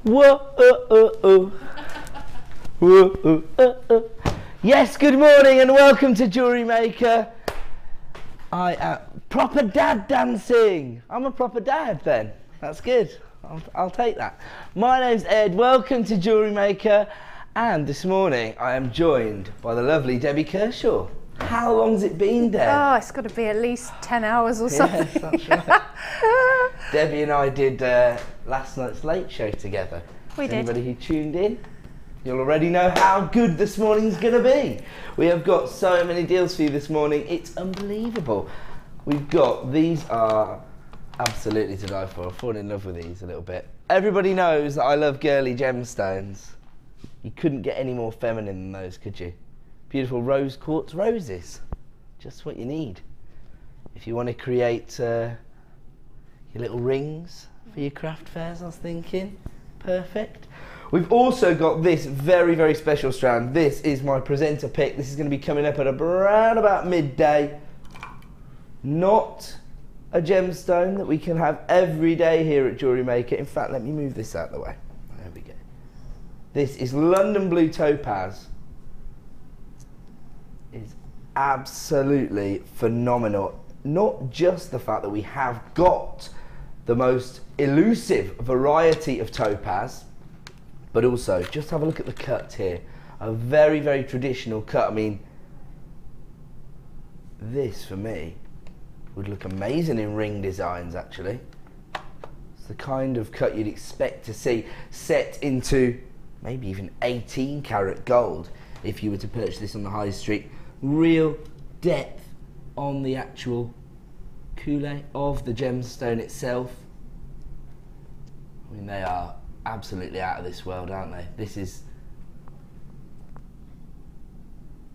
Whoa, Yes, good morning and welcome to Jewellery Maker. I am proper dad dancing. I'm a proper dad then. That's good. I'll take that. My name's Ed. Welcome to Jewellery Maker. And this morning I am joined by the lovely Debbie Kershaw. How long's it been, Deb? Oh, it's got to be at least 10 hours or something. Yes, that's right. Debbie and I did last night's late show together. We did. Anybody who tuned in, you'll already know how good this morning's going to be. We have got so many deals for you this morning. It's unbelievable. We've got, these are absolutely to die for. I've fallen in love with these a little bit. Everybody knows that I love girly gemstones. You couldn't get any more feminine than those, could you? Beautiful rose quartz roses. Just what you need. If you want to create your little rings for your craft fairs, I was thinking. Perfect. We've also got this very, very special strand. This is my presenter pick. This is going to be coming up at around about midday. Not a gemstone that we can have every day here at Jewellery Maker. In fact, let me move this out of the way. There we go. This is London Blue Topaz. It's absolutely phenomenal. Not just the fact that we have got the most elusive variety of topaz, but also just have a look at the cut here. A very, very traditional cut. I mean, this for me would look amazing in ring designs actually. It's the kind of cut you'd expect to see set into maybe even 18 karat gold if you were to purchase this on the high street. Real depth on the actual coulee of the gemstone itself. I mean, they are absolutely out of this world, aren't they? This is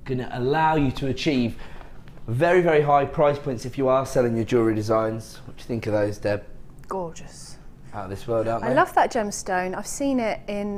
going to allow you to achieve very, very high price points if you are selling your jewellery designs. What do you think of those, Deb? Gorgeous. Out of this world, aren't they? I love that gemstone. I've seen it in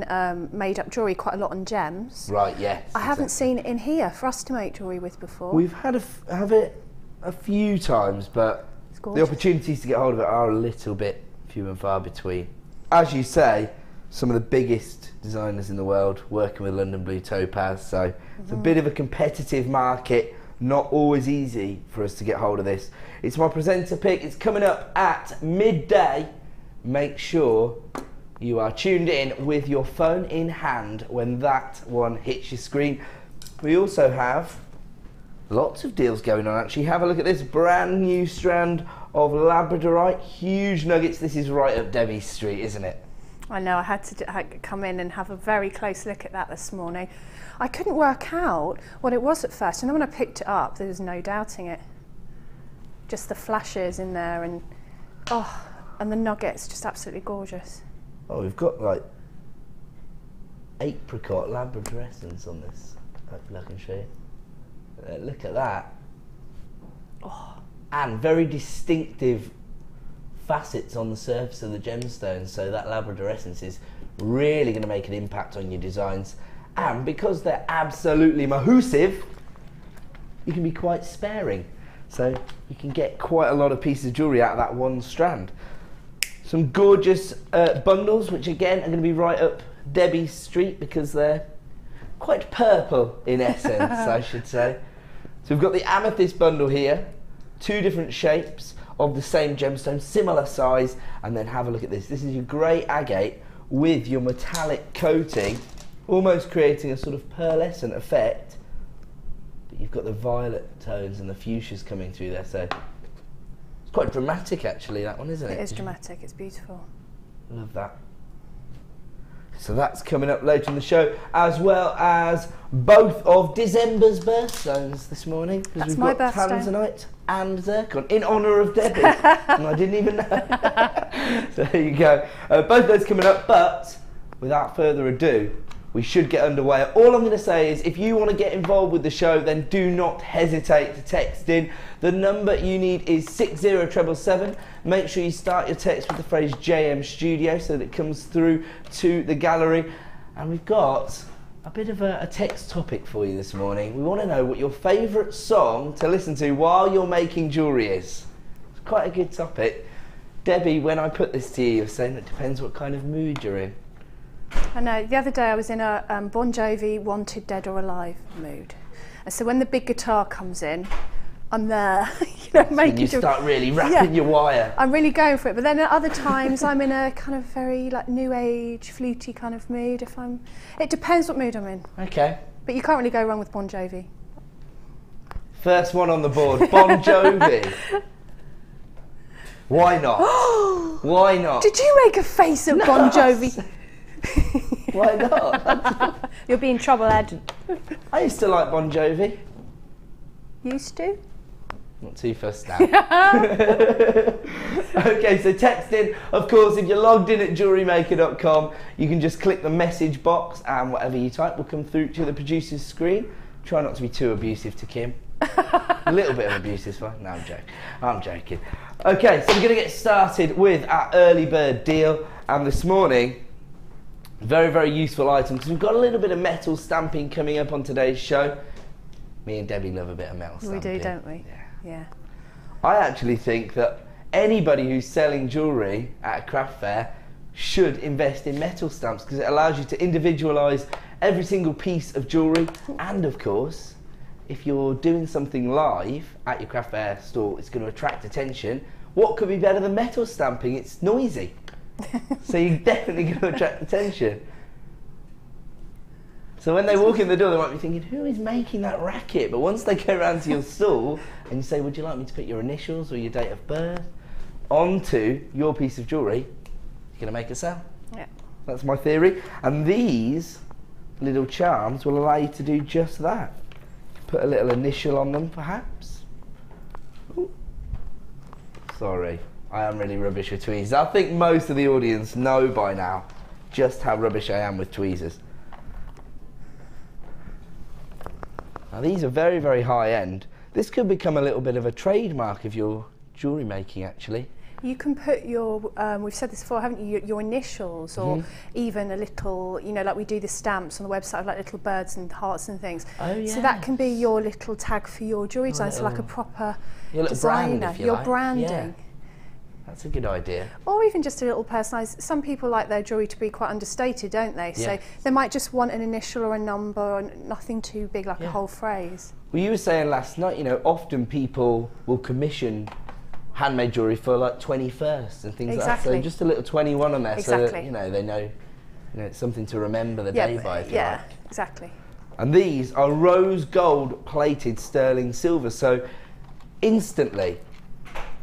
made up jewellery quite a lot on gems. Right, yes. I haven't seen it in here for us to make jewellery with before. We've had have it a few times, but the opportunities to get hold of it are a little bit few and far between. As you say, some of the biggest designers in the world working with London Blue Topaz, so it's a bit of a competitive market. Not always easy for us to get hold of this. It's my presenter pick. It's coming up at midday. Make sure you are tuned in with your phone in hand when that one hits your screen. We also have lots of deals going on actually. Have a look at this brand new strand of Labradorite. Huge nuggets. This is right up Debbie's street, isn't it? I know, I had to come in and have a very close look at that this morning. I couldn't work out what it was at first, and then when I picked it up, there was no doubting it. Just the flashes in there, and oh, and the nuggets, just absolutely gorgeous. Oh, we've got like apricot Labrador essence on this. Hopefully I can show you. Look at that. Oh. And very distinctive facets on the surface of the gemstones, so that Labrador essence is really going to make an impact on your designs. And because they're absolutely mahoosive, you can be quite sparing. So you can get quite a lot of pieces of jewellery out of that one strand. Some gorgeous bundles, which again are going to be right up Debbie's street because they're quite purple in essence, I should say. So we've got the amethyst bundle here, two different shapes of the same gemstone, similar size, and then have a look at this. This is your grey agate with your metallic coating, almost creating a sort of pearlescent effect, but you've got the violet tones and the fuchsias coming through there, so it's quite dramatic actually, that one, isn't it? It is dramatic, it's beautiful. Love that. So that's coming up later in the show, as well as both of December's birthstones this morning. Because we've got Tanzanite and Zircon in honour of Debbie. And I didn't even know. So there you go. Both those coming up, but without further ado, we should get underway. All I'm going to say is if you want to get involved with the show, then do not hesitate to text in. The number you need is 60777. Make sure you start your text with the phrase JM Studio so that it comes through to the gallery. And we've got a bit of a text topic for you this morning. We want to know what your favourite song to listen to while you're making jewellery is. It's quite a good topic. Debbie, when I put this to you, you're saying it depends what kind of mood you're in. I know, the other day I was in a Bon Jovi Wanted Dead or Alive mood. And so when the big guitar comes in, I'm there, making you start really wrapping your wire. I'm really going for it. But then at other times I'm in a kind of very like new age, fluty kind of mood. It depends what mood I'm in. Okay. But you can't really go wrong with Bon Jovi. First one on the board, Bon Jovi. Why not? Why not? Did you make a face at Bon Jovi? Why not? You'll be in trouble, Ed. I used to like Bon Jovi. Used to? Not too fussed now. Okay, so text in. Of course, if you're logged in at JewelleryMaker.com, you can just click the message box and whatever you type will come through to the producer's screen. Try not to be too abusive to Kim. A little bit of abuse is fine. No, I'm joking. I'm joking. Okay, so we're going to get started with our early bird deal. And this morning, very, very useful item because we've got a little bit of metal stamping coming up on today's show. Me and Debbie love a bit of metal stamping. We do, don't we? Yeah. I actually think that anybody who's selling jewellery at a craft fair should invest in metal stamps because it allows you to individualise every single piece of jewellery. And of course, if you're doing something live at your craft fair store, it's going to attract attention. What could be better than metal stamping? It's noisy. So you're definitely going to attract attention. So when they walk in the door, they might be thinking, who is making that racket? But once they go around to your stall and you say, would you like me to put your initials or your date of birth onto your piece of jewellery, you're going to make a sale. Yeah. That's my theory. And these little charms will allow you to do just that. Put a little initial on them, perhaps. Ooh. Sorry, I am really rubbish with tweezers. I think most of the audience know by now just how rubbish I am with tweezers. Now these are very, very high end. This could become a little bit of a trademark if you're jewellery making actually. You can put your, we've said this before, haven't you, your initials or even a little, like we do the stamps on the website, like little birds and hearts and things. Oh, yeah. So that can be your little tag for your jewellery design, so like a proper your designer, brand, if you your like. branding. Yeah. That's a good idea. Or even just a little personalised. Some people like their jewellery to be quite understated, don't they? Yes. So they might just want an initial or a number, or nothing too big, like a whole phrase. Well, you were saying last night, often people will commission handmade jewellery for like 21st and things like that. So just a little 21 on there, so that, they know, it's something to remember the day by. If you like. Exactly. And these are rose gold plated sterling silver, so instantly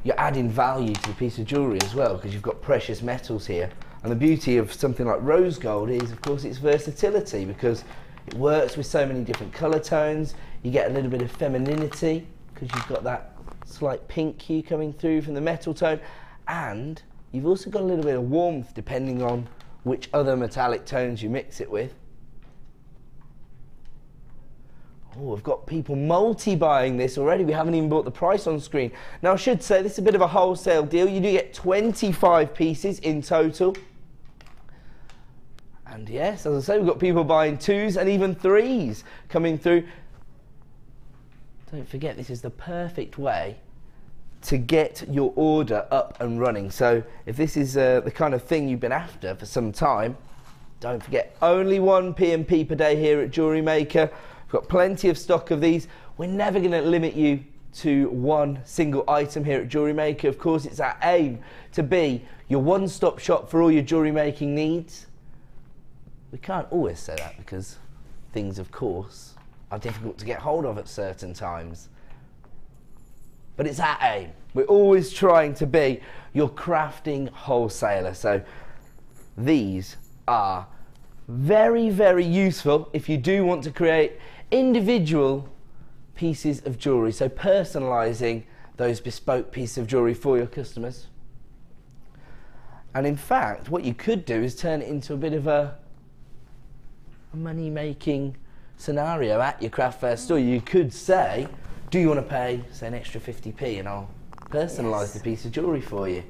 you're adding value to the piece of jewellery as well because you've got precious metals here. And the beauty of something like rose gold is, of course, its versatility because it works with so many different colour tones. You get a little bit of femininity because you've got that slight pink hue coming through from the metal tone, and you've also got a little bit of warmth depending on which other metallic tones you mix it with. Oh, I've got people multi-buying this already. We haven't even bought the price on screen. Now, I should say this is a bit of a wholesale deal. You do get 25 pieces in total. And yes, as I say, we've got people buying 2s and even 3s coming through. Don't forget, this is the perfect way to get your order up and running. So if this is the kind of thing you've been after for some time, don't forget, only 1 P&P per day here at Jewellery Maker. We've got plenty of stock of these. We're never going to limit you to one single item here at Jewellery Maker. Of course, it's our aim to be your one-stop shop for all your jewellery making needs. We can't always say that because things, of course, are difficult to get hold of at certain times. But it's our aim. We're always trying to be your crafting wholesaler. So these are very, very useful if you do want to create individual pieces of jewellery. So personalising those bespoke pieces of jewellery for your customers. And in fact, what you could do is turn it into a bit of a money-making scenario at your craft fair store. You could say, do you want to pay, say, an extra 50p and I'll personalise the piece of jewellery for you?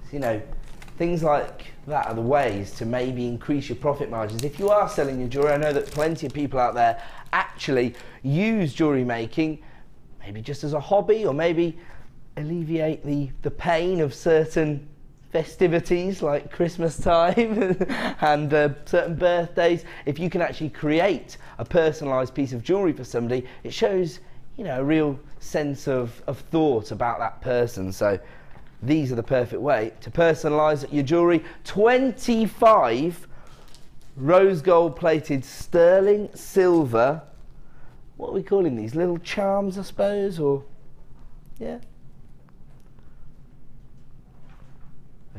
So, things like that are the ways to maybe increase your profit margins. If you are selling your jewellery, I know that plenty of people out there actually use jewellery making, maybe just as a hobby or maybe alleviate the pain of certain festivities like Christmas time and certain birthdays, if you can actually create a personalised piece of jewellery for somebody, it shows, you know, a real sense of thought about that person. So these are the perfect way to personalise your jewellery. 25 rose gold plated sterling silver, what are we calling these? Little charms, I suppose, or yeah.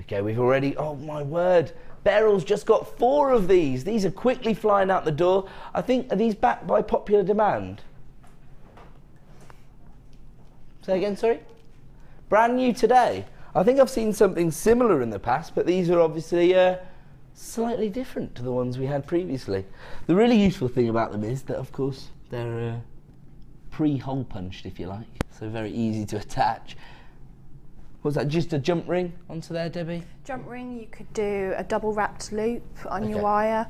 Okay, we've already, oh my word, Beryl's just got 4 of these. These are quickly flying out the door. I think, are these backed by popular demand? Say again, sorry? Brand new today. I think I've seen something similar in the past, but these are obviously slightly different to the ones we had previously. The really useful thing about them is that, of course, they're pre-hole punched, if you like, so very easy to attach. Was that just a jump ring onto there, Debbie? Jump ring, you could do a double wrapped loop on your wire.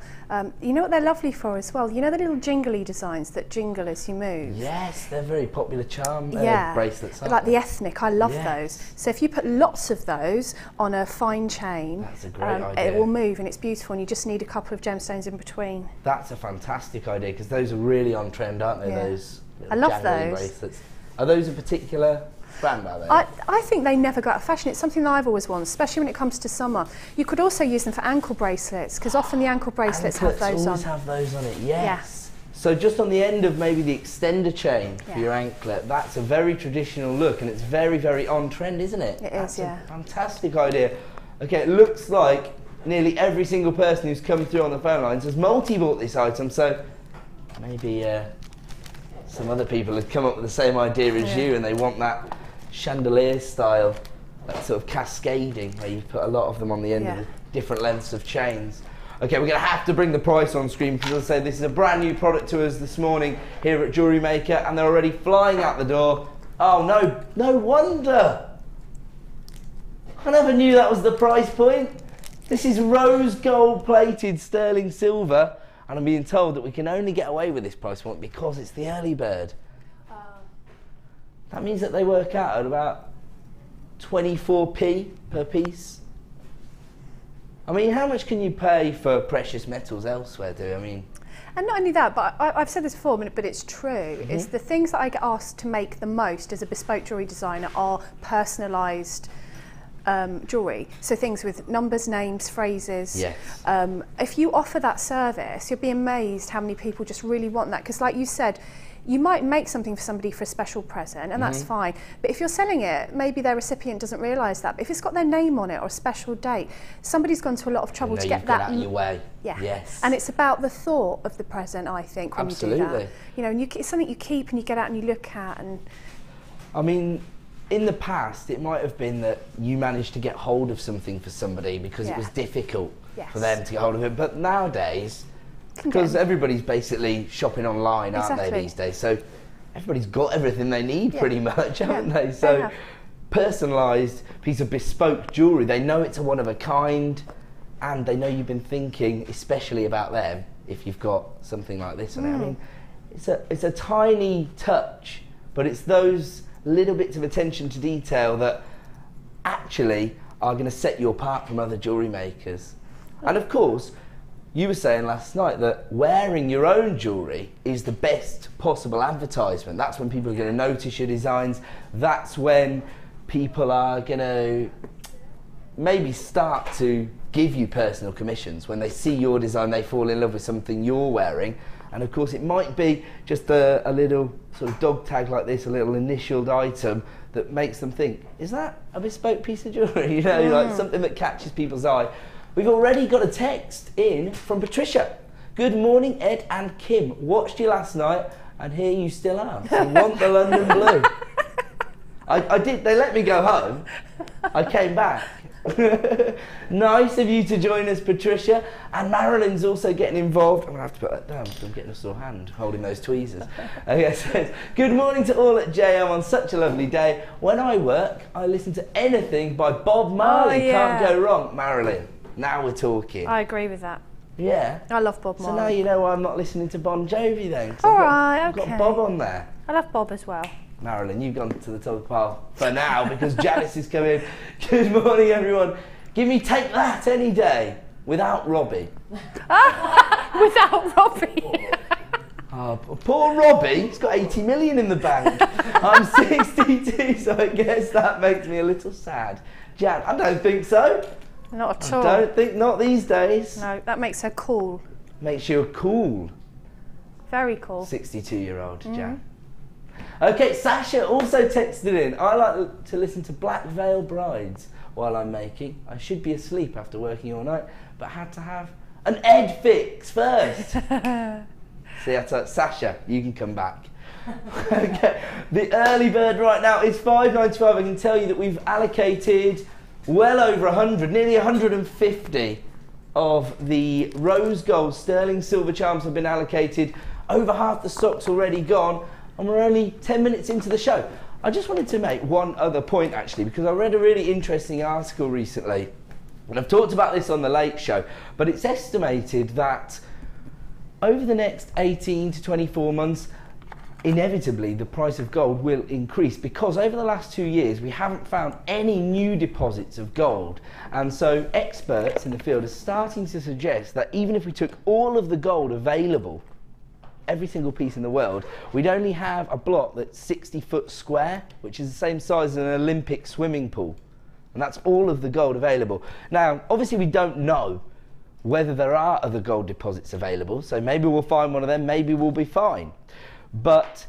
You know what they're lovely for as well? You know the little jingly designs that jingle as you move? Yes, they're very popular charm bracelets, aren't like they? the ethnic, I love those. So if you put lots of those on a fine chain, that's a great idea. It will move and it's beautiful, and you just need a couple of gemstones in between. That's a fantastic idea, because those are really on trend, aren't they? Yeah. Those I love jangly those. bracelets. Are those a particular brand, are they? I think they never go out of fashion. It's something that I've always wanted, especially when it comes to summer. You could also use them for ankle bracelets, because often the ankle bracelets have those on. Always have those on it, yes. So just on the end of maybe the extender chain for your anklet, that's a very traditional look, and it's very, very on trend, isn't it? It That's is, yeah. a fantastic idea. Okay, it looks like nearly every single person who's come through on the phone lines has multi-bought this item, so maybe some other people have come up with the same idea as you, and they want that chandelier style, that sort of cascading, where you put a lot of them on the end of the different lengths of chains. Okay, we're going to have to bring the price on screen, because as I say, this is a brand new product to us this morning here at Jewellery Maker, and they're already flying out the door. Oh no, no wonder. I never knew that was the price point. This is rose gold plated sterling silver, and I'm being told that we can only get away with this price point because it's the early bird. That means that they work out at about 24p per piece. I mean, how much can you pay for precious metals elsewhere, I mean? And not only that, but I've said this before, but it's true, is the things that I get asked to make the most as a bespoke jewellery designer are personalised jewellery. So things with numbers, names, phrases. Yes. If you offer that service, you'll be amazed how many people just really want that. Because like you said, you might make something for somebody for a special present, and that's fine. But if you're selling it, maybe their recipient doesn't realise that. But if it's got their name on it or a special date, somebody's gone to a lot of trouble to get that out of your way. Yeah. Yes. And it's about the thought of the present, I think, when you do that. You know, and it's something you keep and you get out and you look at. And I mean, in the past, it might have been that you managed to get hold of something for somebody because it was difficult for them to get hold of it. But nowadays, because everybody's basically shopping online, aren't they, these days? So everybody's got everything they need pretty much, haven't they? So personalised piece of bespoke jewellery, they know it's a one of a kind, and they know you've been thinking especially about them if you've got something like this on it. I mean, it's a tiny touch, but it's those little bits of attention to detail that actually are going to set you apart from other jewellery makers. And of course, you were saying last night that wearing your own jewellery is the best possible advertisement. That's when people are going to notice your designs. That's when people are going to maybe start to give you personal commissions. When they see your design, they fall in love with something you're wearing. And of course, it might be just a little sort of dog tag like this, a little initialed item that makes them think, is that a bespoke piece of jewellery? You know, like something that catches people's eye. We've already got a text in from Patricia. Good morning, Ed and Kim. Watched you last night, and here you still are. So want the London Blue. I did, they let me go home. I came back. Nice of you to join us, Patricia. And Marilyn's also getting involved. I'm going to have to put that down because I'm getting a sore hand holding those tweezers. Okay, says, good morning to all at JM on such a lovely day. When I work, I listen to anything by Bob Marley. Can't go wrong. Marilyn, now we're talking. I agree with that. Yeah. I love Bob Marley. So now you know why I'm not listening to Bon Jovi then. Alright, okay. I've got Bob on there. I love Bob as well. Marilyn, you've gone to the top of the pile for now because Janice is coming. Good morning, everyone. Take that any day. Without Robbie. Without Robbie. Oh, poor Robbie, he's got 80 million in the bank. I'm 62, so I guess that makes me a little sad. Jan, I don't think so. Not at all. I don't think, not these days. No, that makes her cool. Makes you cool. Very cool. 62-year-old Jan. Okay, Sasha also texted in. I like to listen to Black Veil Brides while I'm making. I should be asleep after working all night, but had to have an Ed fix first. See, that's like, Sasha, you can come back. Okay, the early bird right now is $5.95. I can tell you that we've allocated well over 100, nearly 150 of the rose gold sterling silver charms have been allocated. Over half the stock's already gone, and we're only 10 minutes into the show. I just wanted to make one other point actually, because I read a really interesting article recently, and I've talked about this on the Late Show, but it's estimated that over the next 18 to 24 months, inevitably the price of gold will increase, because over the last 2 years we haven't found any new deposits of gold, and so experts in the field are starting to suggest that even if we took all of the gold available, every single piece in the world, we'd only have a block that's 60 foot square, which is the same size as an Olympic swimming pool, and that's all of the gold available. Now obviously we don't know whether there are other gold deposits available, so maybe we'll find one of them, maybe we'll be fine. But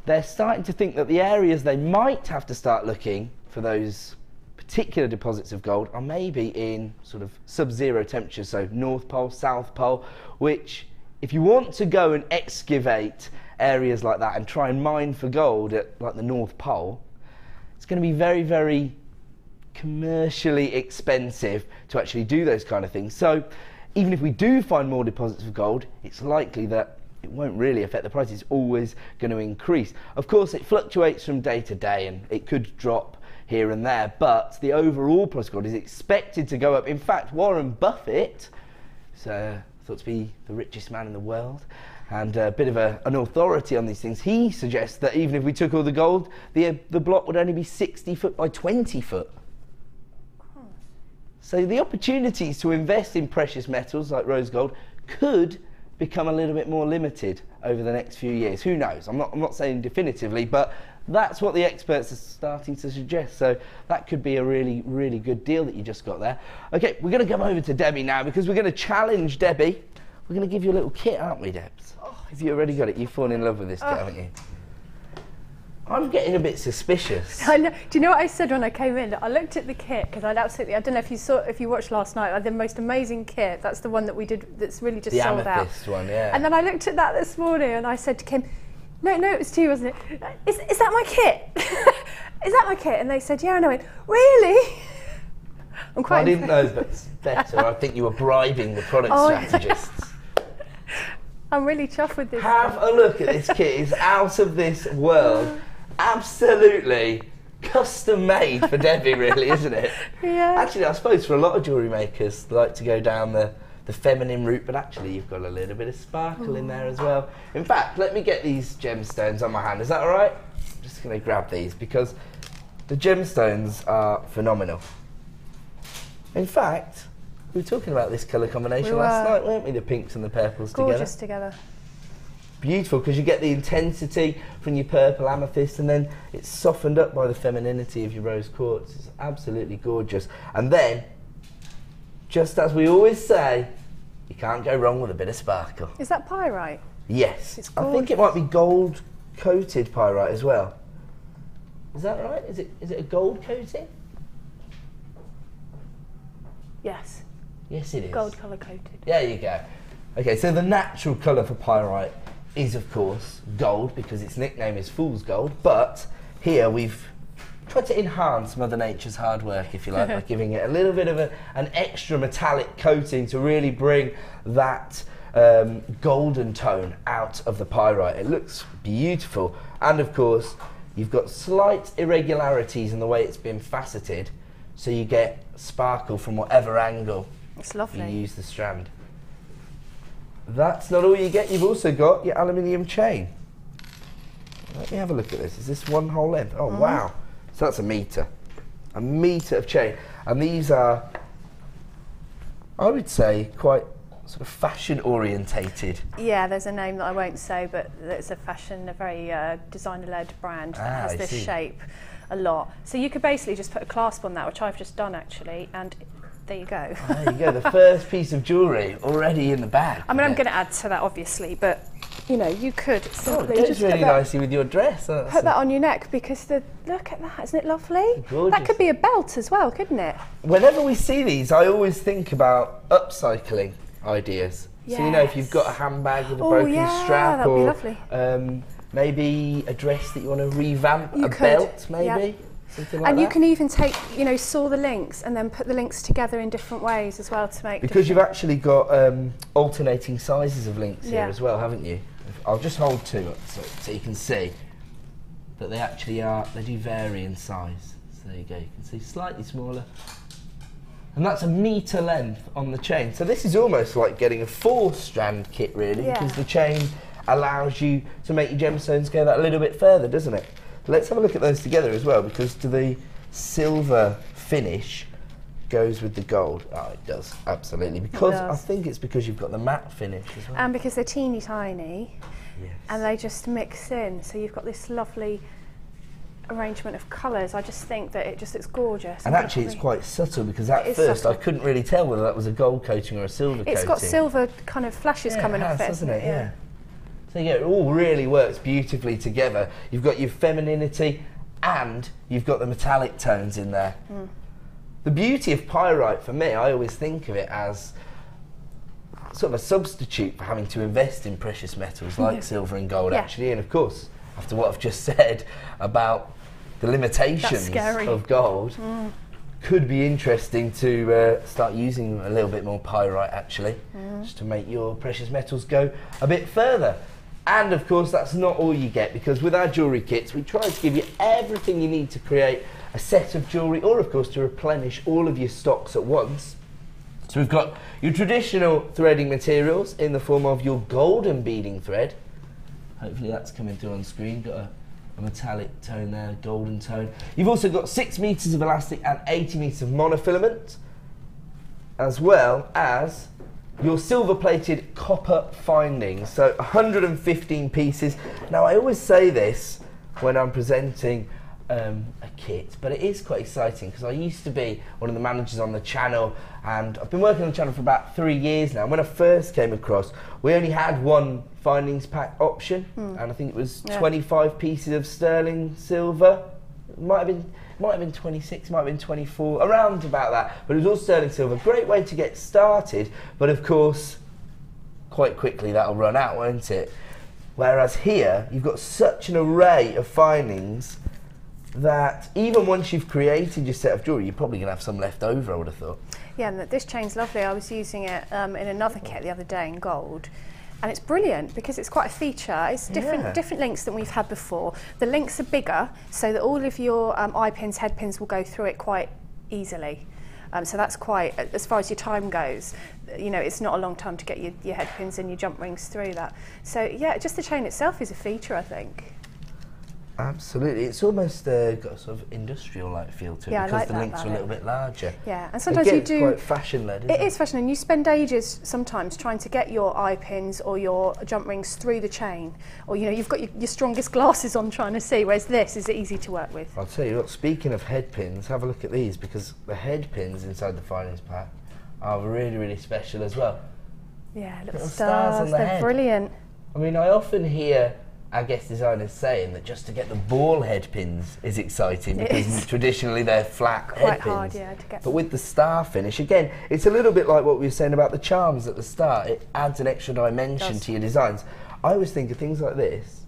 they're starting to think that the areas they might have to start looking for those particular deposits of gold are maybe in sort of sub-zero temperatures, so North Pole, South Pole, which if you want to go and excavate areas like that and try and mine for gold at like the North Pole, it's going to be very, very commercially expensive to actually do those kind of things. So even if we do find more deposits of gold, it's likely that it won't really affect the price. It's always going to increase. Of course, it fluctuates from day to day and it could drop here and there, but the overall price of gold is expected to go up. In fact, Warren Buffett, thought to be the richest man in the world and a bit of an authority on these things, he suggests that even if we took all the gold, the block would only be 60 foot by 20 foot. So the opportunities to invest in precious metals like rose gold could become a little bit more limited over the next few years. Who knows? I'm not saying definitively, but that's what the experts are starting to suggest. So that could be a really, really good deal that you just got there. Okay, we're going to come over to Debbie now, because we're going to challenge Debbie. We're going to give you a little kit, aren't we, Debs? Oh, have you already got it? You've fallen in love with this kit, haven't you? I'm getting a bit suspicious. I know. Do you know what I said when I came in? I looked at the kit because I don't know if you watched last night. The most amazing kit. That's the one that we did. That's really just sold out. The amethyst one, yeah. And then I looked at that this morning and I said to Kim, "No, it was to you, wasn't it? Is that my kit? Is that my kit?" And they said, "Yeah." And I went, "Really?" I'm quite. I didn't know better. I think you were bribing the product strategists. I'm really chuffed with this. Have a look at this kit. It's out of this world. Absolutely custom made for Debbie, really, isn't it? Yeah. Actually, I suppose for a lot of jewellery makers, they like to go down the feminine route, but actually you've got a little bit of sparkle in there as well. In fact, let me get these gemstones on my hand. Is that all right? I'm just going to grab these because the gemstones are phenomenal. In fact, we were talking about this colour combination last night, weren't we? The pinks and the purples together. Gorgeous together. Beautiful, because you get the intensity from your purple amethyst, and then it's softened up by the femininity of your rose quartz. It's absolutely gorgeous. And then, just as we always say, you can't go wrong with a bit of sparkle. Is that pyrite? Yes. It's I think it might be gold coated pyrite as well. Is that right? Is it a gold coating? Yes. Yes, it is. Gold colour coated. There you go. Okay, so the natural colour for pyrite is, of course, gold, because its nickname is Fool's Gold, but here we've tried to enhance Mother Nature's hard work, if you like, by giving it a little bit of an extra metallic coating to really bring that golden tone out of the pyrite. It looks beautiful, and of course you've got slight irregularities in the way it's been faceted, so you get sparkle from whatever angle it's lovely. You use the strand. That's not all you get. You've also got your aluminium chain. Let me have a look at this. Is this one whole length? Oh, wow. So that's a metre of chain. And these are I would say quite sort of fashion orientated. Yeah, there's a name that I won't say, but it's a very designer-led brand that has this shape a lot. So you could basically just put a clasp on that, which I've just done actually, and there you go. Oh, there you go, the first piece of jewellery already in the bag. I mean, I'm going to add to that obviously, but you know, you could simply just really nicely with your dress. Put that on your neck, because look at that, isn't it lovely? Gorgeous. That could be a belt as well, couldn't it? Whenever we see these, I always think about upcycling ideas. Yes. So you know, if you've got a handbag with a broken strap, that'd or be lovely. Maybe a dress that you want to revamp, belt maybe, something like and that. you can even take, you know, saw the links and then put the links together in different ways as well to make. Because you've actually got alternating sizes of links here as well, haven't you? I'll just hold two up so you can see that they actually they do vary in size. So there you go, you can see slightly smaller. And that's 1 metre length on the chain. So this is almost like getting a 4-strand kit really, because the chain allows you to make your gemstones go that a little bit further, doesn't it? Let's have a look at those together as well, because the silver finish goes with the gold. Oh, it does, absolutely. Because I think it's because you've got the matte finish as well. And because they're teeny tiny, and they just mix in, so you've got this lovely arrangement of colours. I just think that it just looks gorgeous. And actually it's quite subtle, because at first I couldn't really tell whether that was a gold coating or a silver coating. It's got silver kind of flashes coming off it, hasn't it? Yeah. So yeah, it all really works beautifully together. You've got your femininity and you've got the metallic tones in there. The beauty of pyrite for me, I always think of it as sort of a substitute for having to invest in precious metals like silver and gold actually. And of course, after what I've just said about the limitations of gold, could be interesting to start using a little bit more pyrite actually, just to make your precious metals go a bit further. And of course that's not all you get, because with our jewellery kits we try to give you everything you need to create a set of jewellery, or of course to replenish all of your stocks at once. So we've got your traditional threading materials in the form of your golden beading thread. Hopefully that's coming through on screen. Got a metallic tone there, golden tone. You've also got 6 metres of elastic and 80 metres of monofilament, as well as your silver-plated copper findings. So 115 pieces. Now I always say this when I'm presenting a kit, but it is quite exciting, because I used to be one of the managers on the channel, and I've been working on the channel for about 3 years now. When I first came across, we only had one findings pack option, and I think it was 25 pieces of sterling silver. It might have been 26, might have been 24, around about that. But it was all sterling silver. Great way to get started, but of course, quite quickly that'll run out, won't it? Whereas here, you've got such an array of findings that even once you've created your set of jewellery, you're probably going to have some left over, I would have thought. Yeah, and this chain's lovely. I was using it in another kit the other day in gold. And it's brilliant because it's quite a feature. It's different links than we've had before. The links are bigger, so that all of your eye pins, head pins will go through it quite easily. So that's quite, as far as your time goes, you know, it's not a long time to get your head pins and your jump rings through that. So yeah, just the chain itself is a feature, I think. Absolutely, it's almost got a sort of industrial-like feel to it, because like the links are a little bit larger. Yeah, and sometimes again, you do. It's quite fashion-led, isn't it? It is fashion, and you spend ages sometimes trying to get your eye pins or your jump rings through the chain, or you know, you've got your strongest glasses on trying to see. Whereas this is easy to work with. I'll tell you what. Speaking of head pins, have a look at these, because the head pins inside the findings pack are really, really special as well. Yeah, little stars on the head. They're brilliant. I mean, I often hear our guest designers saying that just to get the ball head pins is exciting, because traditionally they're flat head pins. Quite hard, yeah, to get. But with the star finish, again, it's a little bit like what we were saying about the charms at the start. It adds an extra dimension to your designs. I always think of things like this,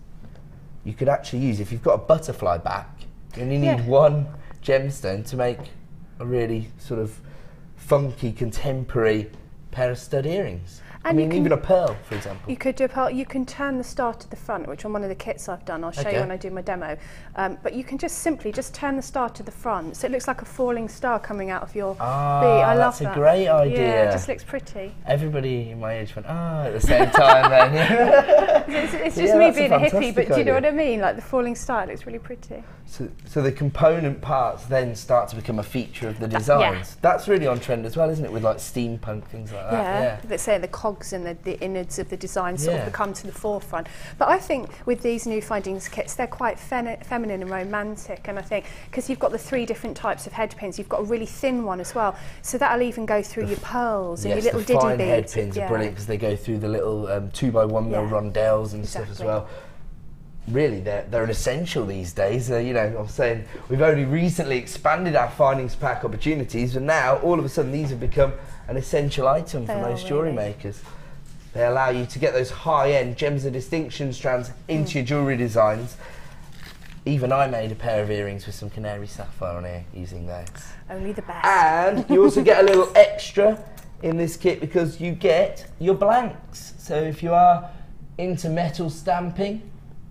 you could actually use, if you've got a butterfly back, you only need one gemstone to make a really sort of funky, contemporary pair of stud earrings. I mean, even a pearl, for example. You could do a pearl. You can turn the star to the front, which on one of the kits I've done, I'll show you when I do my demo. But you can just simply turn the star to the front, so it looks like a falling star coming out of your bead. I love that. That's a great idea. Yeah, it just looks pretty. Everybody in my age went, at the same time then. It's just me being a hippie, but do you know what I mean? Like the falling star, it looks really pretty. So the component parts then start to become a feature of the designs. That's really on trend as well, isn't it? With like steampunk, things like that. Yeah, let's say the cogs and the innards of the design sort of become to the forefront. But I think with these new findings kits, they're quite feminine and romantic, and I think because you've got the 3 different types of head pins, you've got a really thin one as well, so that'll even go through your pearls and your little diddy beads. The fine head pins are brilliant because they go through the little 2x1 mil rondelles and stuff as well. Really, they're an essential these days. You know, I'm saying we've only recently expanded our findings pack opportunities, and now all of a sudden these have become an essential item for most jewellery makers. They allow you to get those high-end gems of distinction strands into your jewellery designs. Even I made a pair of earrings with some canary sapphire on here using those. Only the best. And you also get a little extra in this kit because you get your blanks. So if you are into metal stamping,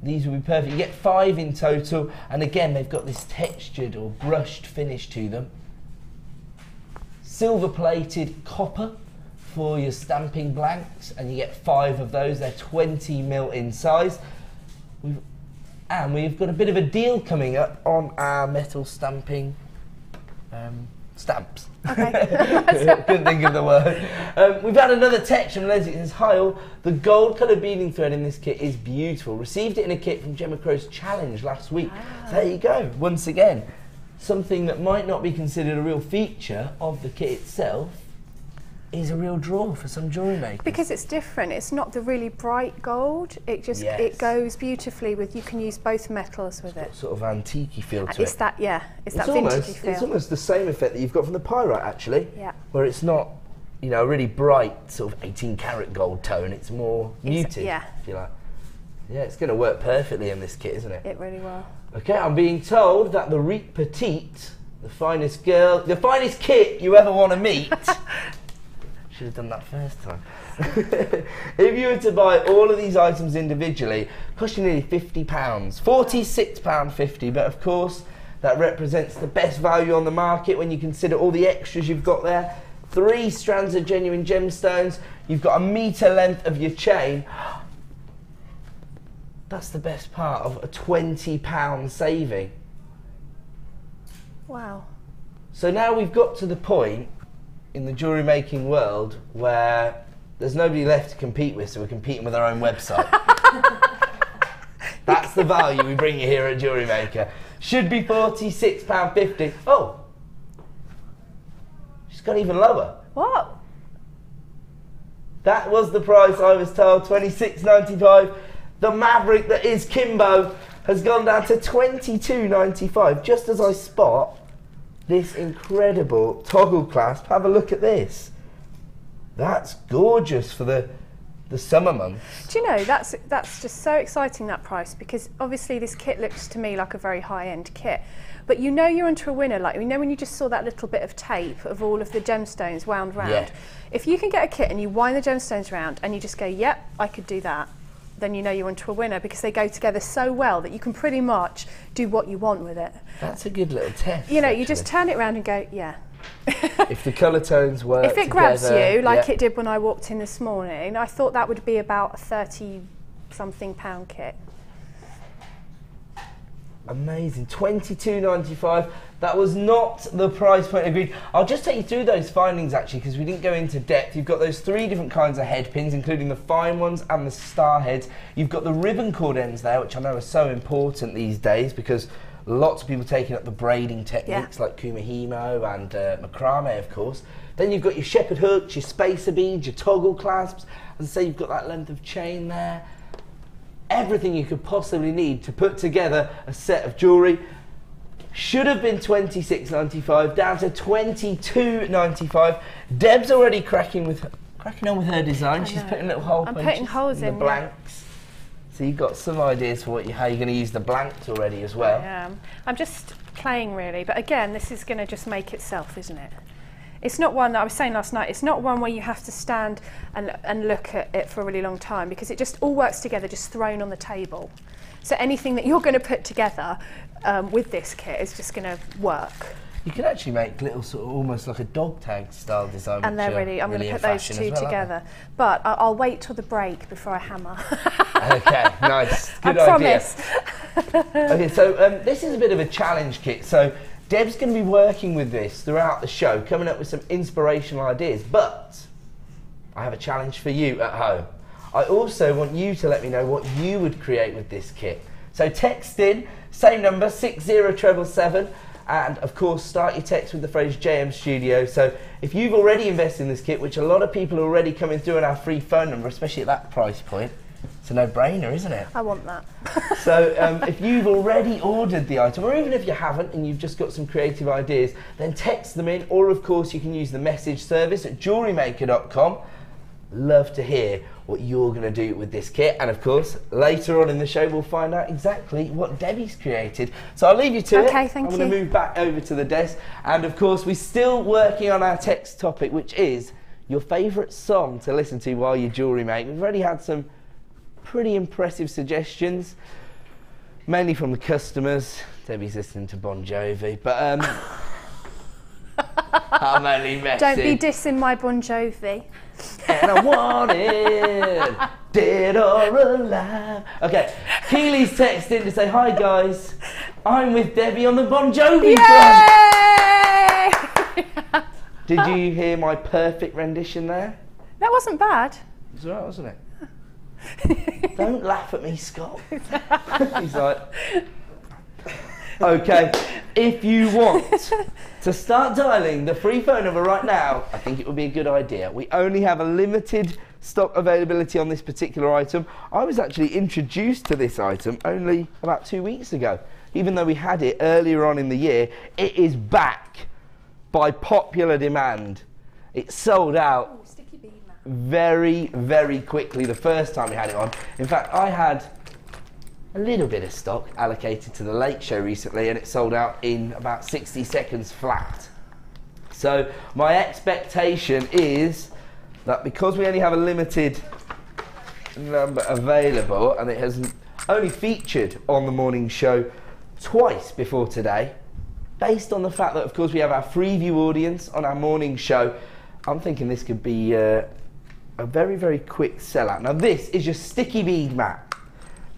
these will be perfect. You get 5 in total, and again they've got this textured or brushed finish to them. Silver plated copper for your stamping blanks, and you get 5 of those. They're 20 mil in size. And we've got a bit of a deal coming up on our metal stamping stamps. Okay. Couldn't think of the word. We've had another text from Leslie. It says, "Hi all, the gold coloured beading thread in this kit is beautiful. Received it in a kit from Gemma Crow's challenge last week." So there you go. Once again, something that might not be considered a real feature of the kit itself is a real draw for some jewellery makers. Because it's different. It's not the really bright gold. It just it goes beautifully with. You can use both metals with it. Sort of antique-y feel to it. It's that it's that vintagey feel. It's almost the same effect that you've got from the pyrite actually. Yeah. Where it's not, you know, a really bright sort of 18-karat gold tone. It's more muted. Yeah. If you like. Yeah, it's going to work perfectly in this kit, isn't it? It really will. Okay, I'm being told that the Rique Petite, the finest girl, the finest kit you ever want to meet. Should have done that first time. If you were to buy all of these items individually, it cost you nearly £50, £46.50, but of course that represents the best value on the market when you consider all the extras you've got there. 3 strands of genuine gemstones, you've got 1 metre length of your chain. That's the best part of a £20 saving. Wow. So now we've got to the point in the jewellery making world where there's nobody left to compete with, so we're competing with our own website. That's the value we bring you here at Jewellery Maker. Should be £46.50. Oh, she's gone even lower. What? That was the price I was told, £26.95. The maverick that is Kimbo has gone down to £22.95, just as I spot this incredible toggle clasp. Have a look at this. That's gorgeous for the summer months. Do you know, that's just so exciting, that price, because obviously this kit looks to me like a very high-end kit, but you know you're onto a winner. Like, you know, when you just saw that little bit of tape of all of the gemstones wound round, if you can get a kit and you wind the gemstones round and you just go, yep, I could do that, then you know you're onto a winner, because they go together so well that you can pretty much do what you want with it. That's a good little test. You know, you just turn it around and go, yeah. If the colour tones work if it grabs you, like it did when I walked in this morning, I thought that would be about a £30-something kit. Amazing. £22.95. That was not the price point agreed. I'll just take you through those findings actually, because we didn't go into depth. You've got those 3 different kinds of head pins, including the fine ones and the star heads. You've got the ribbon cord ends there, which I know are so important these days because lots of people taking up the braiding techniques like kumihimo and macrame, of course. Then you've got your shepherd hooks, your spacer beads, your toggle clasps. As I say, you've got that length of chain there. Everything you could possibly need to put together a set of jewellery. Should have been £26.95, down to £22.95. Deb's already cracking on with her design. She's putting little hole punches. I'm putting holes in the blanks. So you've got some ideas for how you're going to use the blanks already as well. I am. I'm just playing really, but again, this is going to just make itself, isn't it? It's not one that I was saying last night, it's not one where you have to stand and look at it for a really long time, because it just all works together, just thrown on the table. So anything that you're going to put together with this kit is just going to work. You could actually make little sort of almost like a dog tag style design. And they're really, I'm going to put those two together. But I'll wait till the break before I hammer. Okay, nice. Good idea. I promise. Okay, so this is a bit of a challenge kit. So Deb's going to be working with this throughout the show, coming up with some inspirational ideas. But I have a challenge for you at home. I also want you to let me know what you would create with this kit. So text in, same number, 60777. And of course, start your text with the phrase JM Studio. So if you've already invested in this kit, which a lot of people are already coming through on our free phone number, especially at that price point, it's a no-brainer, isn't it? I want that. So if you've already ordered the item, or even if you haven't and you've just got some creative ideas, then text them in, or of course you can use the message service at JewelleryMaker.com. Love to hear what you're going to do with this kit, and of course later on in the show we'll find out exactly what Debbie's created. So I'll leave you to it. Okay, thank you. I'm going to move back over to the desk, and of course we're still working on our text topic, which is your favourite song to listen to while you jewellery make. We've already had some pretty impressive suggestions, mainly from the customers. Debbie's listening to Bon Jovi, but I'm only messing. Don't be dissing my Bon Jovi. And I want it, dead or alive. Okay, Keely's texted to say, hi guys, I'm with Debbie on the Bon Jovi front. Did you hear my perfect rendition there? That wasn't bad. It was alright, wasn't it? Don't laugh at me, Scott. He's like... Okay, if you want to start dialing the free phone number right now, I think it would be a good idea. We only have a limited stock availability on this particular item. I was actually introduced to this item only about 2 weeks ago. Even though we had it earlier on in the year, it is back by popular demand. It sold out very, very quickly the first time we had it on. In fact, I had a little bit of stock allocated to the late show recently, and it sold out in about 60 seconds flat. So my expectation is that because we only have a limited number available, and it has only featured on the morning show twice before today, based on the fact that of course we have our free view audience on our morning show, I'm thinking this could be a very, very quick sellout. Now this is your sticky bead mat.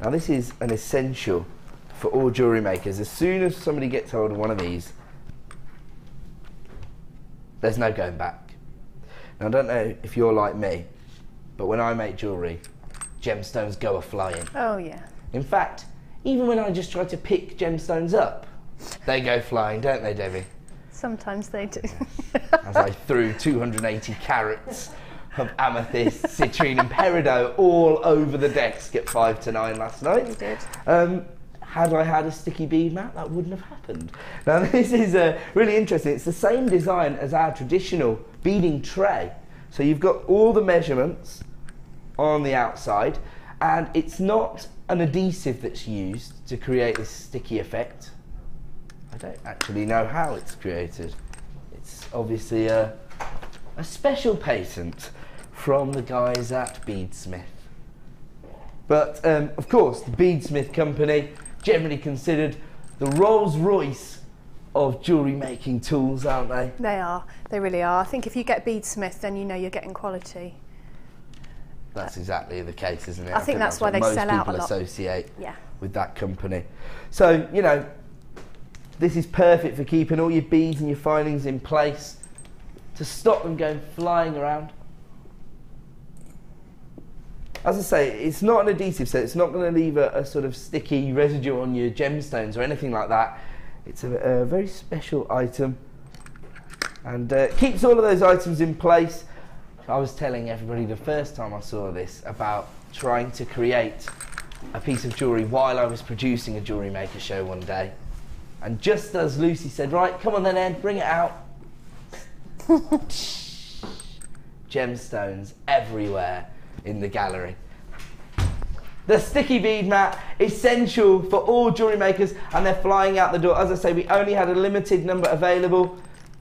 Now this is an essential for all jewellery makers. As soon as somebody gets hold of one of these, there's no going back. Now I don't know if you're like me, but when I make jewellery, gemstones go a-flying. Oh yeah. In fact, even when I just try to pick gemstones up, they go flying, don't they, Debbie? Sometimes they do. As I threw 280 carats of amethyst, citrine and peridot all over the desk at 5 to 9 last night. You did. Had I had a sticky bead mat, that wouldn't have happened. Now this is really interesting. It's the same design as our traditional beading tray. So you've got all the measurements on the outside, and it's not an adhesive that's used to create this sticky effect. I don't actually know how it's created. It's obviously a special patent from the guys at Beadsmith. But of course, the Beadsmith company, generally considered the Rolls Royce of jewellery making tools, aren't they? They are, they really are. I think if you get Beadsmith, then you know you're getting quality. That's exactly the case, isn't it? I think that's why they sell out a lot. Most people associate Yeah. with that company. So, you know, this is perfect for keeping all your beads and your filings in place to stop them going flying around. As I say, it's not an adhesive, so it's not going to leave a sort of sticky residue on your gemstones or anything like that. It's a very special item, and keeps all of those items in place. I was telling everybody the first time I saw this about trying to create a piece of jewellery while I was producing a Jewellery Maker show one day. And just as Lucy said, right, come on then Ed, bring it out. Gemstones everywhere in the gallery. The sticky bead mat, essential for all jewellery makers, and they're flying out the door. As I say, we only had a limited number available.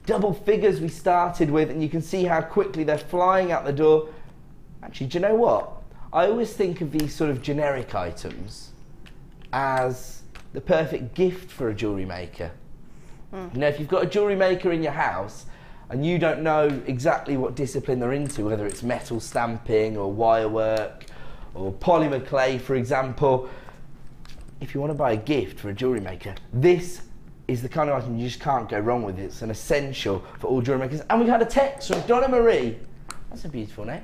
double figures we started with, and you can see how quickly they're flying out the door. Actually, do you know what? I always think of these sort of generic items as the perfect gift for a jewellery maker. You know, if you've got a jewellery maker in your house and you don't know exactly what discipline they're into, whether it's metal stamping or wire work or polymer clay, for example, if you want to buy a gift for a jewellery maker, this is the kind of item you just can't go wrong with. It's an essential for all jewellery makers. And we've had a text from Donna Marie. That's a beautiful name.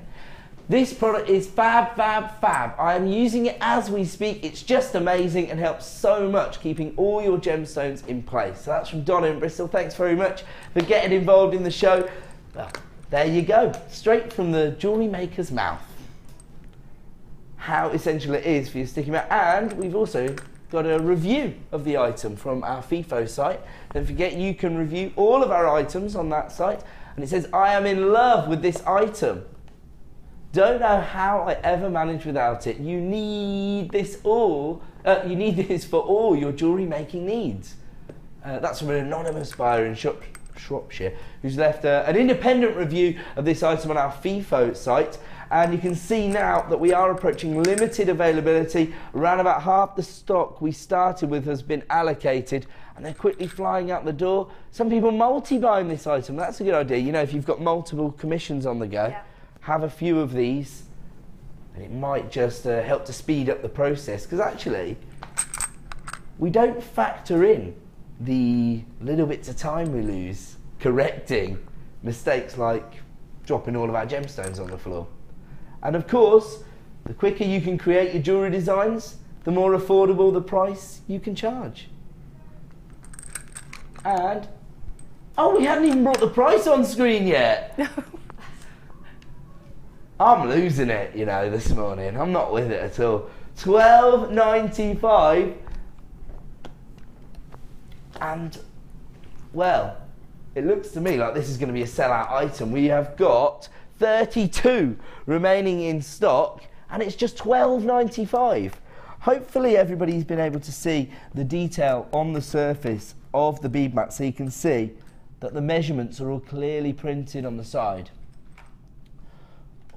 This product is fab, fab, fab. I am using it as we speak. It's just amazing and helps so much keeping all your gemstones in place. So that's from Donna in Bristol. Thanks very much for getting involved in the show. Well, there you go, straight from the jewellery maker's mouth. How essential it is for your sticky mat. And we've also got a review of the item from our FIFO site. Don't forget, you can review all of our items on that site. And it says, I am in love with this item. Don't know how I ever managed without it. You need this for all your jewellery making needs. That's from an anonymous buyer in Shropshire who's left an independent review of this item on our FIFO site. And you can see now that we are approaching limited availability. Around about half the stock we started with has been allocated, and they're quickly flying out the door. Some people multi-buying this item. That's a good idea. You know, if you've got multiple commissions on the go. Yeah. Have a few of these, and it might just help to speed up the process, because actually we don't factor in the little bits of time we lose correcting mistakes like dropping all of our gemstones on the floor. And of course, the quicker you can create your jewellery designs, the more affordable the price you can charge. And, oh, we haven't even brought the price on screen yet. I'm losing it, you know, this morning. I'm not with it at all. $12.95. And, well, it looks to me like this is going to be a sellout item. We have got 32 remaining in stock, and it's just $12.95. Hopefully everybody's been able to see the detail on the surface of the bead mat, so you can see that the measurements are all clearly printed on the side.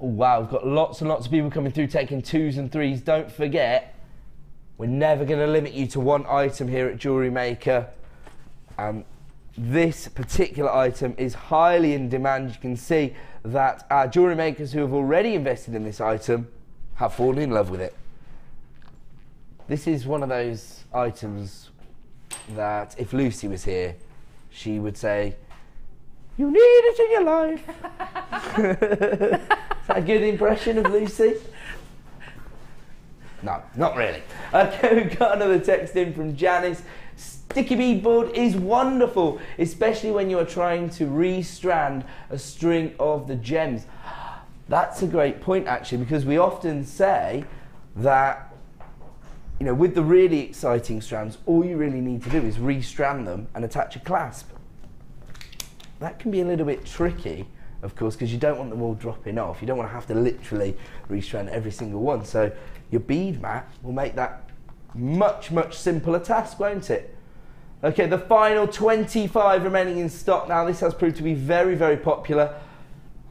Oh, wow, we've got lots and lots of people coming through taking 2s and 3s. Don't forget, we're never going to limit you to one item here at Jewellery Maker. This particular item is highly in demand. You can see that our jewellery makers who have already invested in this item have fallen in love with it. This is one of those items that if Lucy was here, she would say, you need it in your life. Is that a good impression of Lucy? No, not really. Okay, we've got another text in from Janice. Sticky bead board is wonderful, especially when you are trying to re-strand a string of the gems. That's a great point, actually, because we often say that, you know, with the really exciting strands, all you really need to do is re-strand them and attach a clasp. That can be a little bit tricky, of course, because you don't want them all dropping off. You don't want to have to literally re-strand every single one. So your bead mat will make that much, much simpler task, won't it? Okay, the final 25 remaining in stock now. This has proved to be very, very popular.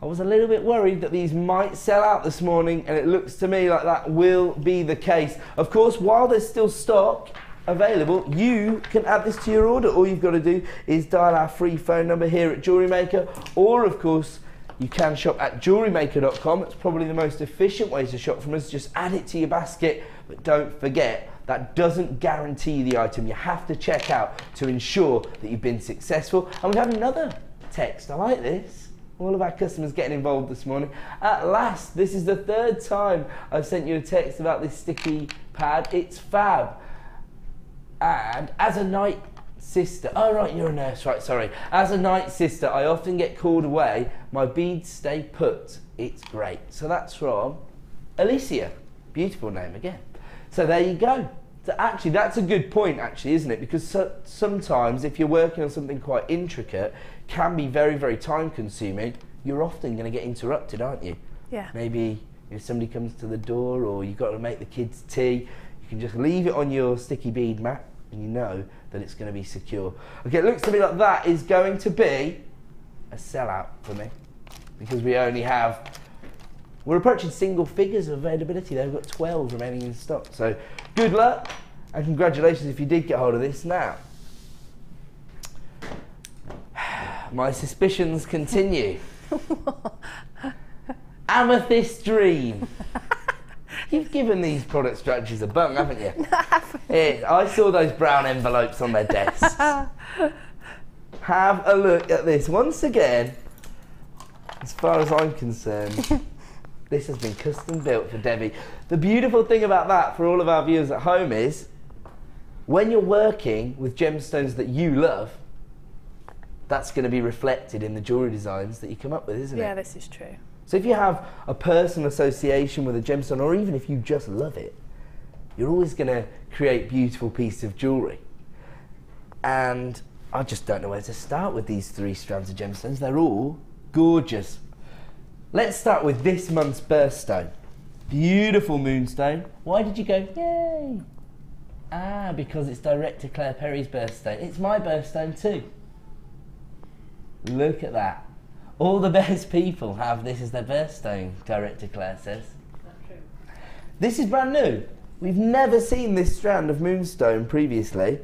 I was a little bit worried that these might sell out this morning, and it looks to me like that will be the case. Of course, while there's still stock available, you can add this to your order. All you've got to do is dial our free phone number here at Jewellery Maker, or of course you can shop at JewelleryMaker.com. It's probably the most efficient way to shop from us. Just add it to your basket, but don't forget, that doesn't guarantee the item. You have to check out to ensure that you've been successful. And we've had another text. I like this. All of our customers getting involved this morning. At last, this is the third time I've sent you a text about this sticky pad. It's fab. And as a night sister, oh right, you're a nurse, right, sorry. As a night sister, I often get called away. My beads stay put. It's great. So that's from Alicia. Beautiful name again. So there you go. So actually, that's a good point, actually, isn't it? Because sometimes if you're working on something quite intricate, can be very, very time consuming, you're often going to get interrupted, aren't you? Yeah. Maybe if somebody comes to the door, or you've got to make the kids tea, you can just leave it on your sticky bead mat and you know that it's going to be secure. Okay, it looks to me like that is going to be a sellout for me because we're approaching single figures of availability. They've got 12 remaining in stock. So good luck and congratulations if you did get hold of this. Now, my suspicions continue. Amethyst Dream. You've given these product strategies a bung, haven't you? I saw those brown envelopes on their desks. Have a look at this. Once again, as far as I'm concerned, this has been custom built for Debbie. The beautiful thing about that for all of our viewers at home is when you're working with gemstones that you love, that's going to be reflected in the jewellery designs that you come up with, isn't it? Yeah, this is true. So if you have a personal association with a gemstone, or even if you just love it, you're always going to create beautiful pieces of jewellery. And I just don't know where to start with these 3 strands of gemstones. They're all gorgeous. Let's start with this month's birthstone. Beautiful moonstone. Why did you go, yay? Ah, because it's Director Claire Perry's birthstone. It's my birthstone too. Look at that. All the best people have this as their birthstone, Director Claire says. That's true. This is brand new. We've never seen this strand of moonstone previously.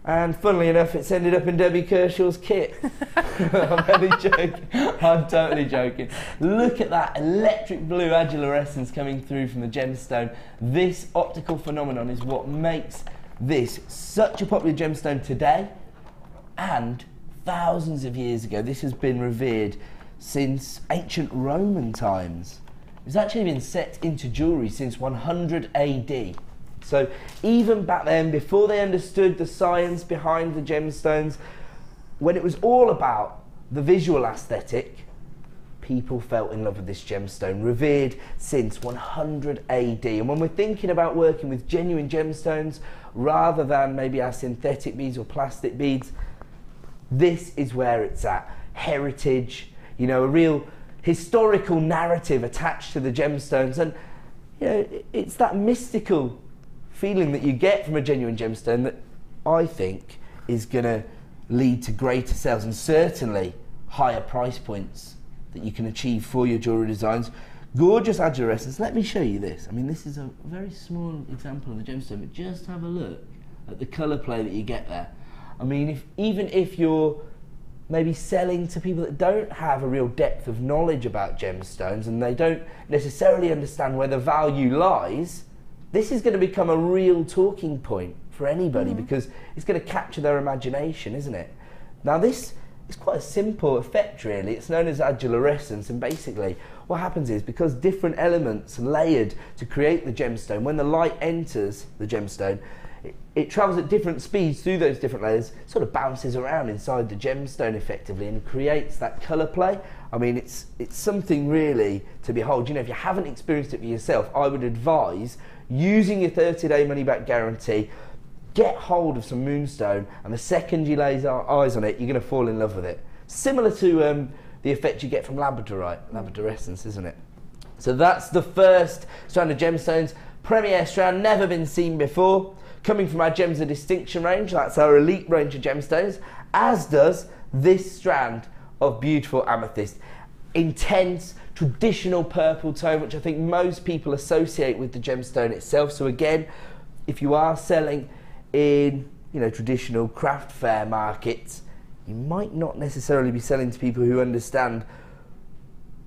And funnily enough, it's ended up in Debbie Kershaw's kit. I'm only joking. I'm totally joking. Look at that electric blue adulorescence coming through from the gemstone. This optical phenomenon is what makes this such a popular gemstone today, and thousands of years ago. This has been revered since ancient Roman times. It's actually been set into jewellery since 100 AD. So even back then, before they understood the science behind the gemstones, when it was all about the visual aesthetic, people fell in love with this gemstone, revered since 100 AD. And when we're thinking about working with genuine gemstones, rather than maybe our synthetic beads or plastic beads, this is where it's at. Heritage, you know, a real historical narrative attached to the gemstones. And, you know, it's that mystical feeling that you get from a genuine gemstone that I think is going to lead to greater sales and certainly higher price points that you can achieve for your jewellery designs. Gorgeous adulorescence. Let me show you this. I mean, this is a very small example of a gemstone, but just have a look at the colour play that you get there. I mean, even if you're maybe selling to people that don't have a real depth of knowledge about gemstones and they don't necessarily understand where the value lies, this is going to become a real talking point for anybody because it's going to capture their imagination, isn't it? Now this is quite a simple effect really. It's known as adulorescence, and basically what happens is because different elements are layered to create the gemstone, when the light enters the gemstone, it travels at different speeds through those different layers, sort of bounces around inside the gemstone effectively and creates that colour play. I mean, it's something really to behold. You know, if you haven't experienced it for yourself, I would advise using your 30-day money-back guarantee, get hold of some moonstone, and the second you lay eyes on it, you're going to fall in love with it. Similar to the effect you get from labradorite, labradorescence, isn't it? So that's the first strand of gemstones. Premier strand, never been seen before. Coming from our Gems of Distinction range, that's our elite range of gemstones, as does this strand of beautiful amethyst. Intense, traditional purple tone, which I think most people associate with the gemstone itself. So again, if you are selling in, you know, traditional craft fair markets, you might not necessarily be selling to people who understand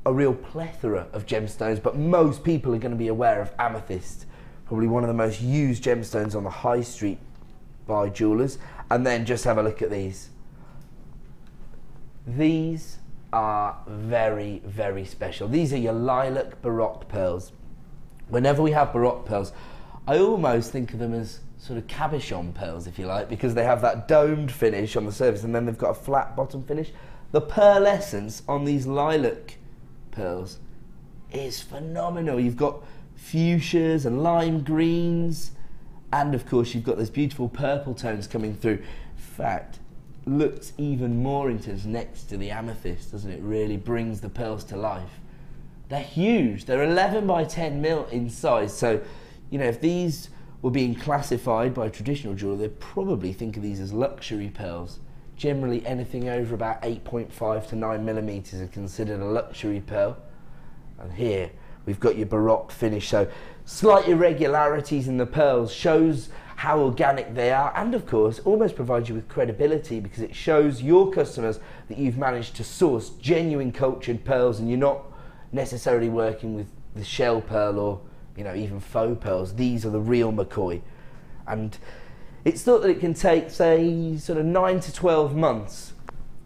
a real plethora of gemstones, but most people are going to be aware of amethyst. Probably one of the most used gemstones on the high street by jewellers. And then just have a look at these. These are very, very special. These are your lilac baroque pearls. Whenever we have baroque pearls, I almost think of them as sort of cabochon pearls, if you like, because they have that domed finish on the surface and then they've got a flat bottom finish. The pearlescence on these lilac pearls is phenomenal. You've got fuchsias and lime greens, and of course you've got those beautiful purple tones coming through. In fact, looks even more intense next to the amethyst, doesn't it? Really brings the pearls to life. They're huge. They're 11 by 10 mil in size, so you know, if these were being classified by a traditional jeweler, they'd probably think of these as luxury pearls. Generally anything over about 8.5 to 9 millimeters are considered a luxury pearl. And here we've got your baroque finish, so slight irregularities in the pearls shows how organic they are, and of course almost provides you with credibility because it shows your customers that you've managed to source genuine cultured pearls and you're not necessarily working with the shell pearl or, you know, even faux pearls. These are the real McCoy. And it's thought that it can take, say, sort of 9 to 12 months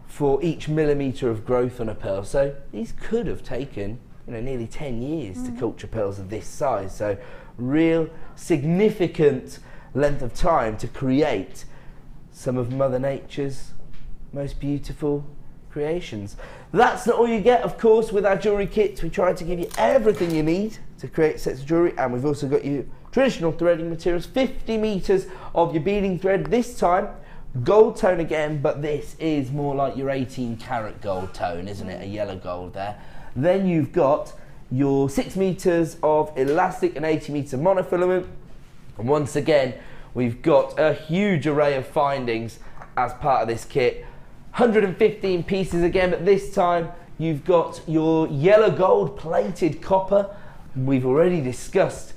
for each millimetre of growth on a pearl. So these could have taken, you know, nearly 10 years to culture pearls of this size. So real significant length of time to create some of Mother Nature's most beautiful creations. That's not all you get, of course, with our jewellery kits. We try to give you everything you need to create sets of jewellery, and we've also got you traditional threading materials, 50 metres of your beading thread, this time gold tone again, but this is more like your 18 karat gold tone, isn't it? A yellow gold there. Then you've got your 6 metres of elastic and 80 metres of monofilament. And once again, we've got a huge array of findings as part of this kit. 115 pieces again, but this time you've got your yellow gold plated copper. We've already discussed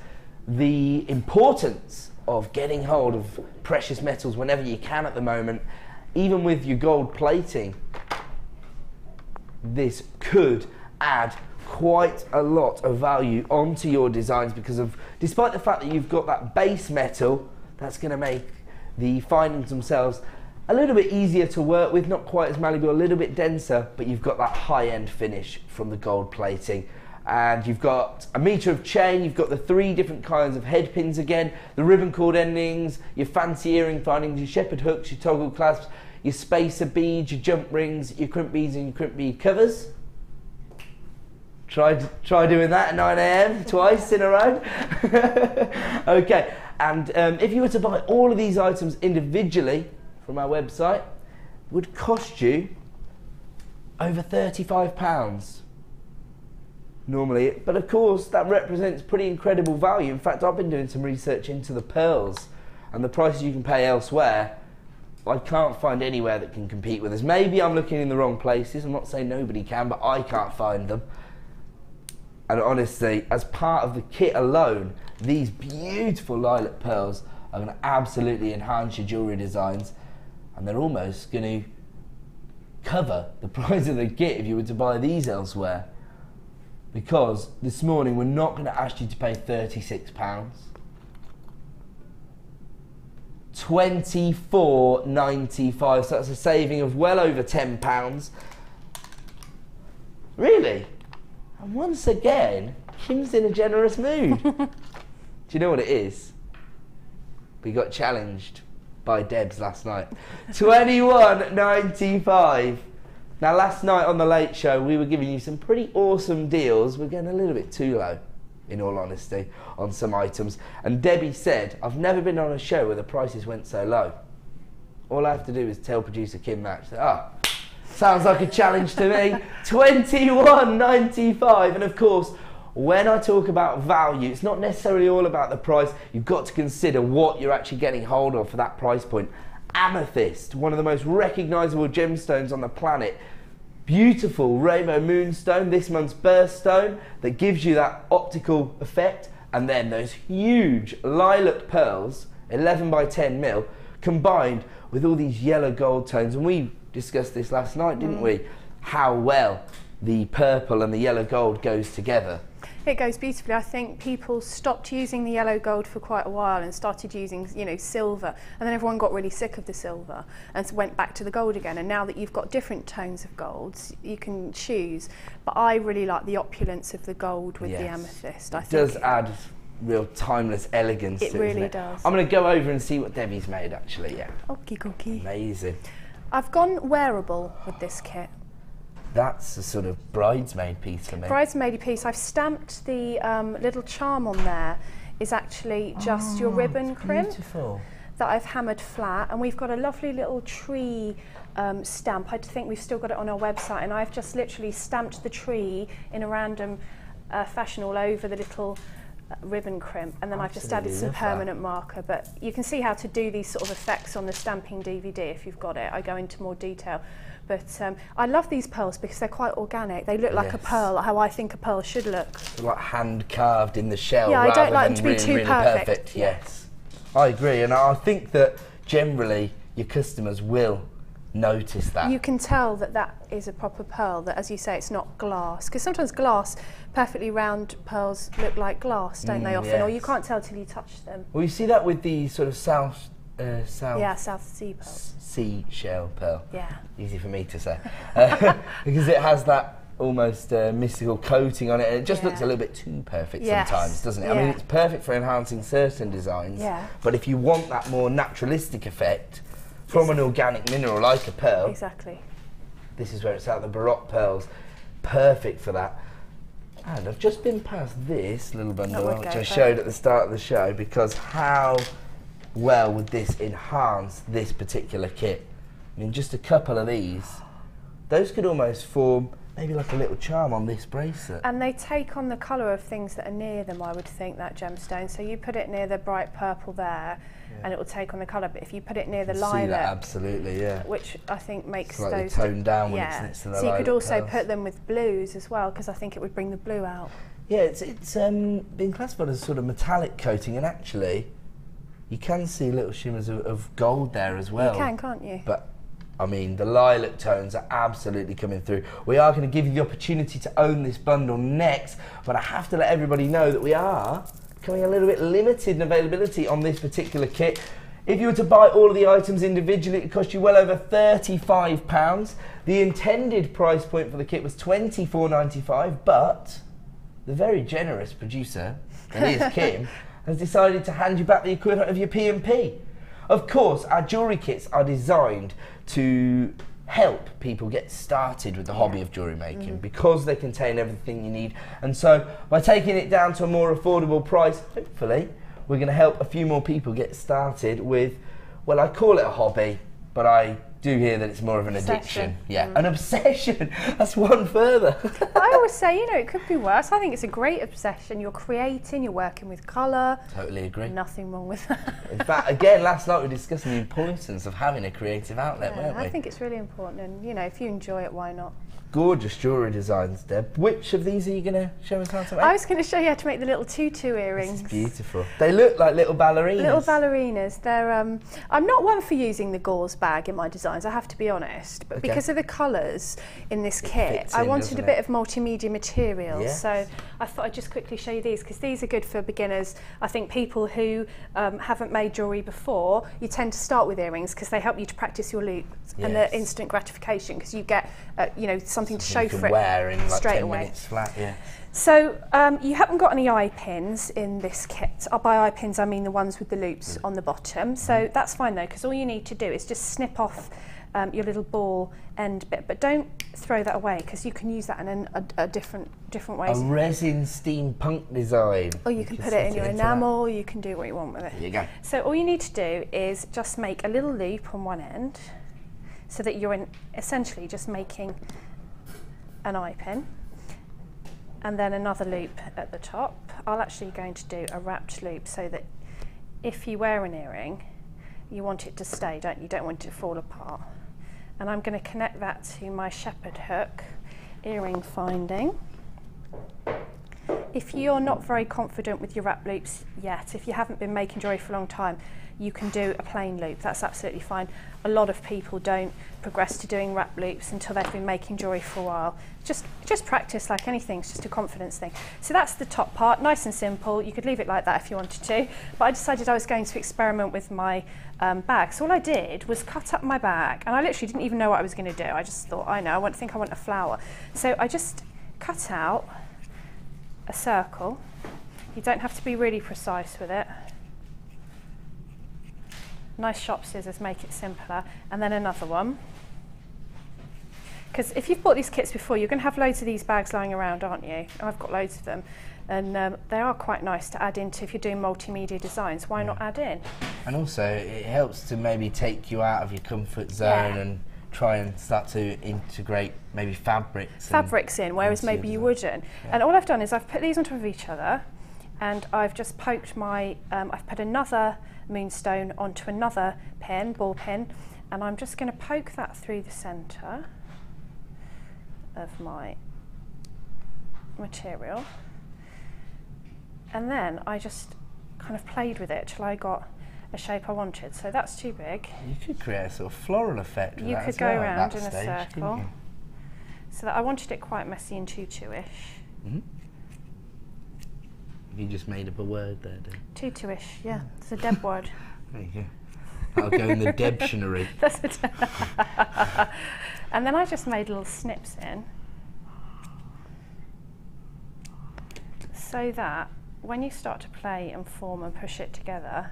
the importance of getting hold of precious metals whenever you can at the moment. Even with your gold plating, this could add quite a lot of value onto your designs because of, despite the fact that you've got that base metal, that's going to make the findings themselves a little bit easier to work with, not quite as malleable, a little bit denser, but you've got that high-end finish from the gold plating. And you've got a metre of chain, you've got the 3 different kinds of head pins again, the ribbon cord endings, your fancy earring findings, your shepherd hooks, your toggle clasps, your spacer beads, your jump rings, your crimp beads and your crimp bead covers. Try doing that at 9 AM twice in a row. Okay, and if you were to buy all of these items individually from our website, it would cost you over £35 normally, but of course that represents pretty incredible value. In fact, I've been doing some research into the pearls and the prices you can pay elsewhere. I can't find anywhere that can compete with us. Maybe I'm looking in the wrong places, I'm not saying nobody can, but I can't find them. And honestly, as part of the kit alone, these beautiful lilac pearls are going to absolutely enhance your jewellery designs, and they're almost going to cover the price of the kit if you were to buy these elsewhere. Because this morning we're not going to ask you to pay £36. £24.95, so that's a saving of well over £10. Really? And once again, Kim's in a generous mood. Do you know what it is? We got challenged by Debs last night. £21.95. Now, last night on the Late Show, we were giving you some pretty awesome deals. We're getting a little bit too low, in all honesty, on some items. And Debbie said, I've never been on a show where the prices went so low. All I have to do is tell producer Kim Match that, sounds like a challenge to me. £21.95. And of course, when I talk about value, it's not necessarily all about the price. You've got to consider what you're actually getting hold of for that price point. Amethyst, one of the most recognisable gemstones on the planet. Beautiful rainbow moonstone, this month's birthstone, that gives you that optical effect. And then those huge lilac pearls, 11 by 10 mil, combined with all these yellow gold tones. And we discussed this last night, didn't we? How well the purple and the yellow gold goes together. It goes beautifully. I think people stopped using the yellow gold for quite a while and started using, you know, silver, and then everyone got really sick of the silver and went back to the gold again. And now that you've got different tones of golds, you can choose. But I really like the opulence of the gold with the amethyst. I think it does add real timeless elegance to it. It really does. I'm going to go over and see what Debbie's made actually. Yeah. Okie dokie. Amazing. I've gone wearable with this kit. That's a sort of bridesmaid piece for me. Bridesmaid piece. I've stamped the little charm on there. Is actually just your ribbon crimp that I've hammered flat, and we've got a lovely little tree stamp. I think we've still got it on our website, and I've just literally stamped the tree in a random fashion all over the little ribbon crimp, and then I've just added some permanent marker. But you can see how to do these sort of effects on the stamping DVD if you've got it. I go into more detail. But I love these pearls because they're quite organic. They look like a pearl, how I think a pearl should look. Like hand carved in the shell. Yeah, I don't like them to be really, too really perfect. Yes, I agree, and I think that generally your customers will notice that. You can tell that that is a proper pearl, that, as you say, it's not glass. Because sometimes glass, perfectly round pearls look like glass, don't they often? Or you can't tell till you touch them. Well, you see that with the sort of South Sea pearls. Sea shell pearl. Yeah. Easy for me to say. Because it has that almost mystical coating on it, and it just looks a little bit too perfect sometimes, doesn't it? I mean, it's perfect for enhancing certain designs, but if you want that more naturalistic effect from an organic mineral like a pearl, exactly, this is where it's at. The Baroque pearls, perfect for that. And I've just been past this little bundle which I showed at the start of the show, because how well would this enhance this particular kit? I mean, just a couple of those could almost form maybe like a little charm on this bracelet. And they take on the colour of things that are near them, I would think, that gemstone. So you put it near the bright purple there, and it will take on the colour. But if you put it near the lilac, absolutely, which I think makes those toned down when it's next to the lilac. So you could also put them with blues as well, because I think it would bring the blue out. Yeah, it's been classified as sort of metallic coating, and actually you can see little shimmers of gold there as well. You can, can't you? But I mean, the lilac tones are absolutely coming through. We are going to give you the opportunity to own this bundle next, but I have to let everybody know that we are becoming a little bit limited in availability on this particular kit. If you were to buy all of the items individually, it would cost you well over £35. The intended price point for the kit was £24.95, but the very generous producer, Elias Kim, has decided to hand you back the equivalent of your P&P. Of course, our jewellery kits are designed to help people get started with the hobby of jewellery making, because they contain everything you need. And so by taking it down to a more affordable price, hopefully, we're going to help a few more people get started with, well, I call it a hobby, but I do hear that it's more of an addiction. Yeah, an obsession. That's one further. I always say, you know, it could be worse. I think it's a great obsession. You're creating, you're working with colour. Totally agree. Nothing wrong with that. In fact, again, last night we were discussing the importance of having a creative outlet, weren't we? I think it's really important, and, you know, if you enjoy it, why not? Gorgeous jewellery designs, Deb. Which of these are you going to show us how to make? I was going to show you how to make the little tutu earrings. This is beautiful. They look like little ballerinas. Little ballerinas. They're. I'm not one for using the gauze bag in my designs, I have to be honest, but because of the colours in this kit, I wanted a bit of multimedia material. So I thought I'd just quickly show you these, because these are good for beginners. I think people who haven't made jewellery before, you tend to start with earrings because they help you to practice your loops and the instant gratification, because you get, you know, something to show for it wear in like straight 10 away. Minutes flat, So you haven't got any eye pins in this kit. By eye pins, I mean the ones with the loops on the bottom. So that's fine though, because all you need to do is just snip off your little ball end bit, but don't throw that away, because you can use that in a different ways. A resin steampunk design. Or you can put it in your enamel. You can do what you want with it. There you go. So all you need to do is just make a little loop on one end, so that you're essentially just making an eye pin, and then another loop at the top. I'm actually going to do a wrapped loop, so that if you wear an earring, you want it to stay, don't you? You don't want it to fall apart. And I'm going to connect that to my shepherd hook earring finding. If you're not very confident with your wrap loops yet, if you haven't been making jewellery for a long time, you can do a plain loop. That's absolutely fine. A lot of people don't progress to doing wrap loops until they've been making jewellery for a while. Just practice like anything. It's just a confidence thing. So that's the top part, nice and simple. You could leave it like that if you wanted to, but I decided I was going to experiment with my bag. So all I did was cut up my bag, and I literally didn't even know what I was going to do. I just thought, I think I want a flower. So I just cut out a circle. You don't have to be really precise with it. Nice sharp scissors make it simpler, and then another one. Because if you've bought these kits before, you're going to have loads of these bags lying around, aren't you? I've got loads of them, and they are quite nice to add into if you're doing multimedia designs. Why not add in? And also, it helps to maybe take you out of your comfort zone and try and start to integrate maybe fabrics in, whereas maybe you wouldn't. And all I've done is I've put these on top of each other, and I've just poked my, I've put another moonstone onto another pin, ball pin, and I'm just going to poke that through the centre of my material, and then I just kind of played with it till I got a shape I wanted. So that's too big. You could create a sort of floral effect with you that could as go well around in at a that stage, circle. So that I wanted it quite messy and tutu-ish. Mm-hmm. You just made up a word there, didn't you? Tutu-ish, yeah. It's a Deb word. There you go. I'll go in the Debtionary. That's it. And then I just made little snips in, so that when you start to play and form and push it together,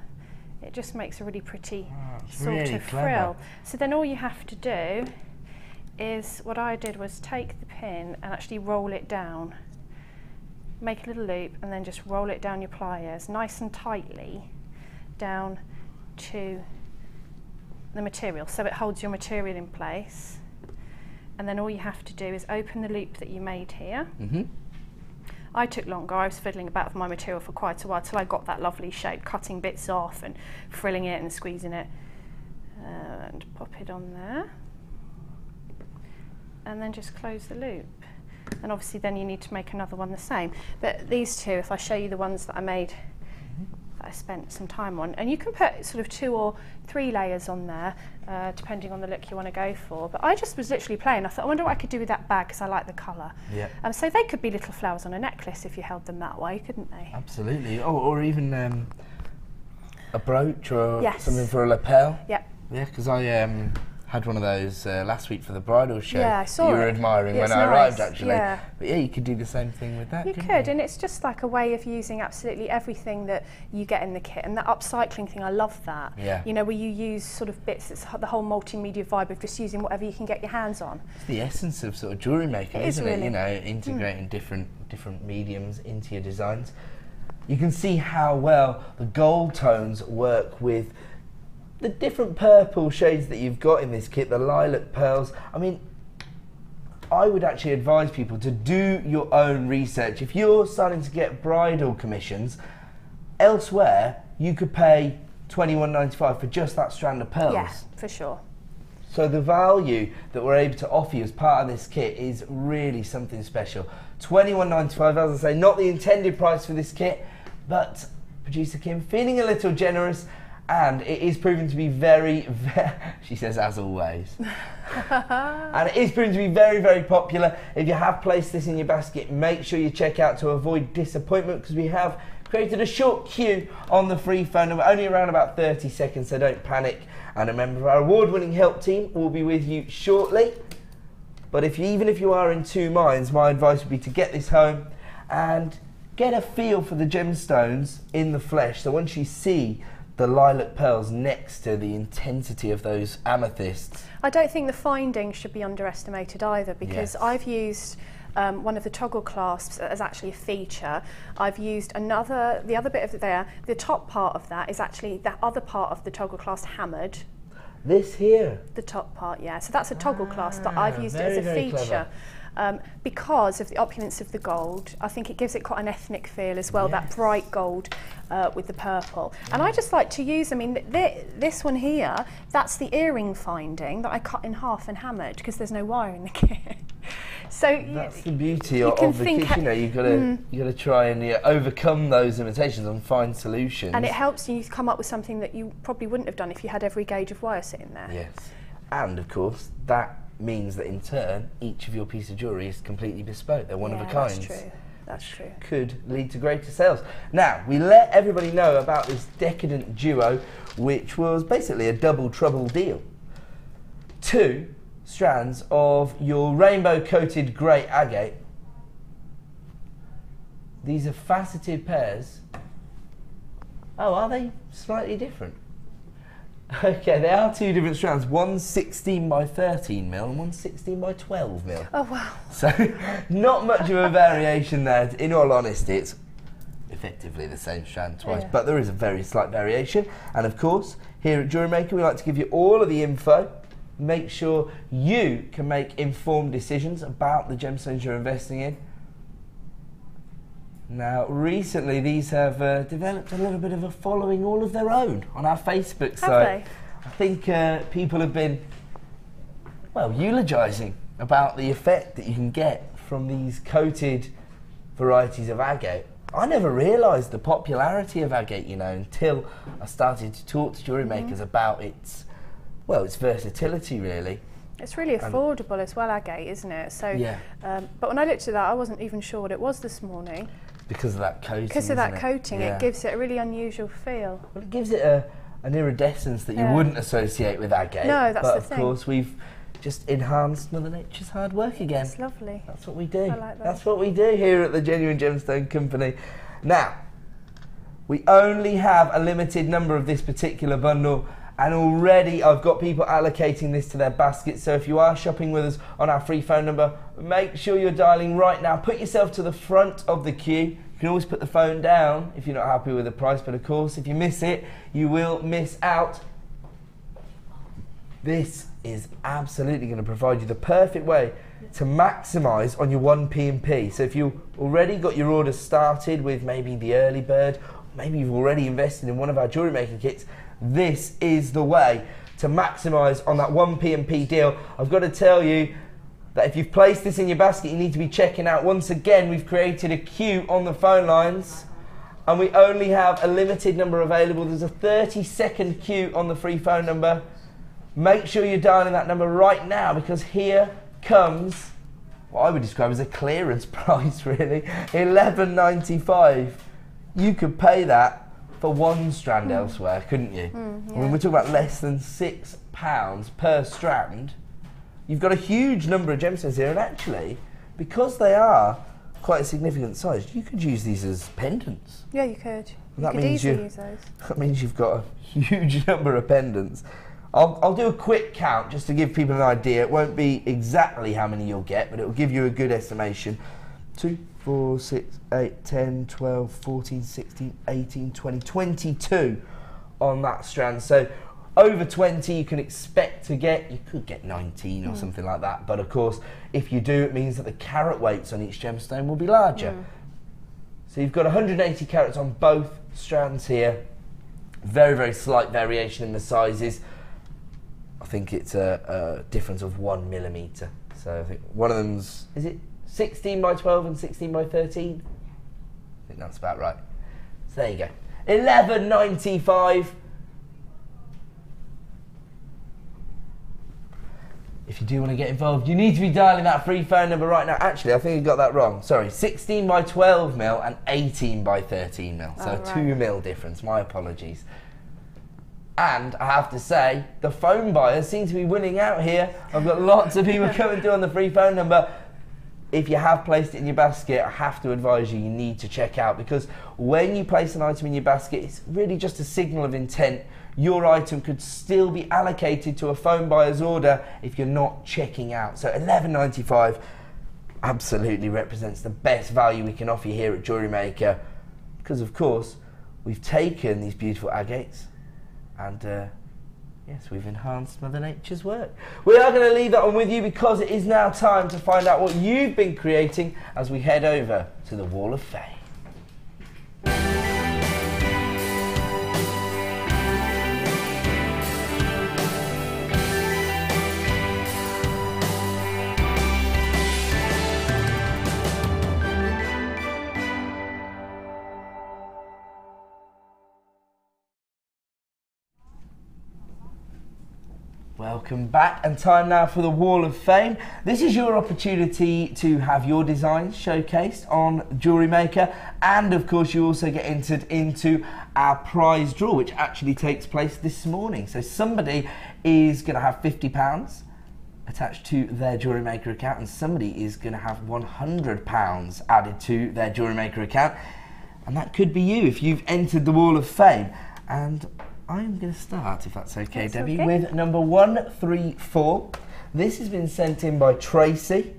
it just makes a really pretty sort really of clever frill. So then all you have to do is, what I did was take the pin and actually roll it down. Make a little loop and then just roll it down your pliers nice and tightly down to the material, so it holds your material in place. And then all you have to do is open the loop that you made here. Mm-hmm. I took longer. I was fiddling about with my material for quite a while till I got that lovely shape, cutting bits off and frilling it and squeezing it, and pop it on there, and then just close the loop. And obviously then you need to make another one the same. But these two, if I show you the ones that I made, that I spent some time on, and you can put sort of 2 or 3 layers on there, depending on the look you want to go for. But I just was literally playing. I thought, I wonder what I could do with that bag, because I like the colour. Yeah. So they could be little flowers on a necklace if you held them that way, couldn't they? Absolutely. Oh, or even a brooch or Yes. something for a lapel. Yeah. Yeah, because I had one of those last week for the bridal show. Yeah, I saw you were it. admiring It's when I nice, arrived, actually. yeah. But yeah, you could do the same thing with that. You couldn't could, and it's just like a way of using absolutely everything that you get in the kit, and that upcycling thing, I love that. Yeah. You know, where you use sort of bits, it's the whole multimedia vibe of just using whatever you can get your hands on. It's the essence of sort of jewellery making, It is isn't it? really. You know, integrating different mediums into your designs. You can see how well the gold tones work with the different purple shades that you've got in this kit, the lilac pearls. I mean, I would actually advise people to do your own research. If you're starting to get bridal commissions, elsewhere you could pay $21.95 for just that strand of pearls. Yeah, for sure. So the value that we're able to offer you as part of this kit is really something special. $21.95, as I say, not the intended price for this kit, but producer Kim feeling a little generous, and it is proving to be very, she says as always. And it is proving to be very, very popular. If you have placed this in your basket, make sure you check out to avoid disappointment, because we have created a short queue on the free phone number, only around about 30 seconds, so don't panic. And a member of our award-winning help team will be with you shortly. But even if you are in two minds, my advice would be to get this home and get a feel for the gemstones in the flesh. So once you see the lilac pearls next to the intensity of those amethysts. I don't think the finding should be underestimated either, because Yes. I've used one of the toggle clasps as actually a feature. I've used the other bit of there, the top part of that is actually that other part of the toggle clasp hammered. This here. The top part, yeah. So that's a toggle clasp, but I've used it as a very feature. clever. Because of the opulence of the gold. I think it gives it quite an ethnic feel as well, that Yes. bright gold with the purple. And I just like to use, I mean, this one here, that's the earring finding that I cut in half and hammered, because there's no wire in the kit. So That's the beauty you of can the think kit. You know, you've got to try and overcome those limitations and find solutions. and it helps you come up with something that you probably wouldn't have done if you had every gauge of wire sitting there. Yes, and of course that means that in turn each of your piece of jewellery is completely bespoke. They're one of a kind. That's true. That's true. Could lead to greater sales. Now, we let everybody know about this decadent duo, which was basically a double trouble deal. 2 strands of your rainbow coated grey agate. These are faceted pairs. Oh, are they slightly different? Okay, they are 2 different strands. One's 16 by 13 mil and one's 16 by 12 mil. Oh, wow. So, not much of a variation there. In all honesty, it's effectively the same strand twice, but there is a very slight variation. And of course, here at Jewellery Maker, we like to give you all of the info. Make sure you can make informed decisions about the gemstones you're investing in. Now, recently these have developed a little bit of a following all of their own on our Facebook site. I think people have been, well, eulogising about the effect that you can get from these coated varieties of agate. I never realised the popularity of agate, you know, until I started to talk to jewellery makers about its, well, its versatility, really. It's really affordable as well, agate, isn't it? So, yeah. But when I looked at that, I wasn't even sure what it was this morning. Because of that coating. Because of that coating, yeah. It gives it a really unusual feel. Well, it gives it an iridescence that you wouldn't associate with agate. No, that's the thing. But of course, we've just enhanced Mother Nature's hard work again. It's lovely. That's what we do. I like that. That's what we do here at the Genuine Gemstone Company. Now, we only have a limited number of this particular bundle, and already I've got people allocating this to their baskets. So if you are shopping with us on our free phone number, make sure you're dialing right now. Put yourself to the front of the queue. You can always put the phone down if you're not happy with the price, but of course, if you miss it, you will miss out. This is absolutely going to provide you the perfect way to maximise on your 1P&P. So if you've already got your order started with maybe the early bird, maybe you've already invested in one of our jewellery making kits, this is the way to maximise on that 1P&P deal. I've got to tell you that if you've placed this in your basket, you need to be checking out. Once again, we've created a queue on the phone lines, and we only have a limited number available. There's a 30-second queue on the free phone number. Make sure you're dialing that number right now, because here comes what I would describe as a clearance price, really. $11.95. You could pay that for one strand elsewhere, couldn't you? Yeah. When we're talking about less than £6 per strand, you've got a huge number of gemstones here, and actually, because they are quite a significant size, you could use these as pendants. Yeah, you could. You could easily use those. That means you've got a huge number of pendants. I'll do a quick count just to give people an idea. It won't be exactly how many you'll get, but it will give you a good estimation. 2, 4, 6, 8, 10, 12, 14, 16, 18, 20, 22 on that strand. So over 20 you can expect to get, you could get 19 or something like that. But of course, if you do, it means that the carat weights on each gemstone will be larger. So you've got 180 carats on both strands here. Very, very slight variation in the sizes. I think it's a difference of 1 millimetre. So I think one of them's, is it 16 by 12 and 16 by 13? I think that's about right. So there you go. $11.95. If you do want to get involved, you need to be dialing that free phone number right now. Actually, I think you got that wrong. Sorry, 16 by 12 mil and 18 by 13 mil. So a 2 mil difference. My apologies. And I have to say, the phone buyers seem to be winning out here. I've got lots of people coming through on the free phone number. If you have placed it in your basket, I have to advise you, you need to check out, because when you place an item in your basket, it's really just a signal of intent. Your item could still be allocated to a phone buyer's order if you're not checking out. So $11.95 absolutely represents the best value we can offer you here at Jewellery Maker, because of course, we've taken these beautiful agates and yes, we've enhanced Mother Nature's work. We are going to leave that one with you, because it is now time to find out what you've been creating as we head over to the Wall of Fame. Welcome back, and time now for the Wall of Fame. This is your opportunity to have your designs showcased on Jewellery Maker, and of course you also get entered into our prize draw, which actually takes place this morning. So somebody is going to have £50 attached to their Jewellery Maker account, and somebody is going to have £100 added to their Jewellery Maker account, and that could be you if you've entered the Wall of Fame. And I'm going to start, if that's okay, that's Debbie, okay, with number 134. This has been sent in by Tracy,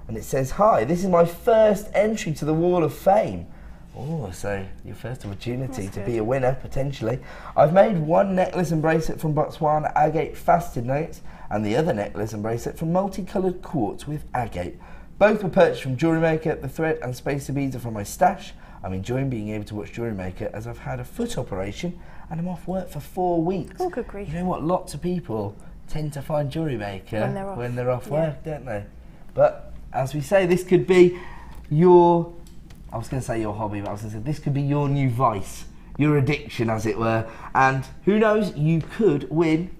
and it says, "Hi, this is my first entry to the Wall of Fame." Oh, so your first opportunity to be a winner, potentially. "I've made one necklace and bracelet from Botswana agate faceted notes, and the other necklace and bracelet from multicoloured quartz with agate. Both were purchased from Jewellery Maker. The thread and spacer beads are from my stash. I'm enjoying being able to watch Jewellery Maker as I've had a foot operation and I'm off work for 4 weeks. Oh, good grief. You know what? Lots of people tend to find Jewellery Maker when they're off work, don't they? But as we say, this could be your, I was going to say your hobby, but I was going to say this could be your new vice, your addiction, as it were. And who knows, you could win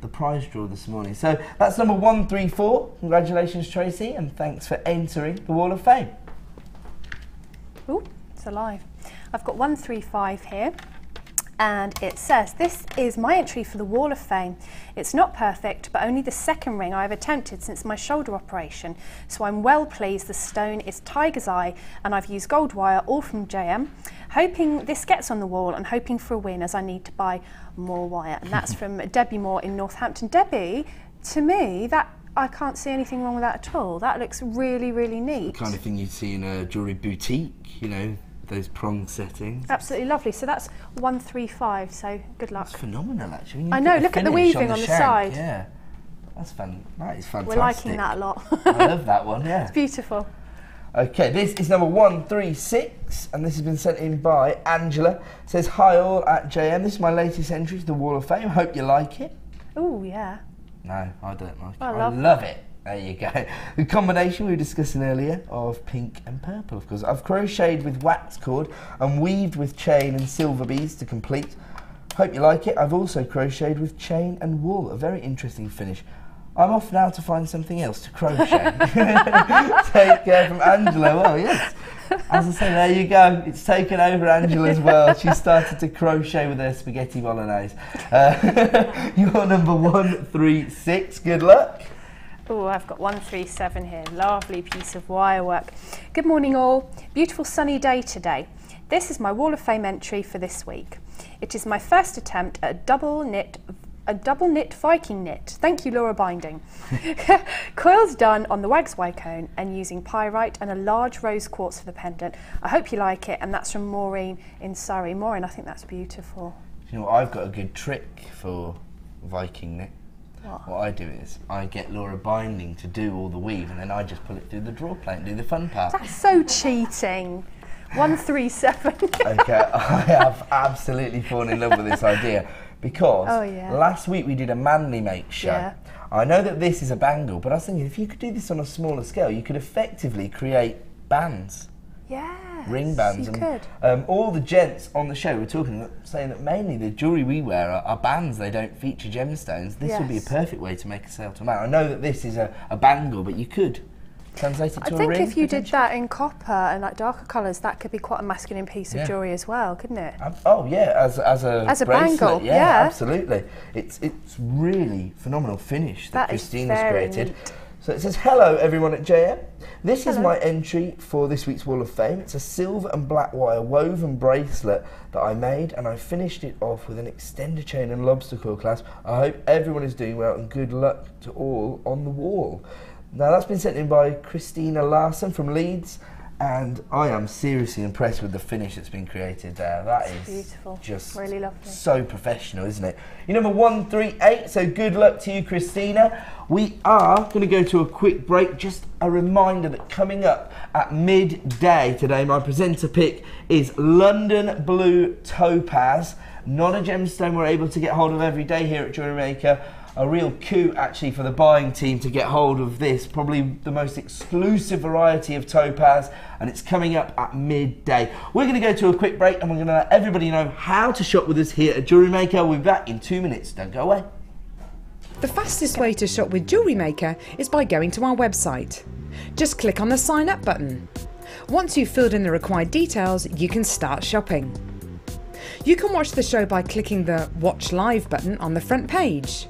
the prize draw this morning. So that's number 134. Congratulations, Tracy, and thanks for entering the Wall of Fame. Oh, it's alive. I've got 135 here. And it says, this is my entry for the Wall of Fame. It's not perfect, but only the second ring I've attempted since my shoulder operation. So I'm well pleased the stone is Tiger's Eye, and I've used gold wire, all from JM. Hoping this gets on the wall and hoping for a win as I need to buy more wire. And that's from Debbie Moore in Northampton. Debbie, to me, that I can't see anything wrong with that at all. That looks really, really neat. The kind of thing you'd see in a jewellery boutique, you know, those prong settings. Absolutely lovely. So that's 135, so good luck. That's phenomenal, actually. I know, look at the weaving on the side. Yeah, that's fun. That is fantastic. We're liking that a lot. I love that one, yeah. It's beautiful. Okay, this is number 136, and this has been sent in by Angela. It says, hi all at JM. This is my latest entry to the Wall of Fame. Hope you like it. Oh, yeah. No, I don't like it. I love it. There you go. The combination we were discussing earlier of pink and purple, of course. I've crocheted with wax cord and weaved with chain and silver beads to complete. Hope you like it. I've also crocheted with chain and wool. A very interesting finish. I'm off now to find something else to crochet. Take care from Angela. Well, yes. As I say, there you go. It's taken over Angela's world. She started to crochet with her spaghetti bolognese. You're number 136. Good luck. Oh, I've got 137 here. Lovely piece of wire work. Good morning all. Beautiful sunny day today. This is my Wall of Fame entry for this week. It is my first attempt at a double knit Viking knit. Thank you, Laura Binding. Coils done on the Wags cone and using pyrite and a large rose quartz for the pendant. I hope you like it, and that's from Maureen in Surrey. Maureen, I think that's beautiful. You know what, I've got a good trick for Viking knit. What I do is I get Laura Binding to do all the weave, and then I just pull it through the draw plate and do the fun part. That's so cheating. 137. Okay, I have absolutely fallen in love with this idea because last week we did a manly make show. Yeah. I know that this is a bangle, but I was thinking if you could do this on a smaller scale, you could effectively create bands. Yes, ring bands. You and could. All the gents on the show were saying that mainly the jewellery we wear are bands. They don't feature gemstones. This would be a perfect way to make a sale to man. I know that this is a bangle, but you could translate it to a ring. I think if you did that in copper and like darker colours, that could be quite a masculine piece of jewellery as well, couldn't it? Oh yeah, as a bracelet, bangle. Yeah, absolutely. It's really phenomenal finish that Christina's created. Neat. So it says, hello everyone at JM. This is my entry for this week's Wall of Fame. It's a silver and black wire woven bracelet that I made, and I finished it off with an extender chain and lobster coil clasp. I hope everyone is doing well, and good luck to all on the wall. Now that's been sent in by Christina Larson from Leeds, and I am seriously impressed with the finish that's been created there. That is beautiful. Just really lovely. So professional, isn't it? You're number 138, so good luck to you, Christina. We are going to go to a quick break. Just a reminder that coming up at midday today, my presenter pick is London Blue Topaz. Not a gemstone we're able to get hold of every day here at Jewellery Maker. A real coup actually for the buying team to get hold of this, probably the most exclusive variety of topaz, and it's coming up at midday. We're going to go to a quick break and we're going to let everybody know how to shop with us here at Jewellery Maker. We'll be back in 2 minutes. Don't go away. The fastest way to shop with Jewellery Maker is by going to our website. Just click on the sign up button. Once you've filled in the required details, you can start shopping. You can watch the show by clicking the Watch Live button on the front page.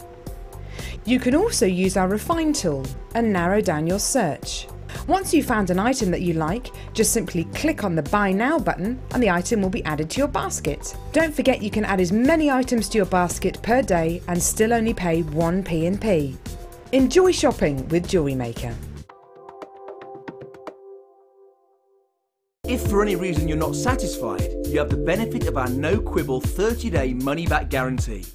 You can also use our Refine tool and narrow down your search. Once you've found an item that you like, just simply click on the Buy Now button and the item will be added to your basket. Don't forget you can add as many items to your basket per day and still only pay 1 P&P. Enjoy shopping with Jewellery Maker. If for any reason you're not satisfied, you have the benefit of our no-quibble 30-day money-back guarantee.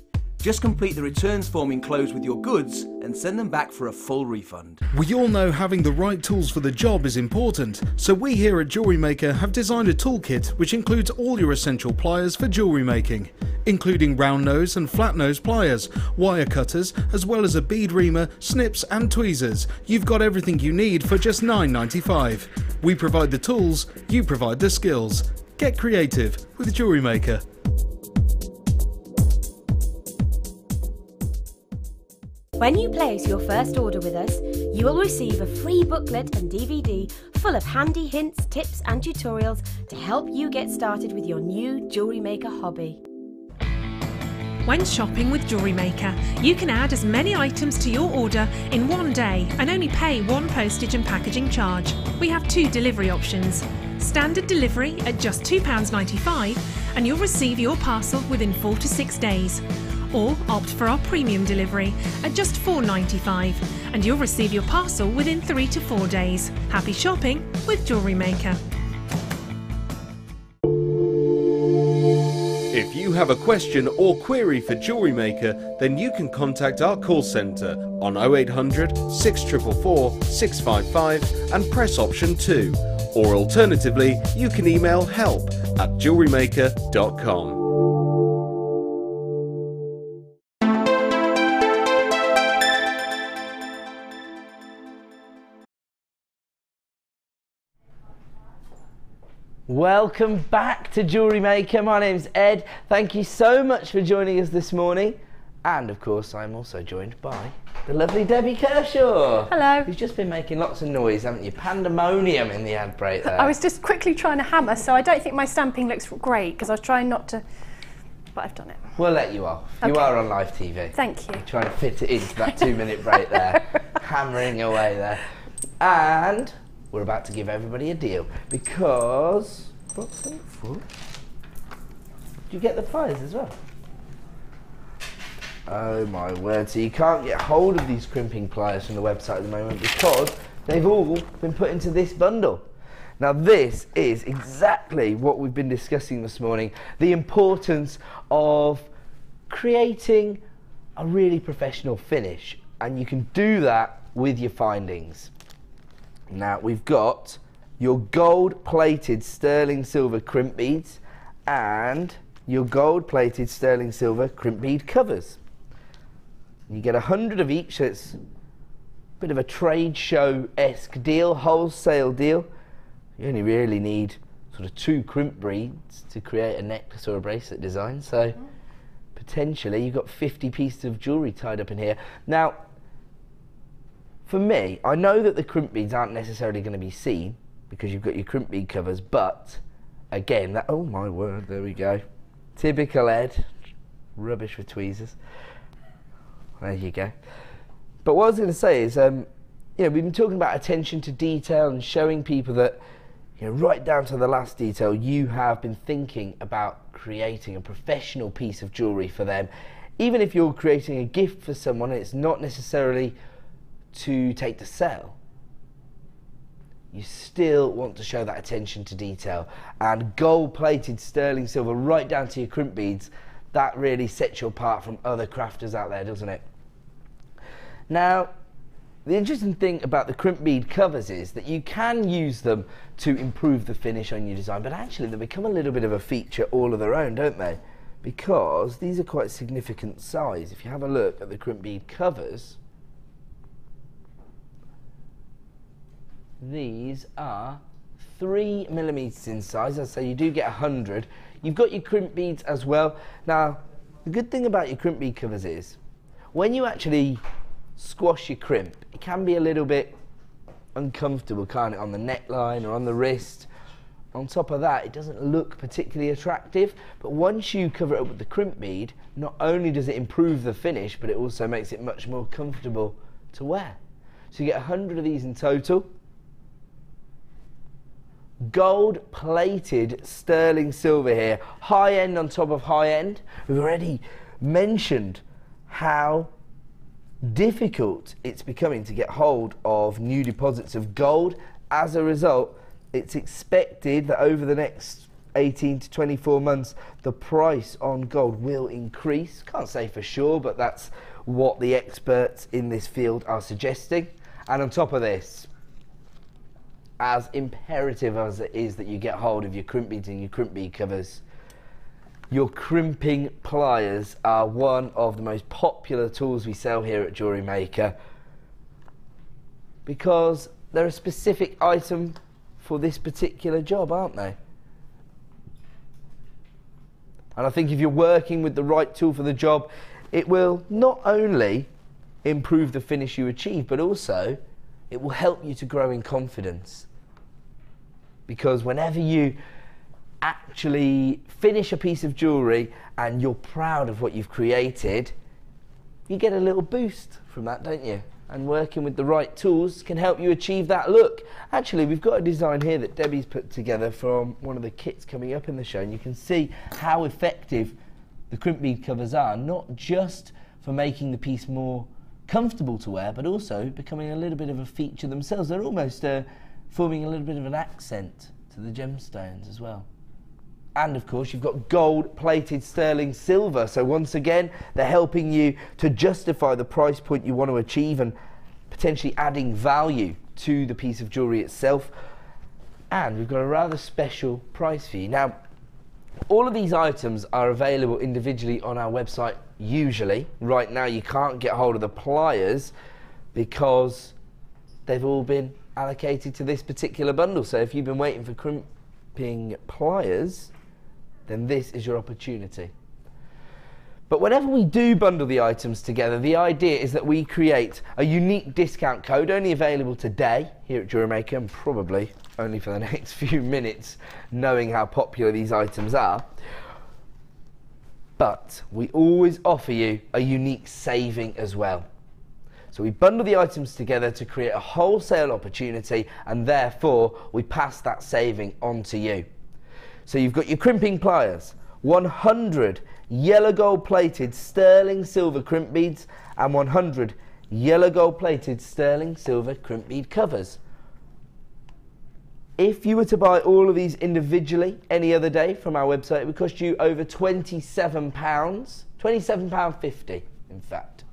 Just complete the returns form enclosed with your goods and send them back for a full refund. We all know having the right tools for the job is important, so we here at Jewellery Maker have designed a toolkit which includes all your essential pliers for jewellery making, including round nose and flat nose pliers, wire cutters, as well as a bead reamer, snips and tweezers. You've got everything you need for just $9.95. We provide the tools, you provide the skills. Get creative with Jewellery Maker. When you place your first order with us, you will receive a free booklet and DVD full of handy hints, tips and tutorials to help you get started with your new Jewellery Maker hobby. When shopping with Jewellery Maker, you can add as many items to your order in one day and only pay one postage and packaging charge. We have 2 delivery options. Standard delivery at just £2.95 and you'll receive your parcel within 4 to 6 days. Or opt for our premium delivery at just £4.95 and you'll receive your parcel within 3 to 4 days. Happy shopping with Jewellery Maker. If you have a question or query for Jewellery Maker, then you can contact our call centre on 0800 6444 655 and press option 2. Or alternatively, you can email help@jewellerymaker.com. Welcome back to Jewellery Maker. My name's Ed. Thank you so much for joining us this morning. And of course, I'm also joined by the lovely Debbie Kershaw. Hello. Who's just been making lots of noise, haven't you? Pandemonium in the ad break there. I was just quickly trying to hammer, so I don't think my stamping looks great because I was trying not to, but I've done it. We'll let you off. Okay. You are on live TV. Thank you. Trying to fit it into that 2-minute break there. Hammering away there. And we're about to give everybody a deal because... What's that for? Do you get the pliers as well? Oh my word, so you can't get hold of these crimping pliers from the website at the moment because they've all been put into this bundle. Now this is exactly what we've been discussing this morning, the importance of creating a really professional finish, and you can do that with your findings. Now we've got your gold-plated sterling silver crimp beads and your gold-plated sterling silver crimp bead covers. You get 100 of each, so it's a bit of a trade show-esque deal, wholesale deal. You only really need sort of 2 crimp beads to create a necklace or a bracelet design, so potentially you've got 50 pieces of jewellery tied up in here. Now, for me, I know that the crimp beads aren't necessarily going to be seen because you've got your crimp bead covers, but again, that, oh my word, there we go. Typical Ed, rubbish with tweezers. There you go. But what I was going to say is, you know, we've been talking about attention to detail and showing people that, you know, right down to the last detail, you have been thinking about creating a professional piece of jewellery for them. Even if you're creating a gift for someone, it's not necessarily to take to sell. You still want to show that attention to detail, and gold-plated sterling silver right down to your crimp beads, that really sets you apart from other crafters out there, doesn't it? Now, the interesting thing about the crimp bead covers is that you can use them to improve the finish on your design, but actually they become a little bit of a feature all of their own, don't they? Because these are quite significant size. If you have a look at the crimp bead covers, these are 3 millimeters in size. As I say, you do get 100. You've got your crimp beads as well. Now, the good thing about your crimp bead covers is, when you actually squash your crimp, it can be a little bit uncomfortable, can't it, on the neckline or on the wrist. On top of that, it doesn't look particularly attractive, but once you cover it up with the crimp bead, not only does it improve the finish, but it also makes it much more comfortable to wear. So you get 100 of these in total. Gold-plated sterling silver here, high end on top of high end. We've already mentioned how difficult it's becoming to get hold of new deposits of gold. As a result, it's expected that over the next 18 to 24 months, the price on gold will increase. Can't say for sure, but that's what the experts in this field are suggesting. And on top of this, as imperative as it is that you get hold of your crimp beads and your crimp bead covers, your crimping pliers are one of the most popular tools we sell here at Jewellery Maker, because they're a specific item for this particular job, aren't they? And I think if you're working with the right tool for the job, it will not only improve the finish you achieve, but also it will help you to grow in confidence. Because whenever you actually finish a piece of jewellery and you're proud of what you've created, you get a little boost from that, don't you? And working with the right tools can help you achieve that look. Actually, we've got a design here that Debbie's put together from one of the kits coming up in the show, and you can see how effective the crimp bead covers are, not just for making the piece more comfortable to wear, but also becoming a little bit of a feature themselves. They're almost forming a little bit of an accent to the gemstones as well. And of course, you've got gold-plated sterling silver. So once again, they're helping you to justify the price point you want to achieve and potentially adding value to the piece of jewellery itself. And we've got a rather special price for you. Now, all of these items are available individually on our website usually. Right now, you can't get hold of the pliers because they've all been allocated to this particular bundle. So if you've been waiting for crimping pliers, then this is your opportunity. But whenever we do bundle the items together, the idea is that we create a unique discount code only available today here at Jewellery Maker, and probably only for the next few minutes, knowing how popular these items are. But we always offer you a unique saving as well. So we bundle the items together to create a wholesale opportunity, and therefore we pass that saving on to you. So you've got your crimping pliers, 100 yellow gold plated sterling silver crimp beads, and 100 yellow gold plated sterling silver crimp bead covers. If you were to buy all of these individually any other day from our website, it would cost you over £27, £27.50 in fact.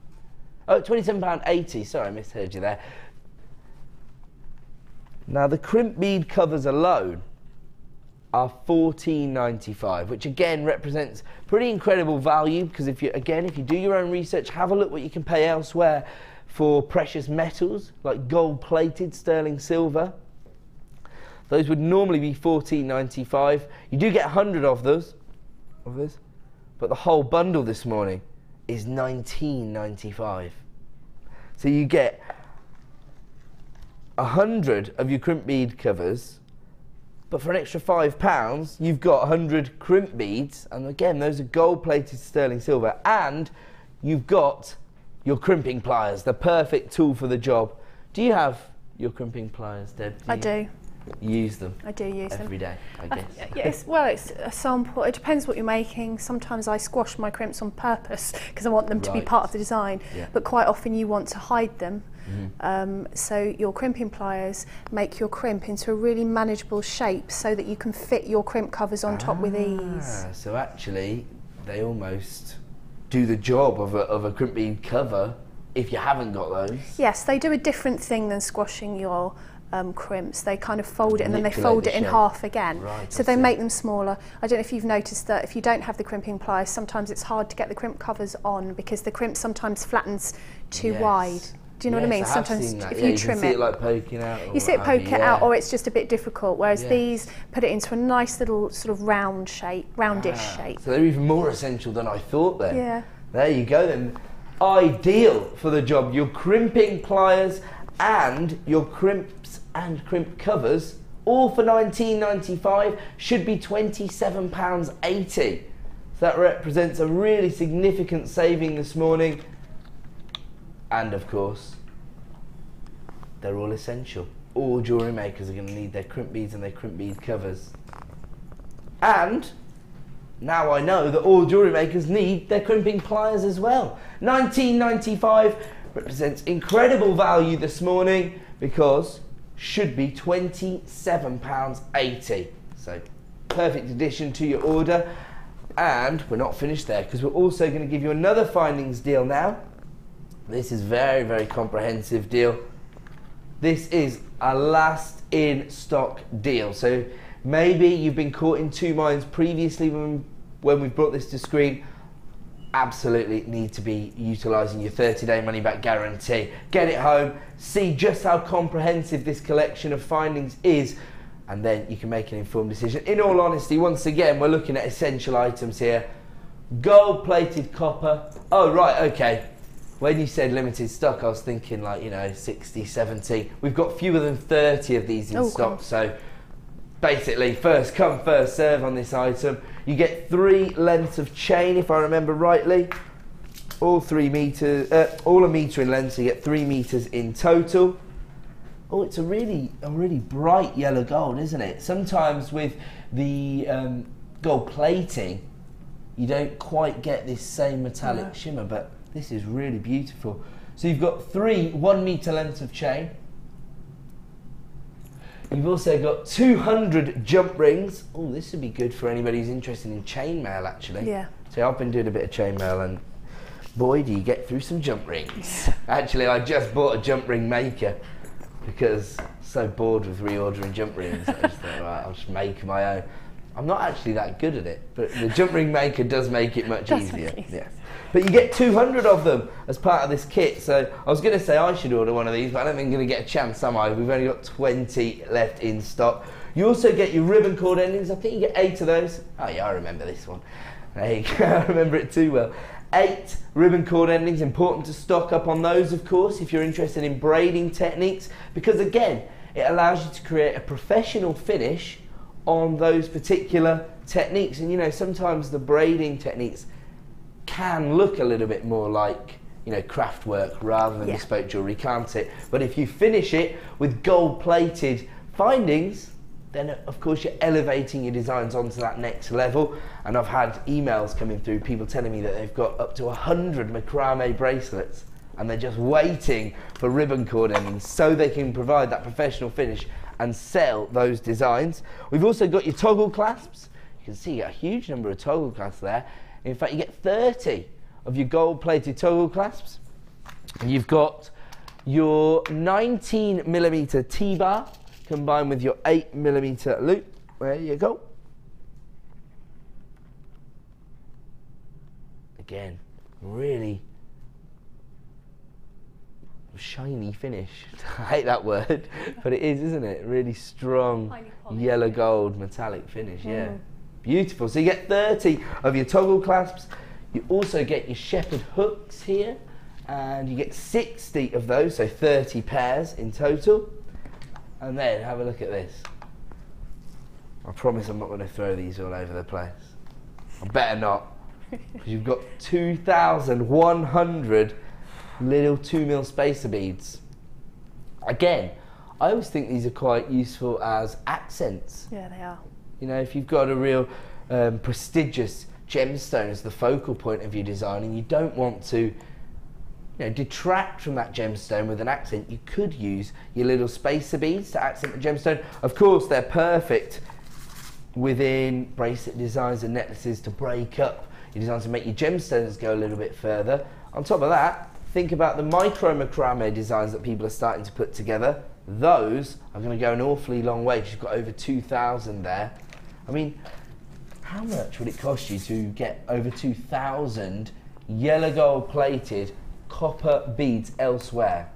Oh, £27.80, sorry, I misheard you there. Now the crimp bead covers alone are $14.95, which again represents pretty incredible value, because if you do your own research, have a look what you can pay elsewhere for precious metals like gold-plated sterling silver. Those would normally be $14.95. You do get 100 of this, but the whole bundle this morning is $19.95. So you get 100 of your crimp bead covers, but for an extra £5, you've got 100 crimp beads, and again, those are gold-plated sterling silver, and you've got your crimping pliers, the perfect tool for the job. Do you have your crimping pliers, Deb? I do. Use them? I do use them every day, I guess. Yes, well, it's a sample. It depends what you're making. Sometimes I squash my crimps on purpose because I want them to be part of the design, but quite often you want to hide them. So your crimping pliers make your crimp into a really manageable shape so that you can fit your crimp covers on top with ease. So actually, they almost do the job of a crimp bead cover if you haven't got those. Yes, they do a different thing than squashing your crimps. They kind of fold it and then they fold it in half again. Right, so they make them smaller. I don't know if you've noticed that if you don't have the crimping pliers, sometimes it's hard to get the crimp covers on because the crimp sometimes flattens too wide. Do you know what I mean? Sometimes if you trim you see it like poking out. You see it poke it out, or it's just a bit difficult. Whereas these put it into a nice little sort of round shape, roundish shape. So they're even more essential than I thought then. Yeah. There you go then. Ideal for the job. Your crimping pliers and your crimps and crimp covers, all for £19.95, should be £27.80. So that represents a really significant saving this morning. And of course, they're all essential. All jewellery makers are going to need their crimp beads and their crimp bead covers. And now I know that all jewellery makers need their crimping pliers as well. £19.95 represents incredible value this morning because should be £27.80. So perfect addition to your order. And we're not finished there, because we're also going to give you another findings deal now. This is very, very comprehensive deal. This is a last in stock deal. So maybe you've been caught in two minds previously when we've brought this to screen. Absolutely need to be utilising your 30-day money-back guarantee. Get it home, see just how comprehensive this collection of findings is, and then you can make an informed decision. In all honesty, once again, we're looking at essential items here. Gold-plated copper. Oh, right, okay. When you said limited stock, I was thinking like, you know, 60, 70. We've got fewer than 30 of these in stock, so basically first come, first serve on this item. You get 3 lengths of chain, if I remember rightly. All 3 meters, all a metre in length, so you get 3 metres in total. Oh, it's a really bright yellow gold, isn't it? Sometimes with the gold plating, you don't quite get this same metallic shimmer, but this is really beautiful. So you've got 3 1 metre lengths of chain. You've also got 200 jump rings. Oh, this would be good for anybody who's interested in chainmail, actually. Yeah. So I've been doing a bit of chainmail, and boy, do you get through some jump rings. Actually, I just bought a jump ring maker because I'm so bored with reordering jump rings. I just thought, right, I'll just make my own. I'm not actually that good at it, but the jump ring maker does make it much easier. Yeah. But you get 200 of them as part of this kit. So I was going to say I should order one of these, but I don't think I'm going to get a chance, am I? We've only got 20 left in stock. You also get your ribbon cord endings. I think you get 8 of those. Oh yeah, I remember this one. There you go. I remember it too well. 8 ribbon cord endings. Important to stock up on those, of course, if you're interested in braiding techniques, because again, it allows you to create a professional finish on those particular techniques. And you know, sometimes the braiding techniques can look a little bit more like, you know, craft work rather than bespoke jewellery, can't it? But if you finish it with gold-plated findings, then of course you're elevating your designs onto that next level. And I've had emails coming through, people telling me that they've got up to 100 macrame bracelets and they're just waiting for ribbon cord endings so they can provide that professional finish and sell those designs. We've also got your toggle clasps. You can see a huge number of toggle clasps there. In fact, you get 30 of your gold-plated toggle clasps. You've got your 19mm T-bar combined with your 8mm loop. There you go. Again, really shiny finish. I hate that word, but it is, isn't it? Really strong yellow gold metallic finish, yeah. Beautiful. So you get 30 of your toggle clasps. You also get your shepherd hooks here, and you get 60 of those, so 30 pairs in total. And then have a look at this. I promise I'm not going to throw these all over the place. I better not, because you've got 2,100 little 2mm spacer beads. Again, I always think these are quite useful as accents. Yeah, they are. You know, if you've got a real prestigious gemstone as the focal point of your design and you don't want to, you know, detract from that gemstone with an accent, you could use your little spacer beads to accent the gemstone. Of course, they're perfect within bracelet designs and necklaces to break up your designs and make your gemstones go a little bit further. On top of that, think about the micro macrame designs that people are starting to put together. Those are going to go an awfully long way. You've got over 2,000 there. I mean, how much would it cost you to get over 2,000 yellow gold plated copper beads elsewhere?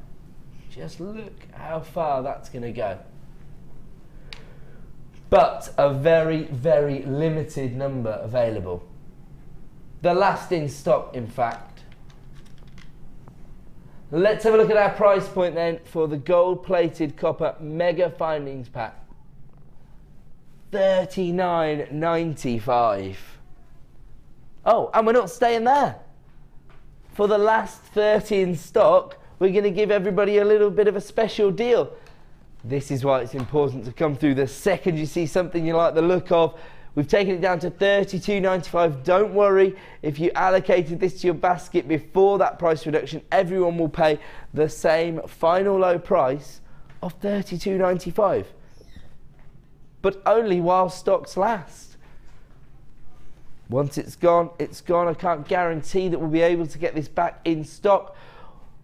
Just look how far that's going to go. But a very, very limited number available. The last in stock, in fact. Let's have a look at our price point then for the gold-plated copper mega findings pack. $39.95. Oh, and we're not staying there. For the last 30 in stock, we're going to give everybody a little bit of a special deal. This is why it's important to come through. The second you see something you like the look of, we've taken it down to $32.95. Don't worry, if you allocated this to your basket before that price reduction, everyone will pay the same final low price of $32.95. but only while stocks last. Once it's gone, it's gone. I can't guarantee that we'll be able to get this back in stock.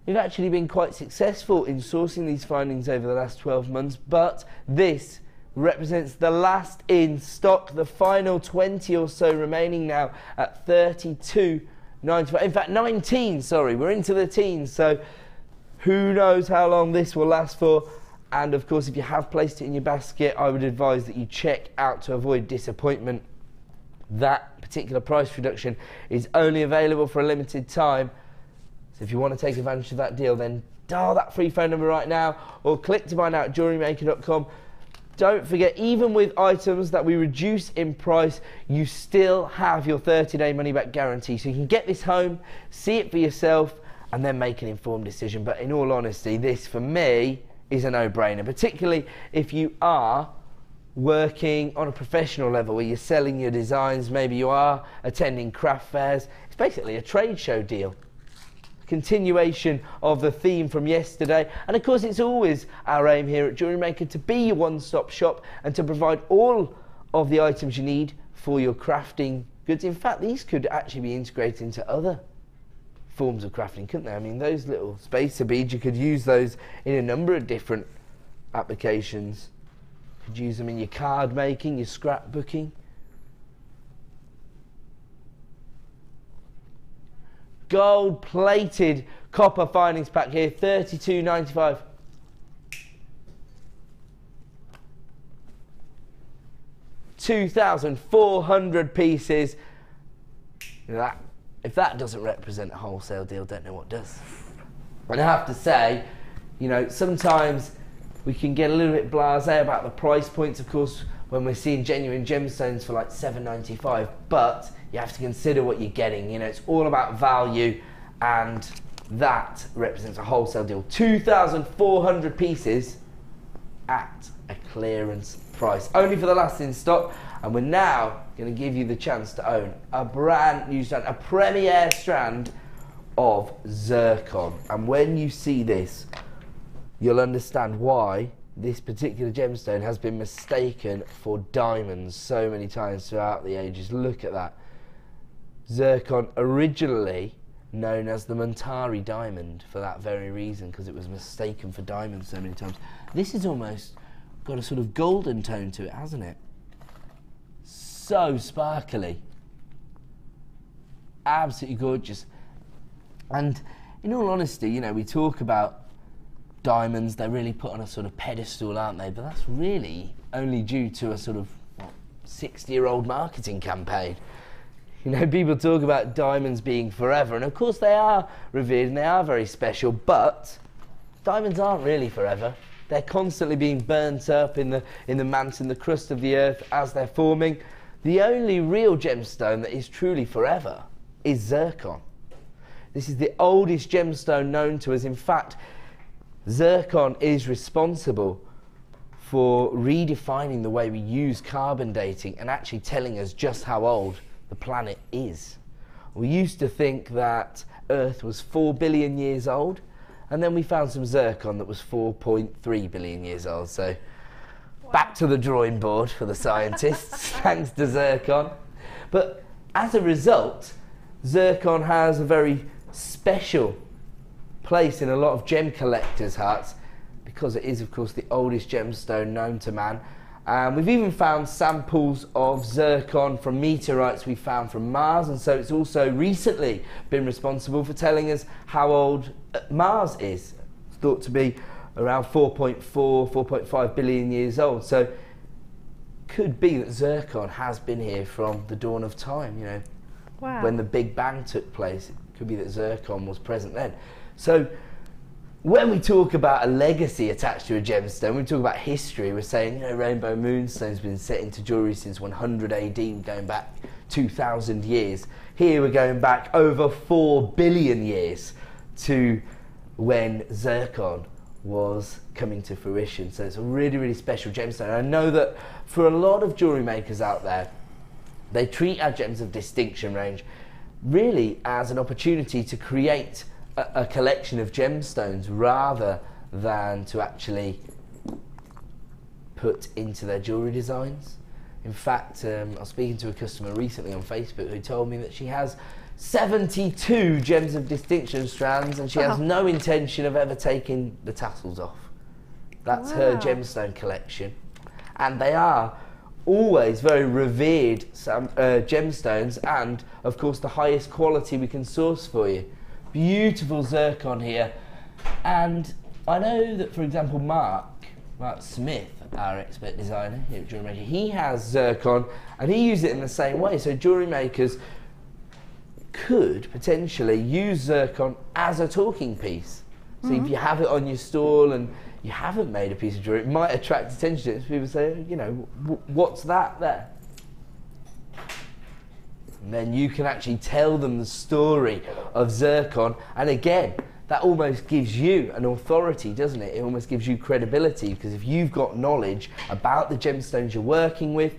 We've actually been quite successful in sourcing these findings over the last 12 months, but this represents the last in stock, the final 20 or so remaining now at 32.95. In fact, 19, sorry, we're into the teens, so who knows how long this will last for. And of course, if you have placed it in your basket, I would advise that you check out to avoid disappointment. That particular price reduction is only available for a limited time. So if you want to take advantage of that deal, then dial that free phone number right now or click to buy now at JewelleryMaker.com. Don't forget, even with items that we reduce in price, you still have your 30-day money-back guarantee. So you can get this home, see it for yourself, and then make an informed decision. But in all honesty, this, for me, is a no-brainer, particularly if you are working on a professional level where you're selling your designs, maybe you are attending craft fairs. It's basically a trade show deal. Continuation of the theme from yesterday, and of course it's always our aim here at Jewellery Maker to be your one-stop shop and to provide all of the items you need for your crafting goods. In fact, these could actually be integrated into other forms of crafting, couldn't they? I mean, those little spacer beads, you could use those in a number of different applications. You could use them in your card making, your scrapbooking. Gold-plated copper findings pack here, $32.95. $2,400 pieces. If that doesn't represent a wholesale deal, don't know what does. And I have to say, you know, sometimes we can get a little bit blasé about the price points, of course, when we're seeing genuine gemstones for like $7.95, but you have to consider what you're getting. You know, it's all about value, and that represents a wholesale deal. 2,400 pieces at a clearance price, only for the last in stock. And we're now going to give you the chance to own a brand new strand, a premier strand of Zircon. And when you see this, you'll understand why this particular gemstone has been mistaken for diamonds so many times throughout the ages. Look at that. Zircon, originally known as the Montari diamond for that very reason, because it was mistaken for diamonds so many times. This has almost got a sort of golden tone to it, hasn't it? So sparkly. Absolutely gorgeous. And in all honesty, you know, we talk about diamonds, they're really put on a sort of pedestal, aren't they? But that's really only due to a sort of 60-year-old marketing campaign. You know, people talk about diamonds being forever, and of course they are revered and they are very special, but diamonds aren't really forever. They're constantly being burnt up in the mantle, in the crust of the earth as they're forming. The only real gemstone that is truly forever is zircon. This is the oldest gemstone known to us. In fact, zircon is responsible for redefining the way we use carbon dating and actually telling us just how old the planet is. We used to think that Earth was 4 billion years old, and then we found some zircon that was 4.3 billion years old. So back to the drawing board for the scientists, thanks to zircon. But as a result, zircon has a very special place in a lot of gem collectors' hearts, because it is, of course, the oldest gemstone known to man. We've even found samples of zircon from meteorites we found from Mars, and so it's also recently been responsible for telling us how old Mars is. It's thought to be around 4.5 billion years old. So could be that zircon has been here from the dawn of time, you know. Wow. When the Big Bang took place, it could be that zircon was present then. So when we talk about a legacy attached to a gemstone, we talk about history, we're saying, you know, rainbow moonstone's been set into jewellery since 100 AD, going back 2,000 years. Here we're going back over 4 billion years to when zircon was coming to fruition. So it's a really, really special gemstone. And I know that for a lot of jewellery makers out there, they treat our gems of distinction range really as an opportunity to create a collection of gemstones rather than to actually put into their jewellery designs. In fact, I was speaking to a customer recently on Facebook who told me that she has 72 gems of distinction strands, and she has no intention of ever taking the tassels off. That's her gemstone collection. And they are always very revered gemstones, and of course the highest quality we can source for you. Beautiful zircon here. And I know that, for example, Mark Smith, our expert designer here at Jewellery Maker, he has zircon and he uses it in the same way. So jewellery makers could potentially use zircon as a talking piece. So if you have it on your stall and you haven't made a piece of jewellery, it might attract attention to it. So people say, you know, what's that there? And then you can actually tell them the story of zircon, and again, that almost gives you an authority, doesn't it? It almost gives you credibility, because if you've got knowledge about the gemstones you're working with,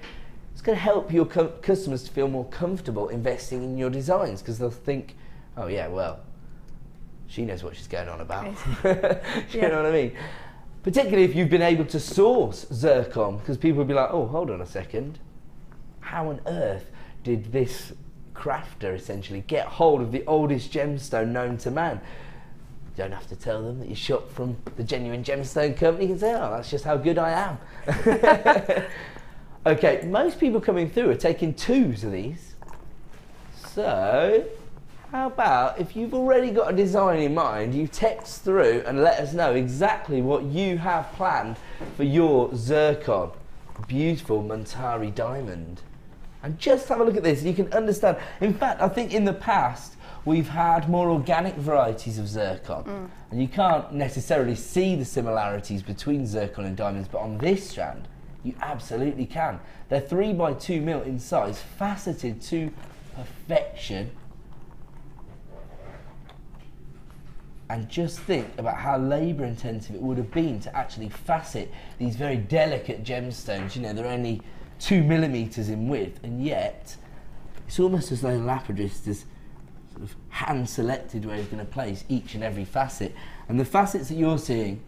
it's going to help your customers to feel more comfortable investing in your designs, because they'll think, oh yeah, well, she knows what she's going on about. You know what I mean? Particularly if you've been able to source zircon, because people will be like, oh, hold on a second, how on earth did this crafter essentially get hold of the oldest gemstone known to man? You don't have to tell them that you shop from the genuine gemstone company. You can say, oh, that's just how good I am. Okay, most people coming through are taking 2s of these. So, how about if you've already got a design in mind, you text through and let us know exactly what you have planned for your zircon. Beautiful Montari diamond. And just have a look at this, you can understand. In fact, I think in the past, we've had more organic varieties of zircon, and you can't necessarily see the similarities between zircon and diamonds, but on this strand, you absolutely can. They're 3x2mm in size, faceted to perfection. And just think about how labour intensive it would have been to actually facet these very delicate gemstones. You know, they're only 2mm in width, and yet it's almost as though the lapidist has sort of hand selected where he's going to place each and every facet. And the facets that you're seeing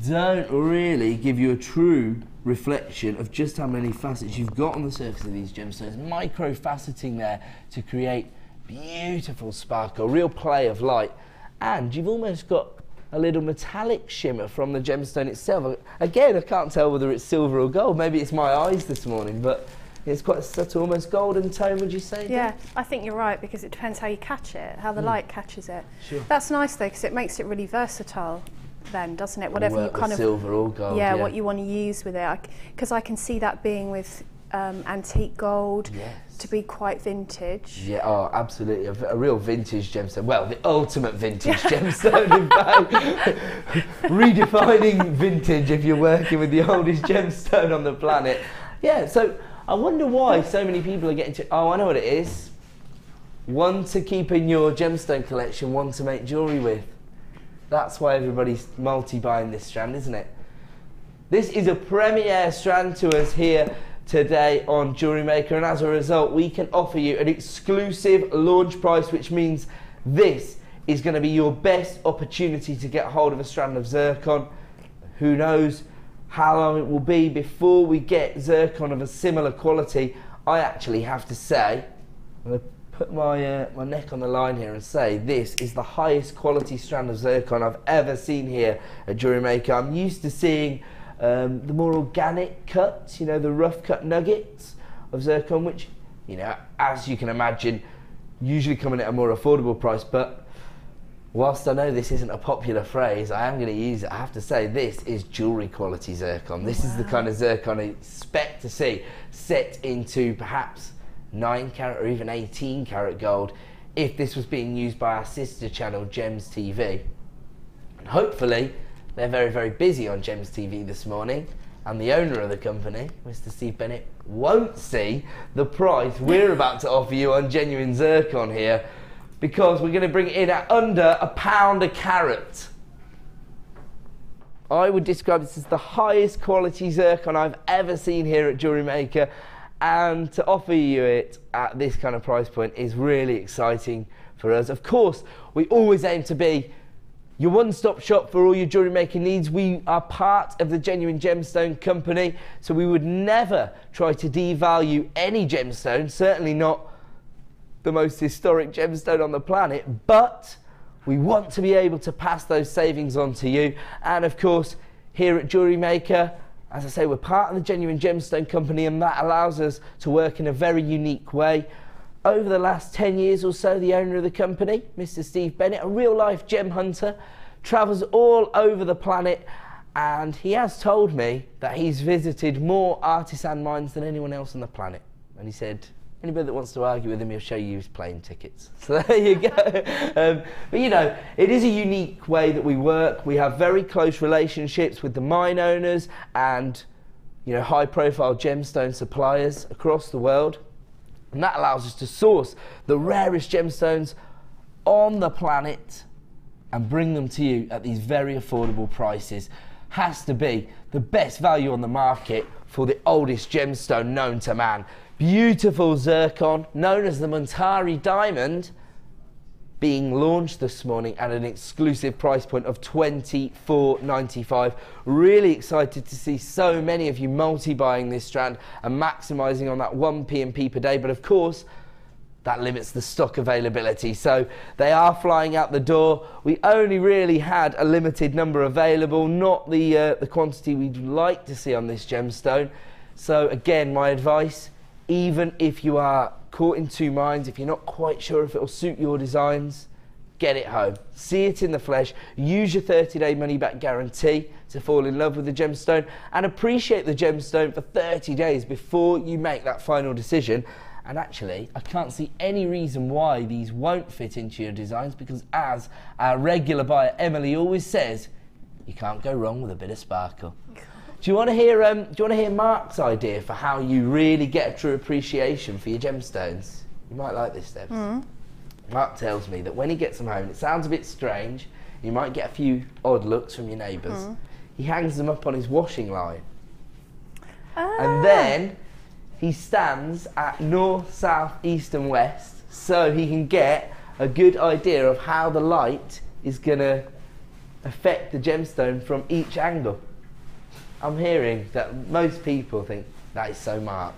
don't really give you a true reflection of just how many facets you've got on the surface of these gemstones. Micro faceting there to create beautiful sparkle, real play of light, and you've almost got a little metallic shimmer from the gemstone itself. Again, I can't tell whether it's silver or gold. Maybe it's my eyes this morning, but it's quite a subtle, almost golden tone, would you say? Yeah, I think you're right, because it depends how you catch it, how the light catches it. Sure. That's nice though, because it makes it really versatile then, doesn't it? Whatever you kind of, silver or gold, yeah, what you want to use with it. Because I can see that being with antique gold, to be quite vintage. Yeah, oh, absolutely. A real vintage gemstone. Well, the ultimate vintage gemstone, in fact. Redefining vintage if you're working with the oldest gemstone on the planet. Yeah, so I wonder why so many people are getting to... Oh, I know what it is. One to keep in your gemstone collection, one to make jewellery with. That's why everybody's multi-buying this strand, isn't it? This is a premier strand to us here today on Jewellery Maker, and as a result we can offer you an exclusive launch price, which means this is going to be your best opportunity to get hold of a strand of zircon. Who knows how long it will be before we get zircon of a similar quality. I actually have to say, I'm going to put my neck on the line here and say this is the highest quality strand of zircon I've ever seen here at Jewellery Maker. I'm used to seeing the more organic cuts, you know, the rough cut nuggets of zircon, which, you know, as you can imagine, usually come in at a more affordable price. But whilst I know this isn't a popular phrase, I am going to use it. I have to say this is jewellery quality zircon. This is the kind of zircon I expect to see set into perhaps 9 carat or even 18 carat gold if this was being used by our sister channel Gems TV. And hopefully they're very, very busy on Gems TV this morning, and the owner of the company, Mr. Steve Bennett, won't see the price we're about to offer you on genuine zircon here, because we're going to bring it in at under £1 a carat. I would describe this as the highest quality zircon I've ever seen here at Jewellery Maker, and to offer you it at this kind of price point is really exciting for us. Of course, we always aim to be your one-stop shop for all your jewellery making needs. We are part of the Genuine Gemstone Company, so we would never try to devalue any gemstone, certainly not the most historic gemstone on the planet, but we want to be able to pass those savings on to you. And of course, here at Jewellery Maker, as I say, we're part of the Genuine Gemstone Company, and that allows us to work in a very unique way. Over the last 10 years or so, the owner of the company, Mr. Steve Bennett, a real-life gem hunter, travels all over the planet, and he has told me that he's visited more artisan mines than anyone else on the planet. And he said, anybody that wants to argue with him, he'll show you his plane tickets. So there you go. But you know, it is a unique way that we work. We have very close relationships with the mine owners and, you know, high-profile gemstone suppliers across the world. And that allows us to source the rarest gemstones on the planet and bring them to you at these very affordable prices. Has to be the best value on the market for the oldest gemstone known to man. Beautiful zircon, known as the Montari diamond, being launched this morning at an exclusive price point of $24.95. Really excited to see so many of you multi-buying this strand and maximising on that 1 P&P per day, but of course that limits the stock availability, so they are flying out the door. We only really had a limited number available, not the quantity we'd like to see on this gemstone. So again, my advice, even if you are caught in two minds, if you're not quite sure if it'll suit your designs, get it home. See it in the flesh, use your 30-day money-back guarantee to fall in love with the gemstone, and appreciate the gemstone for 30 days before you make that final decision. And actually, I can't see any reason why these won't fit into your designs, because as our regular buyer Emily always says, you can't go wrong with a bit of sparkle. Do you want to hear Mark's idea for how you really get a true appreciation for your gemstones? You might like this, Debs. Mark tells me that when he gets them home, it sounds a bit strange, you might get a few odd looks from your neighbours. He hangs them up on his washing line. And then he stands at north, south, east and west, so he can get a good idea of how the light is going to affect the gemstone from each angle. I'm hearing that most people think that is so Mark.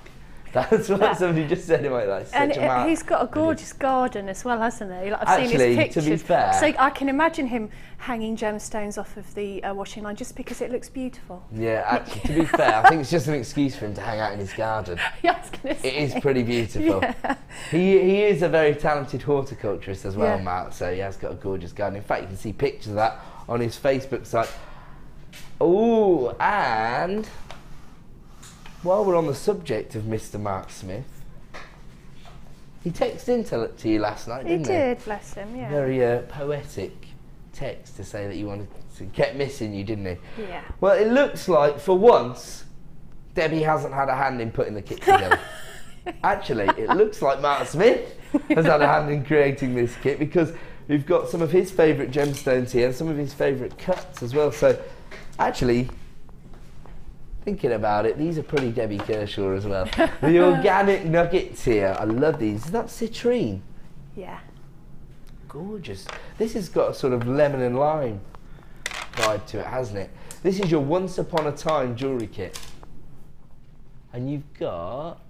That's what somebody just said in my life. And he's got a gorgeous garden as well, hasn't he? Like, I've seen his pictures. To be fair, so I can imagine him hanging gemstones off of the washing line just because it looks beautiful. Yeah, actually, to be fair, I think it's just an excuse for him to hang out in his garden. Yeah, I was gonna say. It is pretty beautiful. Yeah. He is a very talented horticulturist as well, Mark, so he has got a gorgeous garden. In fact, you can see pictures of that on his Facebook site. Oh, and while we're on the subject of Mr. Mark Smith, he texted in to you last night, didn't he? He did, bless him, yeah. Very poetic text to say that you wanted to kept missing you, didn't he? Yeah. Well, it looks like, for once, Debbie hasn't had a hand in putting the kit together. Actually, it looks like Mark Smith has had a hand in creating this kit, because we've got some of his favourite gemstones here and some of his favourite cuts as well. So, actually, thinking about it, these are pretty Debbie Kershaw as well. The organic nuggets here, I love these. Is that citrine? Yeah. Gorgeous. This has got a sort of lemon and lime vibe to it, hasn't it? This is your Once Upon a Time jewellery kit. And you've got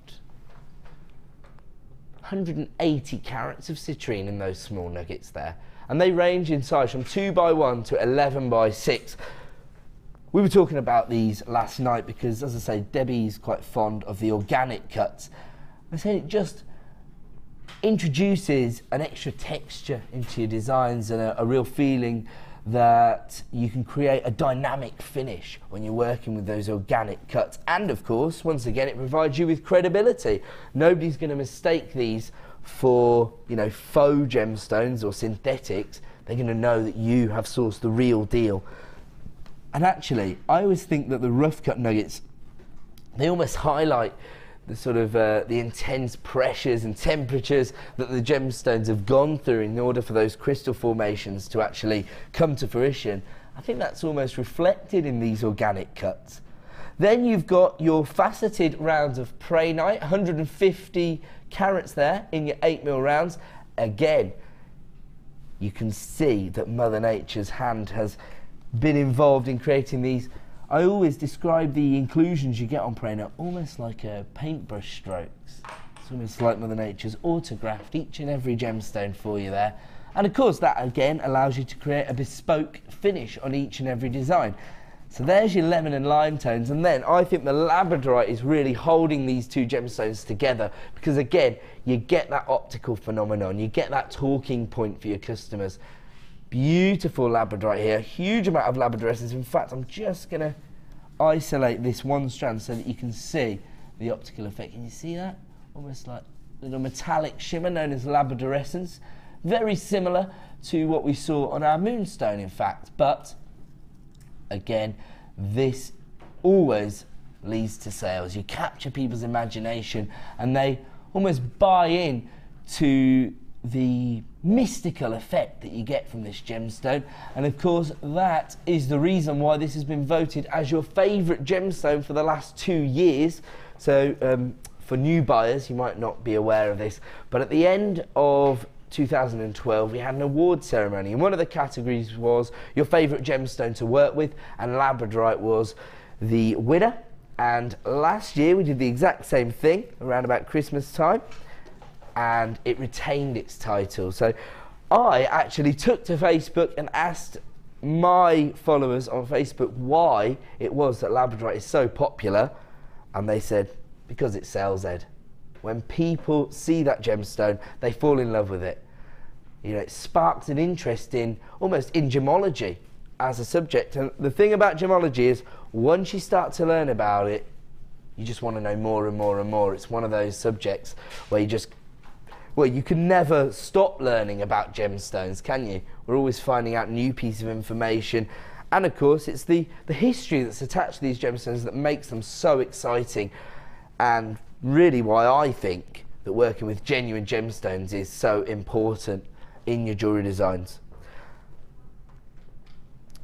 180 carats of citrine in those small nuggets there. And they range in size from 2x1 to 11x6. We were talking about these last night because, as I say, Debbie's quite fond of the organic cuts. I said it just introduces an extra texture into your designs and a real feeling that you can create a dynamic finish when you're working with those organic cuts. And of course, once again, it provides you with credibility. Nobody's going to mistake these for, you know, faux gemstones or synthetics. They're going to know that you have sourced the real deal. And actually, I always think that the rough cut nuggets, they almost highlight the sort of the intense pressures and temperatures that the gemstones have gone through in order for those crystal formations to actually come to fruition. I think that's almost reflected in these organic cuts. Then you've got your faceted rounds of prehnite, 150 carats there in your 8mm rounds. Again, you can see that Mother Nature's hand has been involved in creating these. I always describe the inclusions you get on Prana almost like paintbrush strokes. It's almost like Mother Nature's autographed each and every gemstone for you there. And of course that again allows you to create a bespoke finish on each and every design. So there's your lemon and lime tones, and then I think the Labradorite is really holding these two gemstones together, because again you get that optical phenomenon, you get that talking point for your customers. Beautiful Labradorite here, huge amount of Labradorescence. In fact, I'm just going to isolate this one strand so that you can see the optical effect. Can you see that? Almost like a little metallic shimmer known as Labradorescence. Very similar to what we saw on our moonstone, in fact. But, again, this always leads to sales. You capture people's imagination and they almost buy in to the mystical effect that you get from this gemstone, and of course that is the reason why this has been voted as your favourite gemstone for the last 2 years. So for new buyers, you might not be aware of this, but at the end of 2012 we had an award ceremony, and one of the categories was your favourite gemstone to work with, and Labradorite was the winner. And last year we did the exact same thing around about Christmas time, and it retained its title. So I actually took to Facebook and asked my followers on Facebook why it was that Labradorite is so popular, and they said, because it sells, Ed. When people see that gemstone, they fall in love with it. You know, it sparks an interest in, almost in gemology as a subject. And the thing about gemology is, once you start to learn about it, you just want to know more and more and more. It's one of those subjects where you just, well, you can never stop learning about gemstones, can you? We're always finding out new pieces of information. And of course, it's the history that's attached to these gemstones that makes them so exciting, and really why I think that working with genuine gemstones is so important in your jewellery designs.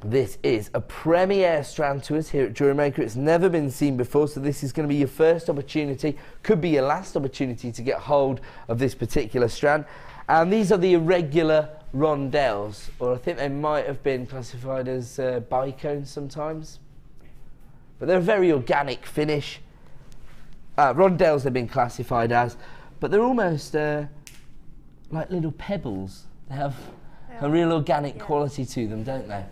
This is a premiere strand to us here at Jewellery Maker. It's never been seen before, so this is going to be your first opportunity, could be your last opportunity to get hold of this particular strand. And these are the irregular rondelles, or I think they might have been classified as bicones sometimes. But they're a very organic finish. Rondelles they've been classified as, but they're almost like little pebbles. They have a real organic quality to them, don't they?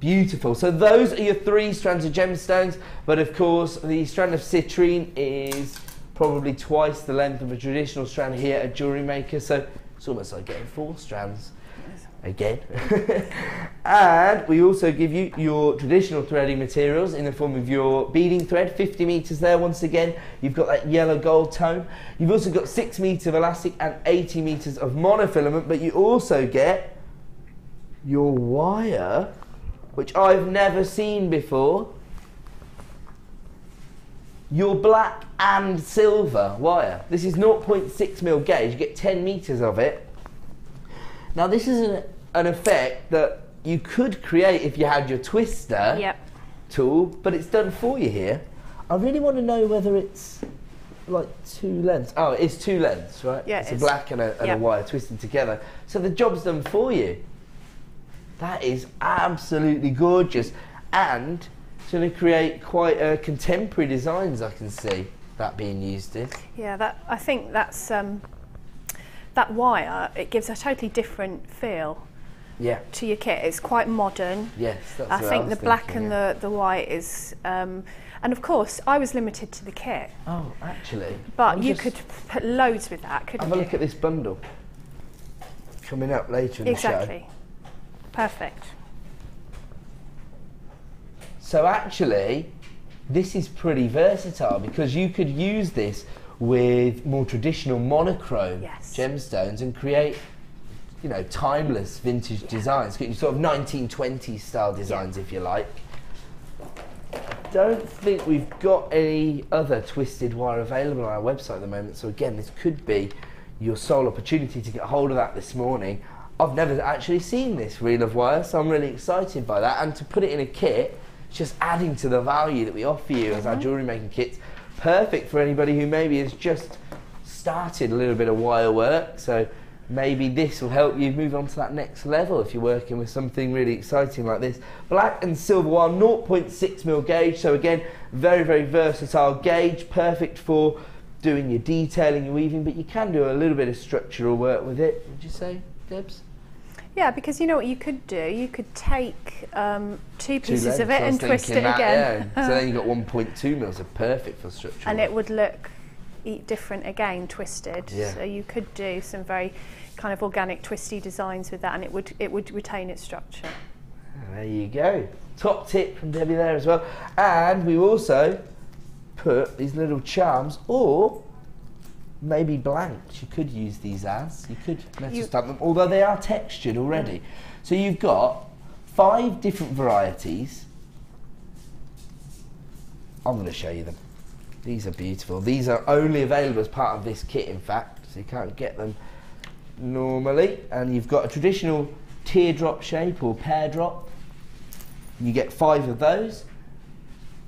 Beautiful. So those are your 3 strands of gemstones, but of course the strand of citrine is probably twice the length of a traditional strand here at Jewellery Maker, so it's almost like getting 4 strands again. And we also give you your traditional threading materials in the form of your beading thread, 50 metres there once again. You've got that yellow gold tone. You've also got 6 metres of elastic and 80 metres of monofilament, but you also get your wire, which I've never seen before. Your black and silver wire. This is 0.6mm gauge. You get 10 metres of it. Now this is an effect that you could create if you had your twister tool, but it's done for you here. I really want to know whether it's like 2 lengths. Oh, it is 2 lengths, right? Yeah, it's a black and a wire twisted together. So the job's done for you. That is absolutely gorgeous, and it's going to create quite contemporary designs. I can see that being used in. Yeah, I think that's that wire. It gives a totally different feel. Yeah. To your kit. It's quite modern. Yes, that's what I think the black and the white is, and of course I was limited to the kit. Oh, actually. But you could put loads with that, couldn't you? Have a look at this bundle coming up later in the show. Exactly. Perfect. So actually, this is pretty versatile, because you could use this with more traditional monochrome gemstones and create, you know, timeless vintage designs. Get your sort of 1920s style designs, if you like. I don't think we've got any other twisted wire available on our website at the moment, so again, this could be your sole opportunity to get hold of that this morning. I've never actually seen this reel of wire, so I'm really excited by that, and to put it in a kit, it's just adding to the value that we offer you as our jewellery making kits. Perfect for anybody who maybe has just started a little bit of wire work, so maybe this will help you move on to that next level if you're working with something really exciting like this. Black and silver wire, 0.6mm gauge, so again, very, very versatile gauge, perfect for doing your detailing, your weaving, but you can do a little bit of structural work with it, would you say, Debs? Yeah, because you know what you could do? You could take 2 pieces of it and twist it again. Yeah. So then you've got 1.2mm, so perfect for structural and work. it would look different again, twisted. Yeah. So you could do some very kind of organic twisty designs with that, and it would retain its structure. There you go. Top tip from Debbie there as well. And we also put these little charms, or maybe blanks. You could use these as. You could metal stamp them, although they are textured already. So you've got 5 different varieties. I'm going to show you them. These are beautiful. These are only available as part of this kit, in fact, so you can't get them normally. And you've got a traditional teardrop shape or pear drop. You get 5 of those,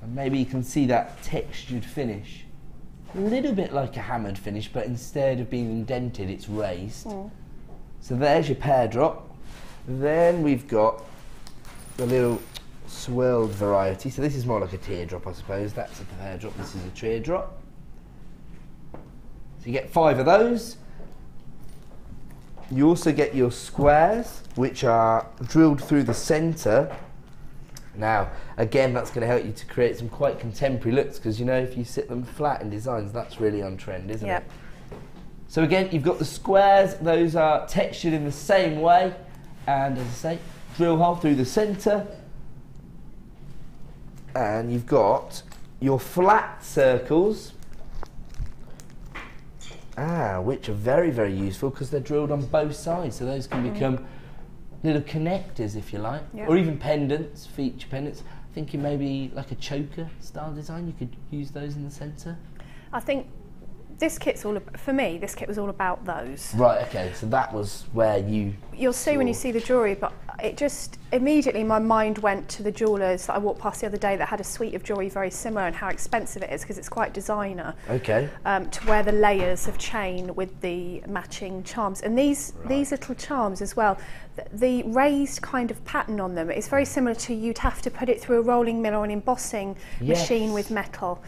and maybe you can see that textured finish. A little bit like a hammered finish, but instead of being indented, it's raised. So there's your pear drop. Then we've got the little swirled variety. So this is more like a teardrop, I suppose. That's a pear drop, this is a teardrop. So you get 5 of those. You also get your squares, which are drilled through the centre. Now, again, that's going to help you to create some quite contemporary looks, because, you know, if you sit them flat in designs, that's really on trend, isn't it? So again, you've got the squares. Those are textured in the same way. And as I say, drill hole through the centre. And you've got your flat circles, which are very, very useful because they're drilled on both sides. So those can become little connectors, if you like, or even pendants, feature pendants. Thinking maybe like a choker style design, you could use those in the centre. I think this kit's all, for me, this kit was all about those. Right, okay, so that was where you'll see when you see the jewellery, but it just, immediately my mind went to the jewellers that I walked past the other day that had a suite of jewellery very similar, and how expensive it is because it's quite designer. Okay. To wear the layers of chain with the matching charms. And these little charms as well, the raised kind of pattern on them is very similar to, you'd have to put it through a rolling mill or an embossing machine with metal.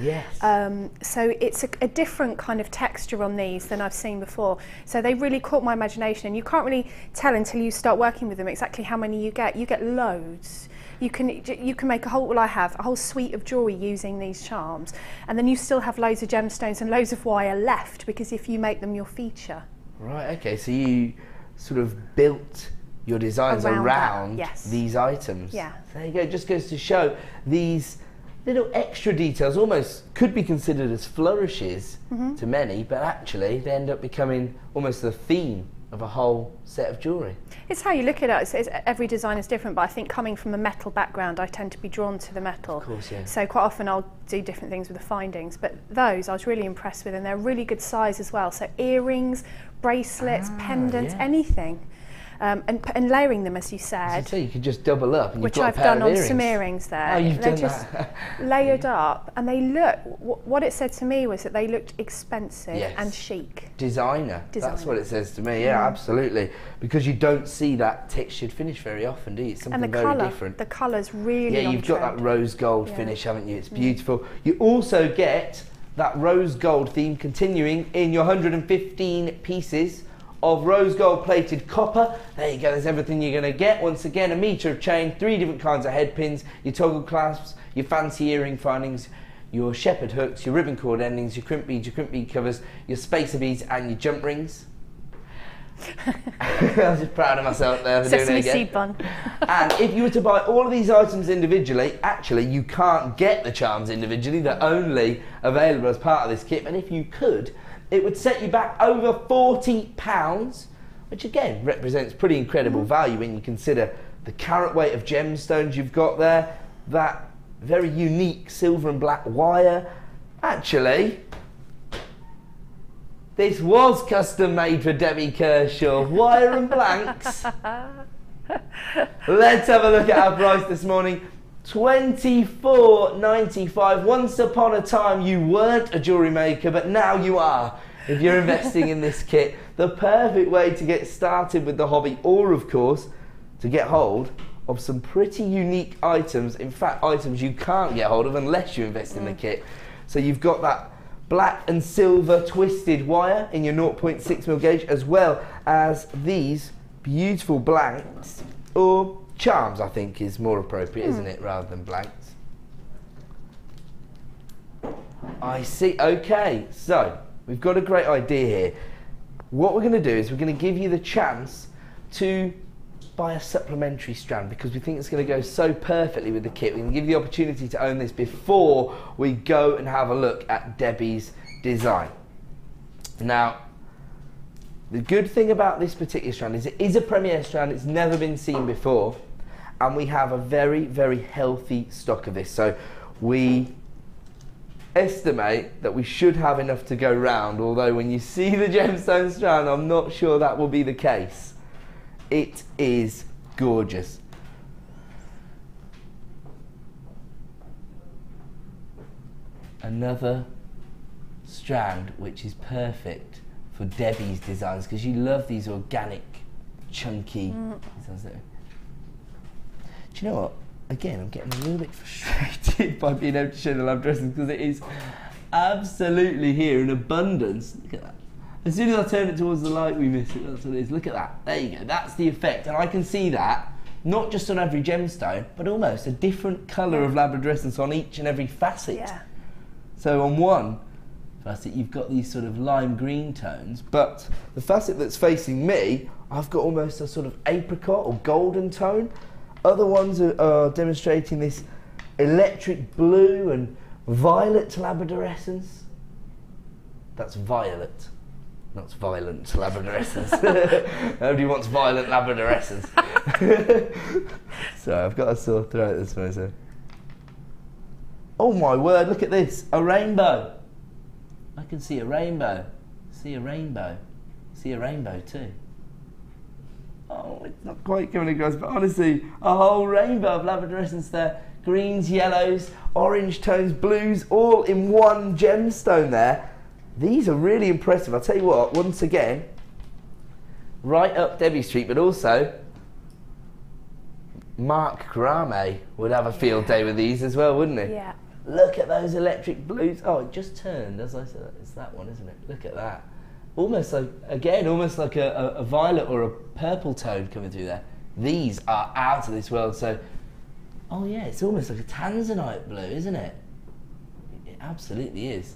So it's a different kind of texture on these than I've seen before. So they really caught my imagination, and you can't really tell until you start working with them exactly how many you get. You get loads. You can make a whole, well, I have a whole suite of jewellery using these charms, and then you still have loads of gemstones and loads of wire left, because if you make them your feature. Right, okay, so you sort of built your designs around these items. Yeah. There you go, it just goes to show these little extra details almost could be considered as flourishes to many, but actually they end up becoming almost the theme of a whole set of jewellery. It's how you look at it. Every design is different, but I think coming from a metal background, I tend to be drawn to the metal. Of course, yeah. So quite often I'll do different things with the findings, but those I was really impressed with, and they're really good size as well. So earrings, bracelets, pendants, anything. And layering them, as you said. So you could just double up, and which you've got I've a pair done of on earrings. some earrings there. Oh, you've They're done just that. layered up, and they look. What it said to me was that they looked expensive and chic. Designer. That's what it says to me. Yeah, absolutely. Because you don't see that textured finish very often, do you? It's something very different. The colour's really on you've got trend. that rose gold finish, haven't you? It's beautiful. You also get that rose gold theme continuing in your 115 pieces of rose gold plated copper. There you go, there's everything you're going to get. Once again, a metre of chain, 3 different kinds of head pins, your toggle clasps, your fancy earring findings, your shepherd hooks, your ribbon cord endings, your crimp bead covers, your spacer beads, and your jump rings. I was just proud of myself there for doing it again. Sesame seed bun. And if you were to buy all of these items individually, actually you can't get the charms individually. They're only available as part of this kit. And if you could, it would set you back over £40, which again represents pretty incredible value when you consider the carat weight of gemstones you've got there, that very unique silver and black wire. Actually, this was custom made for Debbie Kershaw, wire and blanks. Let's have a look at our price this morning. £24.95. Once upon a time you weren't a jewellery maker, but now you are. if you're investing in this kit, the perfect way to get started with the hobby, or of course, to get hold of some pretty unique items, in fact items you can't get hold of unless you invest in the kit. So you've got that black and silver twisted wire in your 0.6mm gauge, as well as these beautiful blanks, or charms I think is more appropriate, isn't it, rather than blanks. I see. Okay, so we've got a great idea here. What we're going to do is we're going to give you the chance to buy a supplementary strand, because we think it's going to go so perfectly with the kit. We can give you the opportunity to own this before we go and have a look at Debbie's design. Now, the good thing about this particular strand is it is a premier strand. It's never been seen before, and we have a very, very healthy stock of this. So we estimate that we should have enough to go round, although when you see the gemstone strand, I'm not sure that will be the case. It is gorgeous. Another strand which is perfect for Debbie's designs, because you love these organic, chunky designs. Do you know what? Again, I'm getting a little bit frustrated by being able to show the lab dresses, because it is absolutely here in abundance. Look at that. As soon as I turn it towards the light, we miss it. That's what it is. Look at that. There you go. That's the effect. And I can see that, not just on every gemstone, but almost a different colour of labradorescence on each and every facet. Yeah. So on one facet, you've got these sort of lime green tones, but the facet that's facing me, I've got almost a sort of apricot or golden tone. Other ones are demonstrating this electric blue and violet labradorescence. That's violet. Not violent labradorescence. Nobody wants violent labradorescence. So I've got a sore throat this morning. So. Oh my word, look at this. A rainbow. I can see a rainbow. See a rainbow. See a rainbow too. Oh, it's not quite coming across, but honestly, a whole rainbow of labradorescence there. Greens, yellows, orange tones, blues, all in one gemstone there. These are really impressive. I'll tell you what, once again, right up Debbie Street, but also Mark Grame would have a field day with these as well, wouldn't he? Yeah. Look at those electric blues. Oh, it just turned, as I said. It's that one, isn't it? Look at that. Almost like, again, almost like a violet or a purple tone coming through there. These are out of this world. So, oh yeah, it's almost like a Tanzanite blue, isn't it? It absolutely is.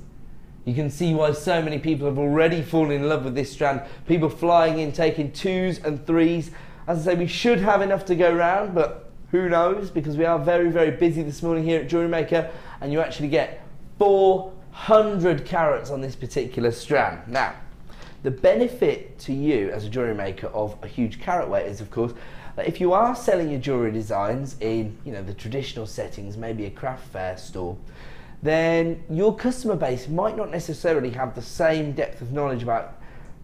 You can see why so many people have already fallen in love with this strand. People flying in, taking 2s and 3s. As I say, we should have enough to go round, but who knows, because we are very, very busy this morning here at Jewellery Maker, and you actually get 400 carats on this particular strand. Now, the benefit to you as a jewellery maker of a huge carat weight is, of course, that if you are selling your jewellery designs in, you know, the traditional settings, maybe a craft fair store, then your customer base might not necessarily have the same depth of knowledge about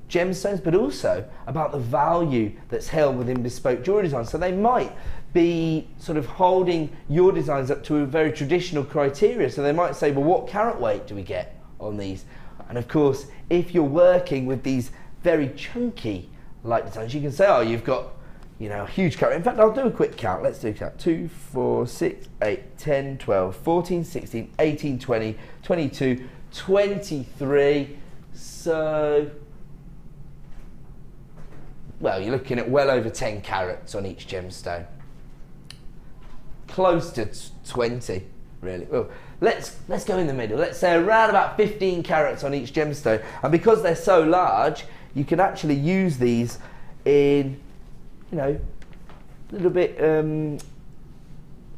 gemstones, but also about the value that's held within bespoke jewellery designs. So they might be sort of holding your designs up to a very traditional criteria. So they might say, well, what carat weight do we get on these? And of course, if you're working with these very chunky light designs, you can say, oh, you've got, you know, a huge carat. In fact, I'll do a quick count. Let's do a count. 2, 4, 6, 8, 10, 12, 14, 16, 18, 20, 22, 23. So, well, you're looking at well over 10 carats on each gemstone. Close to 20, really. Well, let's go in the middle. Let's say around about 15 carats on each gemstone. And because they're so large, you can actually use these in, you know, a little bit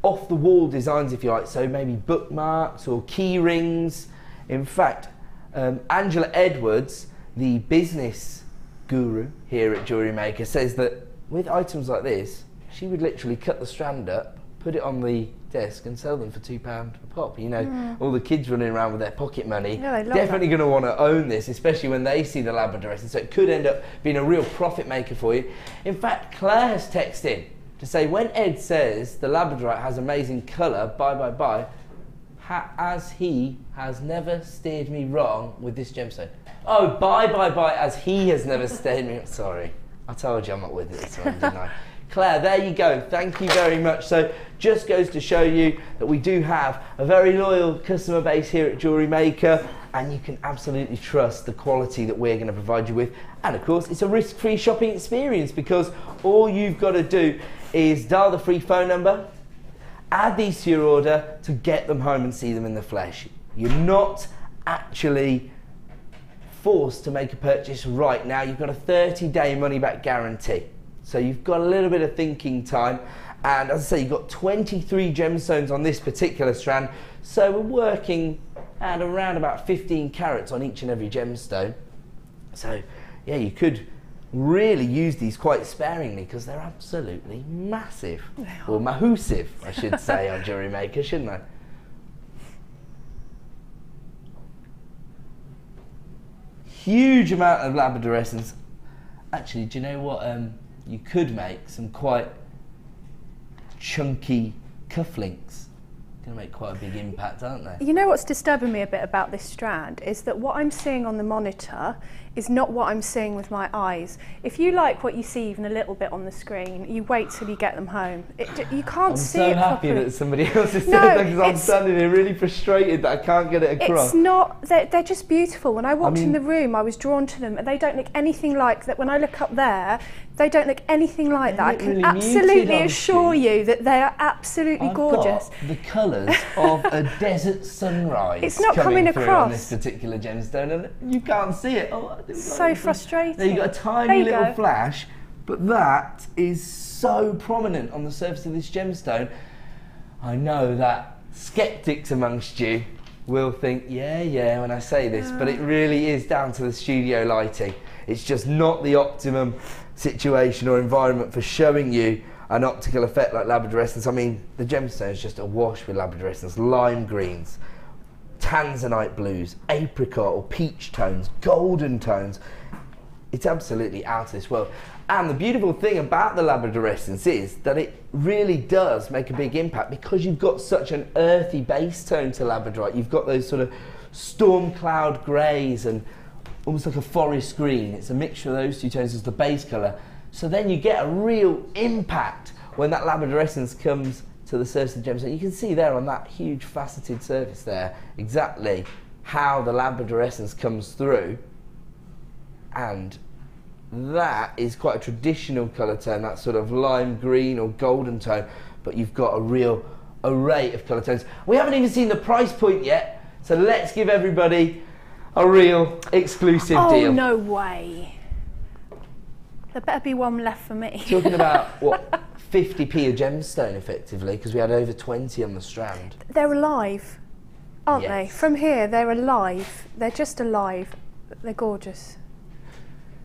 off the wall designs, if you like. So maybe bookmarks or key rings. In fact, Angela Edwards, the business guru here at Jewellery Maker, says that with items like this, she would literally cut the strand up, put it on the desk and sell them for £2 a pop. You know, all the kids running around with their pocket money, definitely going to want to own this, especially when they see the Labradorite. So it could end up being a real profit maker for you. In fact, Claire has texted in to say, when Ed says the Labradorite has amazing colour, buy, as he has never steered me wrong with this gemstone. Oh, bye, as he has never steered me. Sorry, I told you I'm not with it this one, didn't I? Claire, there you go. Thank you very much. So just goes to show you that we do have a very loyal customer base here at Jewellery Maker, and you can absolutely trust the quality that we're going to provide you with. And of course, it's a risk-free shopping experience, because all you've got to do is dial the free phone number, add these to your order to get them home and see them in the flesh. You're not actually forced to make a purchase right now. You've got a 30-day money-back guarantee. So you've got a little bit of thinking time. And as I say, you've got 23 gemstones on this particular strand. So we're working at around about 15 carats on each and every gemstone. So yeah, you could really use these quite sparingly, because they're absolutely massive. Or mahoosive, I should say, on Jewellery Maker, shouldn't I? Huge amount of Labradorescence. Actually, do you know what? You could make some quite chunky cufflinks. Going to make quite a big impact, aren't they? You know what's disturbing me a bit about this strand is that what I'm seeing on the monitor is not what I'm seeing with my eyes. If you like what you see even a little bit on the screen, you wait till you get them home. You can't see it properly. I'm so happy that somebody else is saying that, because I'm standing here really frustrated that I can't get it across. It's not, they're just beautiful. When I walked in the room, I was drawn to them. They don't look anything like that. When I look up there, they don't look anything like that. I can really absolutely assure you that they are absolutely gorgeous. Got the colours of a desert sunrise. It's not coming across on this particular gemstone, and you can't see it. Oh, so frustrating. There you got a tiny little flash, but that is so prominent on the surface of this gemstone. I know that skeptics amongst you will think, yeah, when I say this, but it really is down to the studio lighting. It's just not the optimum situation or environment for showing you an optical effect like Labradorescence. I mean, the gemstone is just awash with Labradorescence, lime greens, Tanzanite blues, apricot or peach tones, golden tones. It's absolutely out of this world. And the beautiful thing about the Labradorescence is that it really does make a big impact, because you've got such an earthy base tone to Labradorite. You've got those sort of storm cloud greys and almost like a forest green. It's a mixture of those two tones as the base colour. So then you get a real impact when that Labradorescence comes to the surface of the gemstone. You can see there on that huge faceted surface there exactly how the Labradorescence comes through, and that is quite a traditional colour tone, that sort of lime green or golden tone, but you've got a real array of colour tones. We haven't even seen the price point yet, so let's give everybody a real exclusive deal. Oh, no way. There better be one left for me. Talking about, what, 50p a gemstone effectively, because we had over 20 on the strand. They're alive, aren't they? From here, they're alive. They're just alive. They're gorgeous.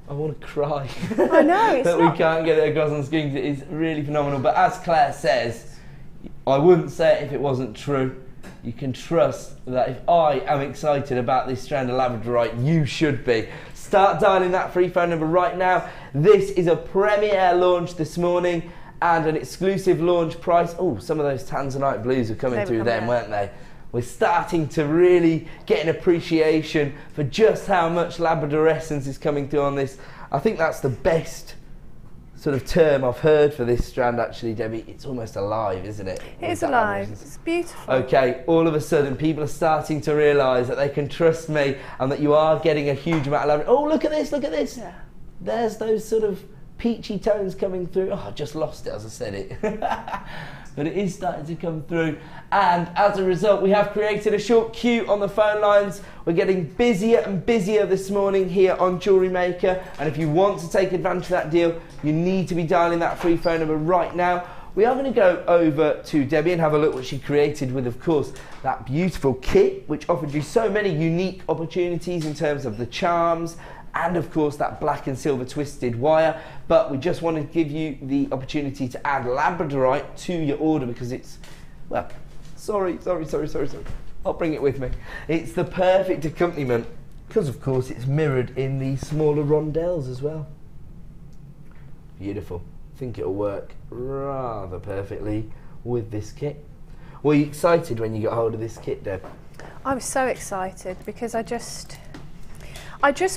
I want to cry. I know, it's that we can't get it across on screen. It is really phenomenal. But as Claire says, I wouldn't say it if it wasn't true. You can trust that if I am excited about this strand of Labradorite, you should be. Start dialing that free phone number right now. This is a premiere launch this morning and an exclusive launch price. Oh, some of those Tanzanite blues are coming through then, weren't they? We're starting to really get an appreciation for just how much Labradorescence is coming through on this. I think that's the best sort of term I've heard for this strand, actually, Debbie. It's almost alive, isn't it? It is alive. It's beautiful. Okay, all of a sudden people are starting to realise that they can trust me and that you are getting a huge amount of Labradorite. Oh, look at this, look at this. Yeah. There's those sort of peachy tones coming through. Oh, I just lost it as I said it. But it is starting to come through. And as a result, we have created a short queue on the phone lines. We're getting busier and busier this morning here on Jewellery Maker. And if you want to take advantage of that deal, you need to be dialing that free phone number right now. We are going to go over to Debbie and have a look what she created with, of course, that beautiful kit, which offered you so many unique opportunities in terms of the charms, and of course that black and silver twisted wire. But we just wanted to give you the opportunity to add Labradorite to your order, because it's, well, sorry, I'll bring it with me. It's the perfect accompaniment, because of course it's mirrored in the smaller rondelles as well. Beautiful. I think it'll work rather perfectly with this kit. Were you excited when you got hold of this kit, Deb? I was so excited because I just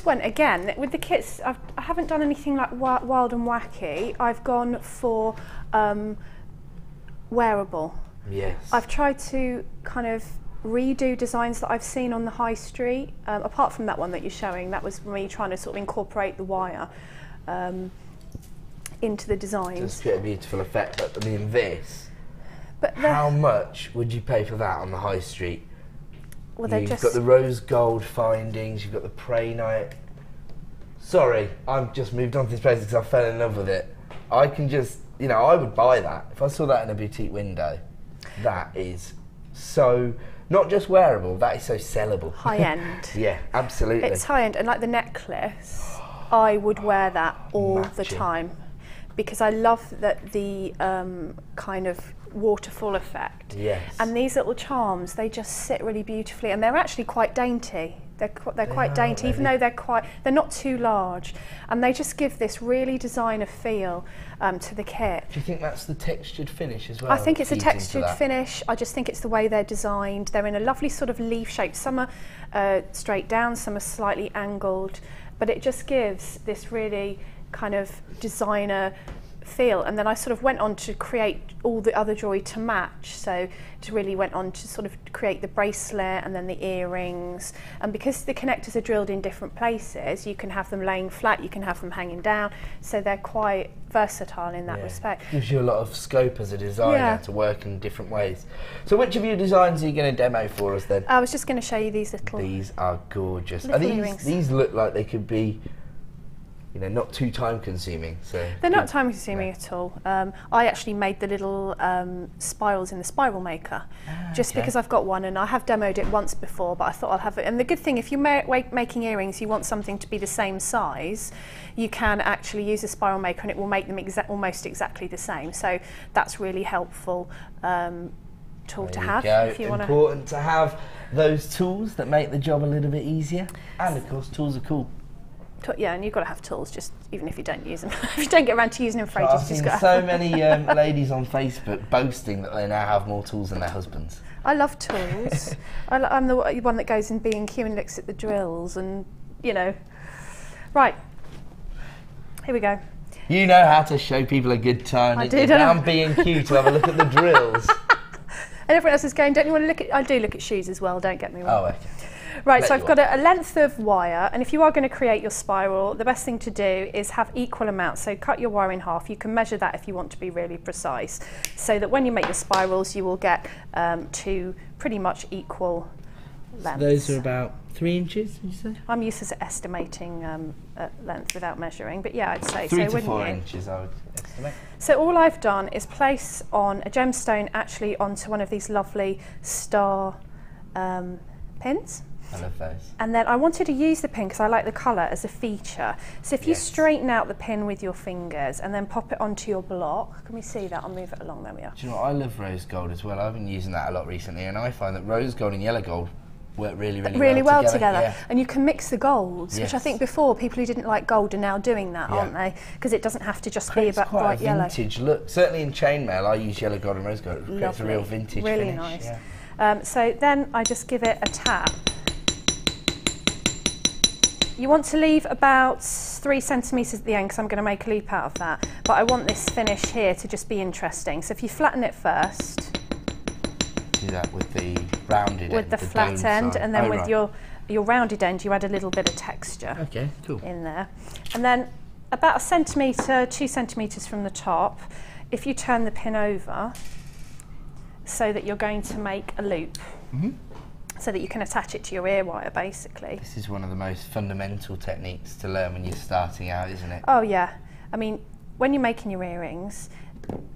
went again with the kits. I haven't done anything like wild and wacky. I've gone for wearable. Yes. I've tried to kind of redo designs that I've seen on the high street. Apart from that one that you're showing, that was me trying to sort of incorporate the wire into the designs. Just get a beautiful effect, but I mean this. But how much would you pay for that on the high street? Well, You've got the rose gold findings, you've got the Prainite. Sorry, I've just moved on to this place because I fell in love with it. I can just, you know, I would buy that. If I saw that in a boutique window, that is so, not just wearable, that is so sellable. High end. Yeah, absolutely. It's high end, and like the necklace, I would wear that all the time because I love that the kind of waterfall effect. Yes. And these little charms, they just sit really beautifully, and they're actually quite dainty. They're quite dainty, even though they're not too large, and they just give this really designer feel to the kit. Do you think that's the textured finish as well? I think it's a textured finish. I just think it's the way they're designed. They're in a lovely sort of leaf shape. Some are straight down, some are slightly angled, but it just gives this really kind of designer feel. And then I sort of went on to create all the other jewellery to match, so it really went on to sort of create the bracelet and then the earrings, and because the connectors are drilled in different places, you can have them laying flat, you can have them hanging down, so they're quite versatile in that respect. Gives you a lot of scope as a designer to work in different ways. So which of your designs are you going to demo for us then? I was just going to show you these little. These are gorgeous. Are these look like they could be, you know, not too time consuming. So they're not time consuming at all. I actually made the little spirals in the spiral maker just because I've got one, and I have demoed it once before, but I thought I'll have it. And the good thing, if you're making earrings, you want something to be the same size, you can actually use a spiral maker and it will make them almost exactly the same. So that's really helpful tool to have. If you want important to have those tools that make the job a little bit easier, and of course tools are cool. Yeah, and you've got to have tools, just even if you don't use them. If you don't get around to using them for ages, I've seen so many ladies on Facebook boasting that they now have more tools than their husbands. I love tools. I'm the one that goes in B&Q and looks at the drills, and you know. Right, here we go. You know how to show people a good time. I do. Down B&Q to have a look at the drills. And everyone else is going, don't you want to look at? I do look at shoes as well. Don't get me wrong. Oh, okay. Right, so I've got a length of wire, and if you are going to create your spiral, the best thing to do is have equal amounts. So cut your wire in half. You can measure that if you want to be really precise, so that when you make your spirals, you will get two pretty much equal lengths. So those are about 3 inches, would you say? I'm used to estimating length without measuring, but yeah, I'd say 3 to 4 inches, I would estimate. So all I've done is place on a gemstone actually onto one of these lovely star pins. I love those. And then I wanted to use the pin because I like the colour as a feature. So if you straighten out the pin with your fingers and then pop it onto your block, can we see that? I'll move it along, there we are. Do you know what, I love rose gold as well. I've been using that a lot recently, and I find that rose gold and yellow gold work really well together. Yeah. And you can mix the golds, which I think before people who didn't like gold are now doing that, aren't they? Because it doesn't have to just be about bright yellow. Vintage look. Certainly in chainmail, I use yellow gold and rose gold. It creates a real vintage really finish. Nice. Yeah. So then I just give it a tap. You want to leave about 3 centimetres at the end because I'm going to make a loop out of that. But I want this finish here to just be interesting. So if you flatten it first. Do that with the rounded end. With the flat end, and then with your rounded end, you add a little bit of texture. Okay, cool. In there. And then about 1 centimetre, 2 centimetres from the top, if you turn the pin over so that you're going to make a loop. So that you can attach it to your ear wire, basically. This is one of the most fundamental techniques to learn when you're starting out, isn't it? Oh yeah. I mean, when you're making your earrings,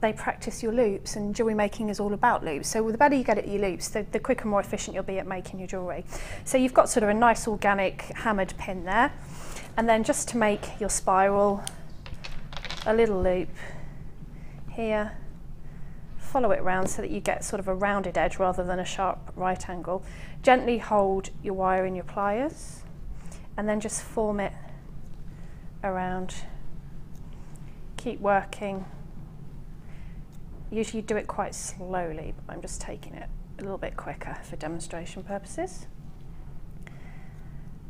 they practice your loops, and jewellery making is all about loops. So the better you get at your loops, the quicker and more efficient you'll be at making your jewellery. So you've got sort of a nice organic hammered pin there. And then just to make your spiral, a little loop here. Follow it round so that you get sort of a rounded edge rather than a sharp right angle. Gently hold your wire in your pliers and then just form it around. Keep working. Usually you do it quite slowly, but I'm just taking it a little bit quicker for demonstration purposes.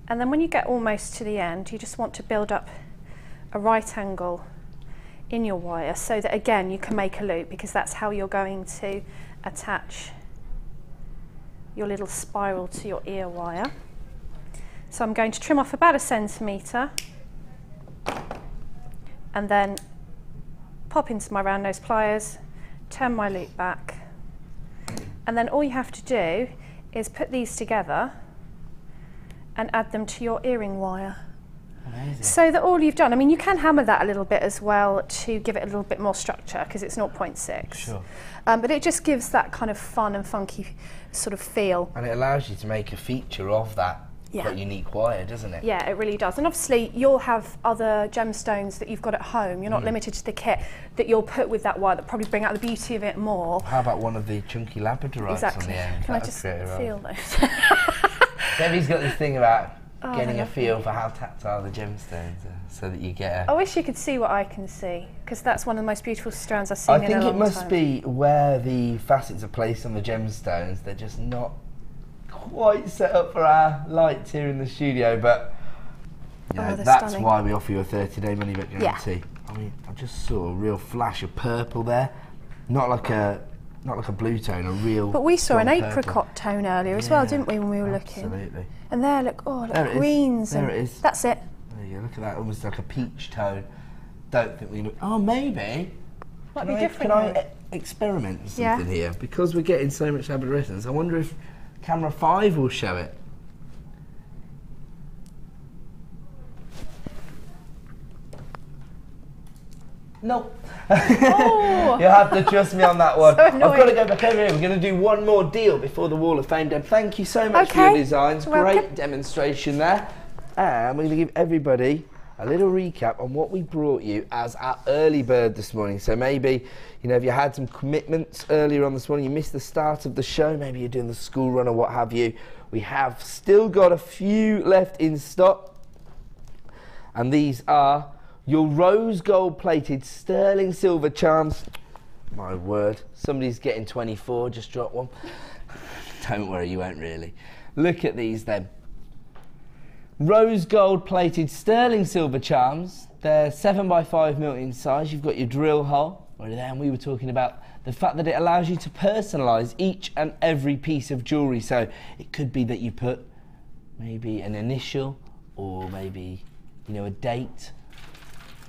And then when you get almost to the end, you just want to build up a right angle in your wire so that again you can make a loop, because that's how you're going to attach your little spiral to your ear wire. So I'm going to trim off about 1 centimetre and then pop into my round nose pliers, turn my loop back, and then all you have to do is put these together and add them to your earring wire. Amazing. So that all you've done, I mean, you can hammer that a little bit as well to give it a little bit more structure, because it's 0.6. Sure. But it just gives that kind of fun and funky sort of feel. And it allows you to make a feature of that, that unique wire, doesn't it? Yeah, it really does. And obviously you'll have other gemstones that you've got at home. You're not limited to the kit that you'll put with that wire that probably bring out the beauty of it more. How about one of the chunky Labradorites on the end? Can I just feel those? Debbie's got this thing about getting a feel for how tactile the gemstones are, so that you get a... I wish you could see what I can see, because that's one of the most beautiful strands I've seen in a long time. I think it must be where the facets are placed on the gemstones. They're just not quite set up for our lights here in the studio, but you know, that's stunning. Why we offer you a 30-day money-back guarantee. I mean, I just saw a real flash of purple there, not like a blue tone, a real. But we saw an purple. apricot tone earlier as well, didn't we, when we were looking? Absolutely. And there, look, oh, look, greens. There it is. That's it. There you go. Look at that, almost like a peach tone. Don't think we look. Oh, maybe. Might be different. Can I experiment with something here? Because we're getting so much Labradorite, I wonder if camera 5 will show it. No. Oh. You'll have to trust me on that one. So I've got to go back over here. We're going to do one more deal before the Wall of Fame. Deb, thank you so much for your designs. Great demonstration there. And we're going to give everybody a little recap on what we brought you as our early bird this morning. So maybe, you know, if you had some commitments earlier on this morning, you missed the start of the show, maybe you're doing the school run or what have you. We have still got a few left in stock. And these are your rose gold plated sterling silver charms. My word, somebody's getting 24, just drop one. Don't worry, you won't really. Look at these then. Rose gold plated sterling silver charms. They're 7x5mm in size. You've got your drill hole right there, and we were talking about the fact that it allows you to personalise each and every piece of jewellery. So it could be that you put maybe an initial, or maybe, you know, a date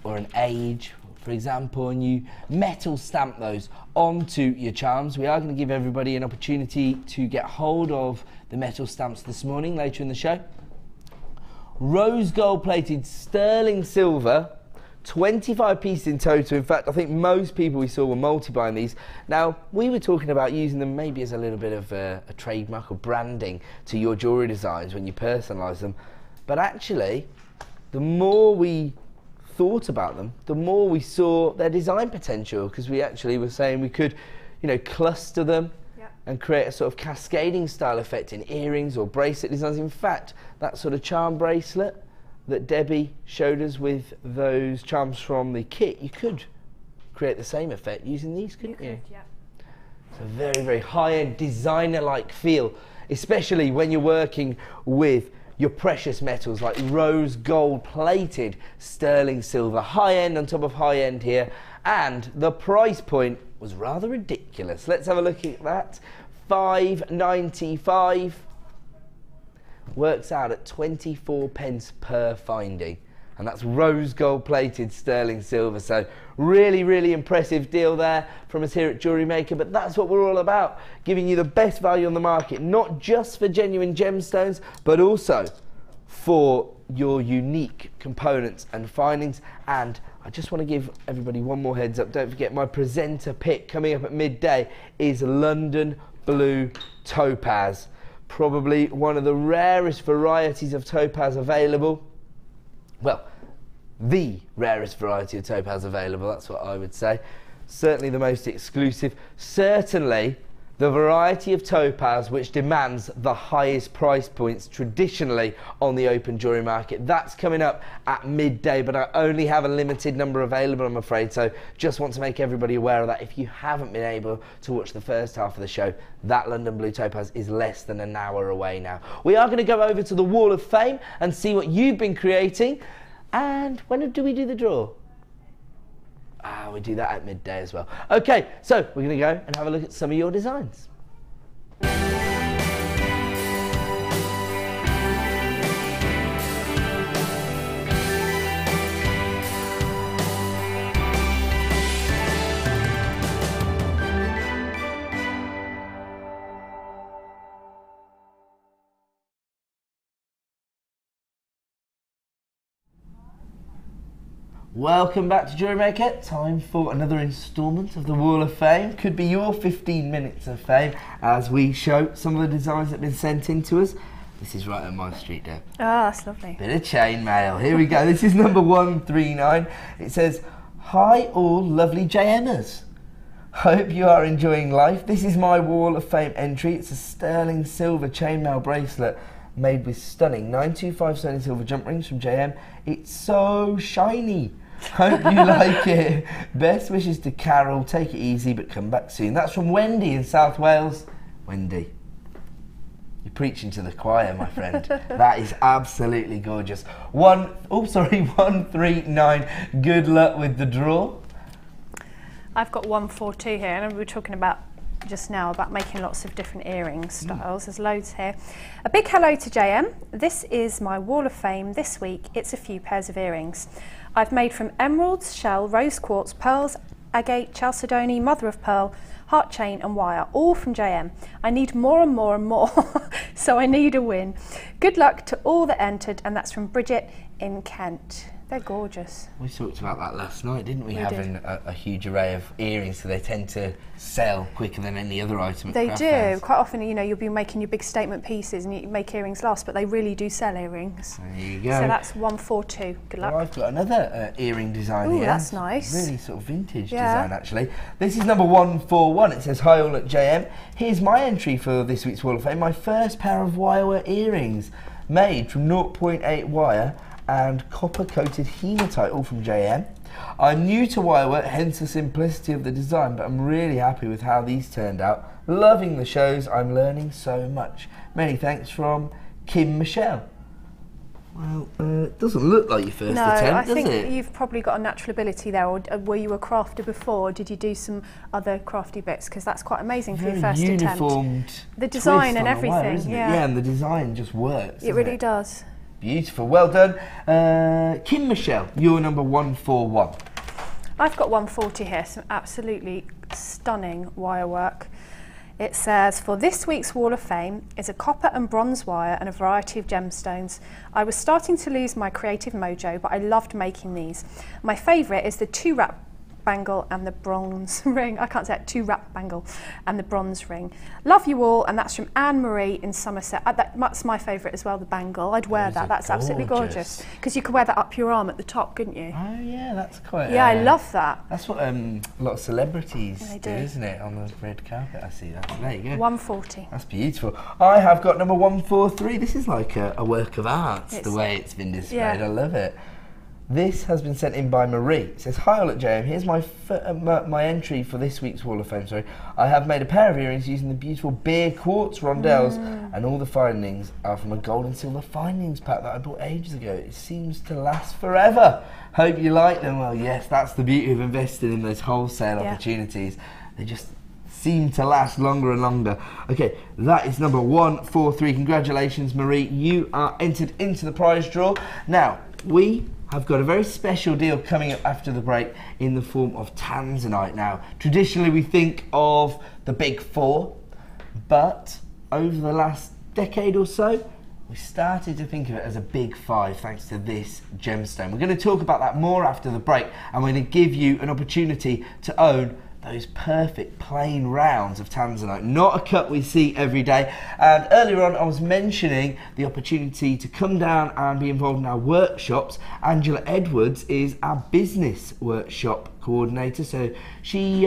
or an age, for example, and you metal stamp those onto your charms. We are going to give everybody an opportunity to get hold of the metal stamps this morning, later in the show. Rose gold plated sterling silver, 25 pieces in total. In fact, I think most people we saw were multi-buying these. Now, we were talking about using them maybe as a little bit of a trademark or branding to your jewellery designs when you personalise them. But actually, the more we thought about them, the more we saw their design potential, because we actually were saying we could, you know, cluster them and create a sort of cascading style effect in earrings or bracelet designs. In fact, that sort of charm bracelet that Debbie showed us with those charms from the kit, you could create the same effect using these, couldn't you? Yeah. It's a very, very high-end designer-like feel, especially when you're working with your precious metals like rose gold plated sterling silver, high-end on top of high-end here, and the price point was rather ridiculous. Let's have a look at that. £5.95 works out at 24 pence per finding, and that's rose gold plated sterling silver. So really, really impressive deal there from us here at Jewellery Maker. But that's what we're all about, giving you the best value on the market, not just for genuine gemstones, but also for your unique components and findings. And I just want to give everybody one more heads up. Don't forget, my presenter pick coming up at midday is London Blue Topaz. Probably one of the rarest varieties of topaz available. Well, the rarest variety of topaz available, that's what I would say. Certainly the most exclusive. Certainly the variety of topaz which demands the highest price points traditionally on the open jewellery market. That's coming up at midday, but I only have a limited number available, I'm afraid, so just want to make everybody aware of that. If you haven't been able to watch the first half of the show, that London Blue Topaz is less than an hour away now. We are going to go over to the Wall of Fame and see what you've been creating. And when do we do the draw? We do that at midday as well. Okay, so we're going to go and have a look at some of your designs. Welcome back to Jewellery Maker. Time for another instalment of the Wall of Fame. Could be your 15 minutes of fame as we show some of the designs that have been sent in to us. This is right on my street, Deb. Oh, that's lovely. Bit of chainmail. Here we go. This is number 139. It says, "Hi all lovely JMers. Hope you are enjoying life. This is my Wall of Fame entry. It's a sterling silver chainmail bracelet made with stunning 925 sterling silver jump rings from JM. It's so shiny. Hope you like it. Best wishes to Carol. Take it easy, but come back soon." That's from Wendy in South Wales. Wendy, you're preaching to the choir, my friend. That is absolutely gorgeous. 139. Good luck with the draw. I've got 142 here, and we were talking about just now about making lots of different earring styles. There's loads here. A big hello to JM. This is my Wall of Fame this week. It's a few pairs of earrings. I've made from emeralds, shell, rose quartz, pearls, agate, chalcedony, mother of pearl, heart chain and wire, all from JM. I need more and more and more, so I need a win. Good luck to all that entered, and that's from Bridget in Kent. They're gorgeous. We talked about that last night, didn't we? Did. A huge array of earrings, so they tend to sell quicker than any other item. They do. Quite often, you know, you'll be making your big statement pieces and you make earrings last, but they really do sell earrings. There you go. So that's 142. Good luck. Well, I've got another earring design here. Oh, that's nice. Really sort of vintage design, actually. This is number 141. It says, "Hi all at JM. Here's my entry for this week's Wall of Fame. My first pair of wirework earrings made from 0.8 wire and copper-coated hematite, all from JM. I'm new to wirework, hence the simplicity of the design, but I'm really happy with how these turned out. Loving the shows, I'm learning so much. Many thanks from Kim Michelle." Well, it doesn't look like your first attempt, does it? No, I think you've probably got a natural ability there, or were you a crafter before, or did you do some other crafty bits? Because that's quite amazing for your first uniformed attempt. The design and everything, wire, isn't it? Yeah, and the design just works. It really does. Beautiful, well done. Kim Michelle, you're number 141. I've got 140 here, some absolutely stunning wire work. It says, "For this week's Wall of Fame is a copper and bronze wire and a variety of gemstones. I was starting to lose my creative mojo, but I loved making these. My favourite is the 2-wrap bangle and the bronze ring." I can't say it. 2-wrap bangle and the bronze ring. Love you all, and that's from Anne Marie in Somerset. That's my favourite as well, the bangle. I'd wear that. That's absolutely gorgeous. Because you could wear that up your arm at the top, couldn't you? Oh yeah, that's quite... Yeah, I love that. That's what a lot of celebrities do, do, isn't it? On the red carpet, I see that. There you go. 140. That's beautiful. I have got number 143. This is like a work of art, the way it's been displayed. Yeah. I love it. This has been sent in by Marie. It says, "Hi all at JM, here's my entry for this week's Wall of Fame. I have made a pair of earrings using the beautiful beer quartz rondelles, and all the findings are from a gold and silver findings pack that I bought ages ago. It seems to last forever. Hope you like them." Well, yes, that's the beauty of investing in those wholesale opportunities. They just seem to last longer and longer. Okay, that is number 143. Congratulations, Marie. You are entered into the prize draw. Now, I've got a very special deal coming up after the break in the form of Tanzanite. Now, traditionally we think of the big four, but over the last decade or so, we started to think of it as a big five thanks to this gemstone. We're going to talk about that more after the break, and we're going to give you an opportunity to own those perfect plain rounds of Tanzanite, not a cut we see every day. And earlier on I was mentioning the opportunity to come down and be involved in our workshops. Angela Edwards is our business workshop coordinator, so she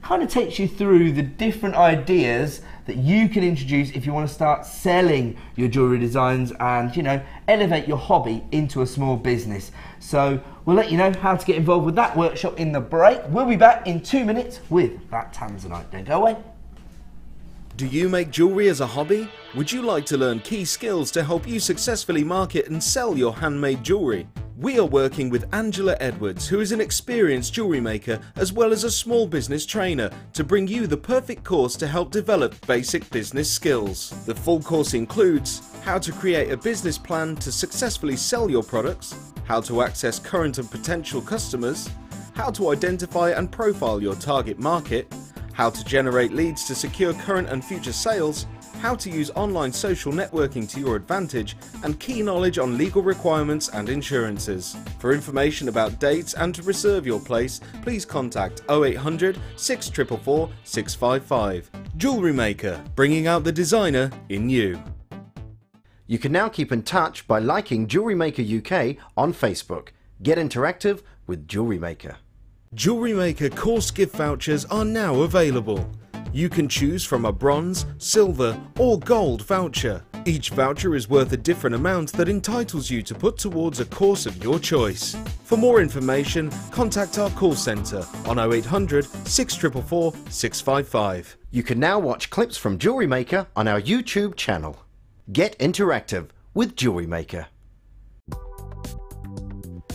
kind of takes you through the different ideas that you can introduce if you want to start selling your jewellery designs and, you know, elevate your hobby into a small business. So we'll let you know how to get involved with that workshop in the break. We'll be back in 2 minutes with that Tanzanite. Don't go away. Do you make jewellery as a hobby? Would you like to learn key skills to help you successfully market and sell your handmade jewellery? We are working with Angela Edwards, who is an experienced jewellery maker as well as a small business trainer, to bring you the perfect course to help develop basic business skills. The full course includes how to create a business plan to successfully sell your products, how to access current and potential customers, how to identify and profile your target market, how to generate leads to secure current and future sales, how to use online social networking to your advantage, and key knowledge on legal requirements and insurances. For information about dates and to reserve your place, please contact 0800 644 655. Jewellery Maker, bringing out the designer in you. You can now keep in touch by liking Jewellery Maker UK on Facebook. Get interactive with Jewellery Maker. Jewellery Maker course gift vouchers are now available. You can choose from a bronze, silver or gold voucher. Each voucher is worth a different amount that entitles you to put towards a course of your choice. For more information, contact our call centre on 0800 644 655. You can now watch clips from Jewellery Maker on our YouTube channel. Get interactive with Jewellery Maker.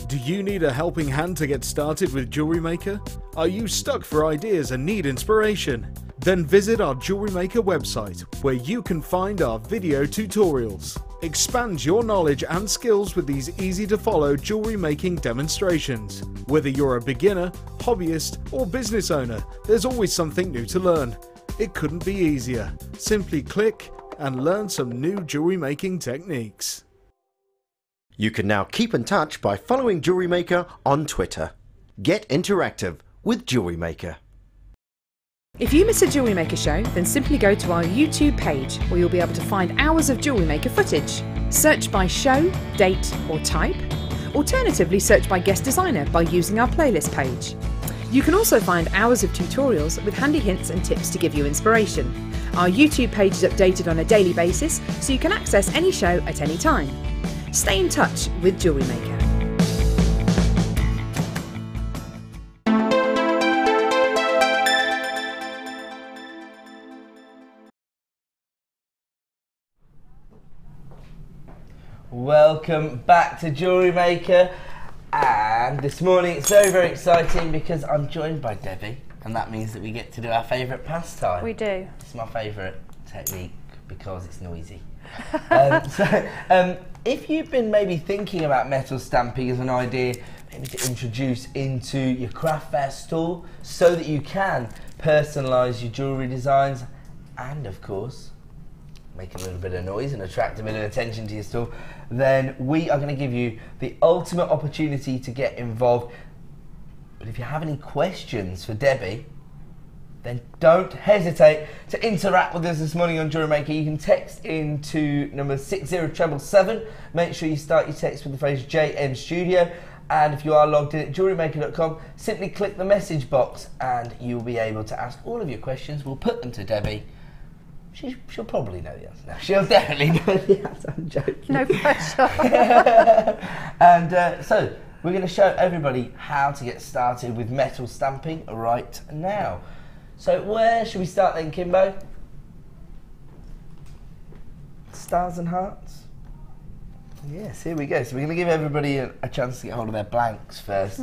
Do you need a helping hand to get started with Jewellery Maker? Are you stuck for ideas and need inspiration? Then visit our Jewellery Maker website, where you can find our video tutorials. Expand your knowledge and skills with these easy to follow jewellery making demonstrations. Whether you're a beginner, hobbyist or business owner, there's always something new to learn. It couldn't be easier. Simply click and learn some new jewellery making techniques. You can now keep in touch by following Jewellery Maker on Twitter. Get interactive with Jewellery Maker. If you miss a Jewellery Maker show, then simply go to our YouTube page, where you'll be able to find hours of Jewellery Maker footage. Search by show, date or type. Alternatively, search by guest designer by using our playlist page. You can also find hours of tutorials with handy hints and tips to give you inspiration. Our YouTube page is updated on a daily basis, so you can access any show at any time. Stay in touch with Jewellery Maker. Welcome back to Jewellery Maker, and this morning it's very, very exciting because I'm joined by Debbie, and that means that we get to do our favourite pastime. We do. It's my favourite technique because it's noisy. If you've been maybe thinking about metal stamping as an idea, maybe to introduce into your craft fair stall so that you can personalise your jewellery designs and, of course, make a little bit of noise and attract a bit of attention to your store, then we are going to give you the ultimate opportunity to get involved. But if you have any questions for Debbie, then don't hesitate to interact with us this morning on Jewellery Maker. You can text into number 60777. Make sure you start your text with the phrase JM Studio. And if you are logged in at jewellerymaker.com, simply click the message box and you'll be able to ask all of your questions. We'll put them to Debbie. She'll probably know the answer now. She'll definitely know the answer. I'm joking. No pressure. And so we're going to show everybody how to get started with metal stamping right now. So where should we start then, Kimbo? Stars and hearts? Yes, here we go. So we're going to give everybody a chance to get hold of their blanks first.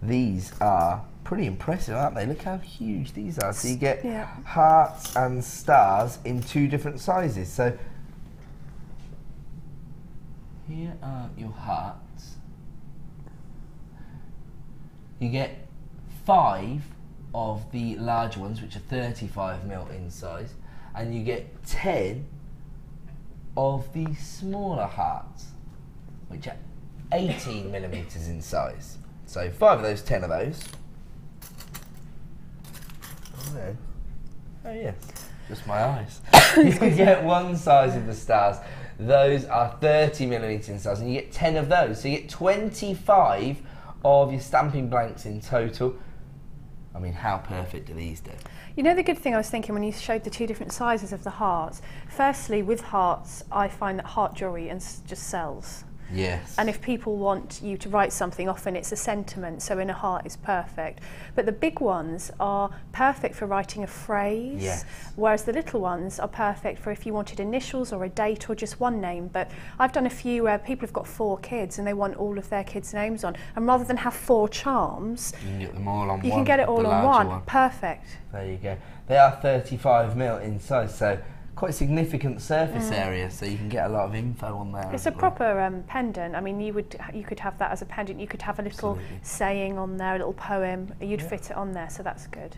These are pretty impressive, aren't they? Look how huge these are. So you get hearts and stars in 2 different sizes. So here are your hearts. You get 5 of the larger ones, which are 35mm in size, and you get 10 of the smaller hearts, which are 18mm in size. So 5 of those, 10 of those. Oh yes, just my eyes. You get 1 size of the stars. Those are 30mm in size, and you get 10 of those. So you get 25 of your stamping blanks in total. I mean, how perfect do these do? You know, the good thing I was thinking when you showed the two different sizes of the hearts, firstly with hearts I find that heart jewellery just sells. Yes. And if people want you to write something, often it's a sentiment, so in a heart is perfect. But the big ones are perfect for writing a phrase, yes. whereas the little ones are perfect for if you wanted initials or a date or just one name. But I've done a few where people have got 4 kids and they want all of their kids' names on, and rather than have 4 charms, you can get them all on one. You can get it all on one. Perfect. There you go. They are 35mm in size, so quite significant surface area, so you can get a lot of info on there. It's a proper pendant. I mean, you could have that as a pendant. You could have a little saying on there, a little poem. You'd fit it on there, so that's good.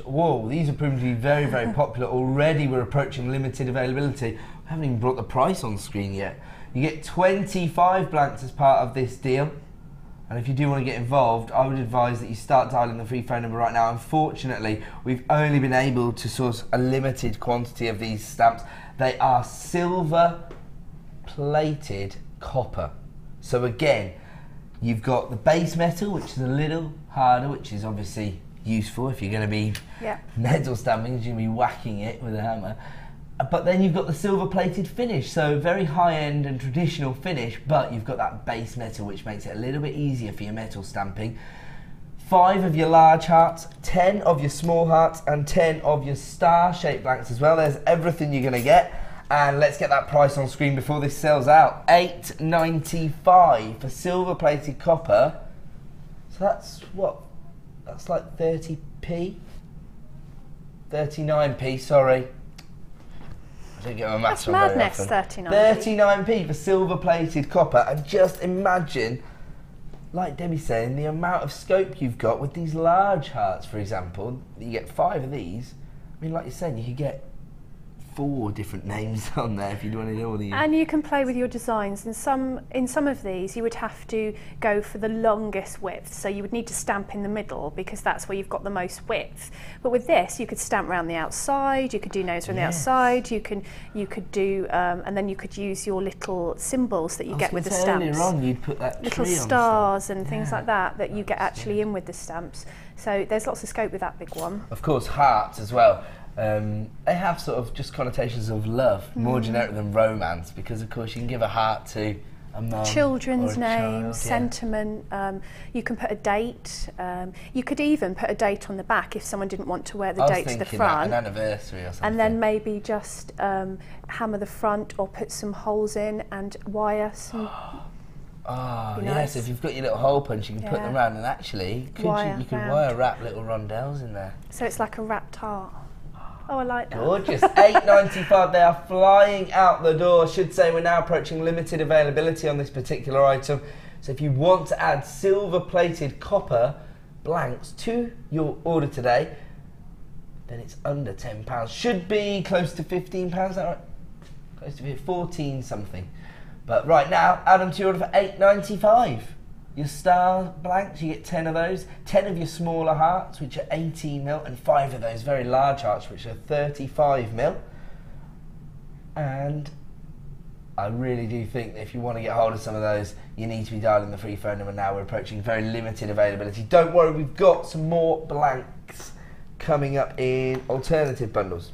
Whoa, these are proving to be very, very popular. Already we're approaching limited availability. We haven't even brought the price on screen yet. You get 25 blanks as part of this deal. And if you do want to get involved, I would advise that you start dialing the free phone number right now. Unfortunately, we've only been able to source a limited quantity of these stamps. They are silver plated copper. So again, you've got the base metal, which is a little harder, which is obviously useful if you're going to be metal stamping, you're going to be whacking it with a hammer. But then you've got the silver plated finish, so very high end and traditional finish, but you've got that base metal which makes it a little bit easier for your metal stamping. 5 of your large hearts, 10 of your small hearts, and 10 of your star shaped blanks as well. There's everything you're going to get. And let's get that price on screen before this sells out. $8.95 for silver plated copper. So that's what? That's like 30p? 39p, sorry. I don't get my maths wrong very often. That's madness, 39p for silver plated copper, and just imagine, like Debbie's saying, the amount of scope you've got with these large hearts, for example. You get 5 of these. I mean, like you're saying, you could get 4 different names on there if you want to know all these. And you can play with your designs. In some of these, you would have to go for the longest width, so you would need to stamp in the middle because that's where you've got the most width. But with this, you could stamp around the outside. You could do nose around the outside. You could do, and then you could use your little symbols that you get with the stamps. Earlier on, you'd put that little tree stars and things like that you get actually in with the stamps. So there's lots of scope with that big one. Of course, hearts as well. They have sort of just connotations of love, more generic than romance, because of course you can give a heart to a mum, children's or a name, child, sentiment. You can put a date. You could even put a date on the back if someone didn't want to wear the date to the front. An anniversary or something. And then maybe just hammer the front or put some holes in and wire some. Oh, yes, if you've got your little hole punch, you can put them around, and actually, you could wire wrap little rondelles in there. So it's like a wrapped heart. Oh, I like that. Gorgeous. $8.95. They are flying out the door. I should say we're now approaching limited availability on this particular item. So if you want to add silver-plated copper blanks to your order today, then it's under £10. Should be close to £15, is that right? Close to 14 something. But right now, add them to your order for $8.95. Your star blanks, you get 10 of those, 10 of your smaller hearts, which are 18mm, and 5 of those very large hearts, which are 35mm. And I really do think that if you want to get hold of some of those, you need to be dialing the free phone number now. We're approaching very limited availability. Don't worry, we've got some more blanks coming up in alternative bundles.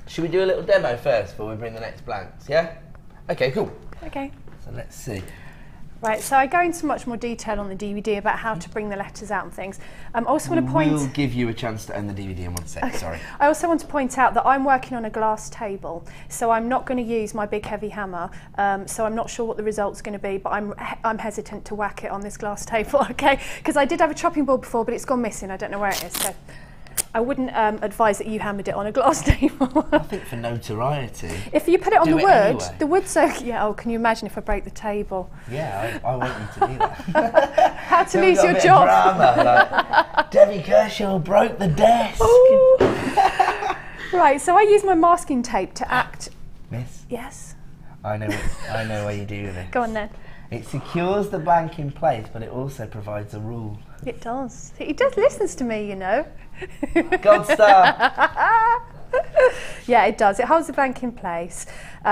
Should we do a little demo first before we bring the next blanks, yeah? Okay, cool. Okay. So let's see. Right, so I go into much more detail on the DVD about how to bring the letters out and things. I also want to point... We'll give you a chance to own the DVD in 1 second, okay. Sorry. I also want to point out that I'm working on a glass table, so I'm not going to use my big heavy hammer, so I'm not sure what the result's going to be, but I'm hesitant to whack it on this glass table, okay? Because I did have a chopping board before, but it's gone missing. I don't know where it is, so... I wouldn't advise that you hammered it on a glass table. I think for notoriety. If you put it on the wood, anyway. The wood's so... Yeah, oh, can you imagine if I break the table? Yeah, I want you to do that. How to lose your job. Drama, like, Debbie Kershaw broke the desk. Right, so I use my masking tape to act... Miss? Yes? I know what you do with it. Go on then. It secures the blank in place, but it also provides a rule. It does. He just listens to me, you know. Gold star. Yeah, it does. It holds the blank in place.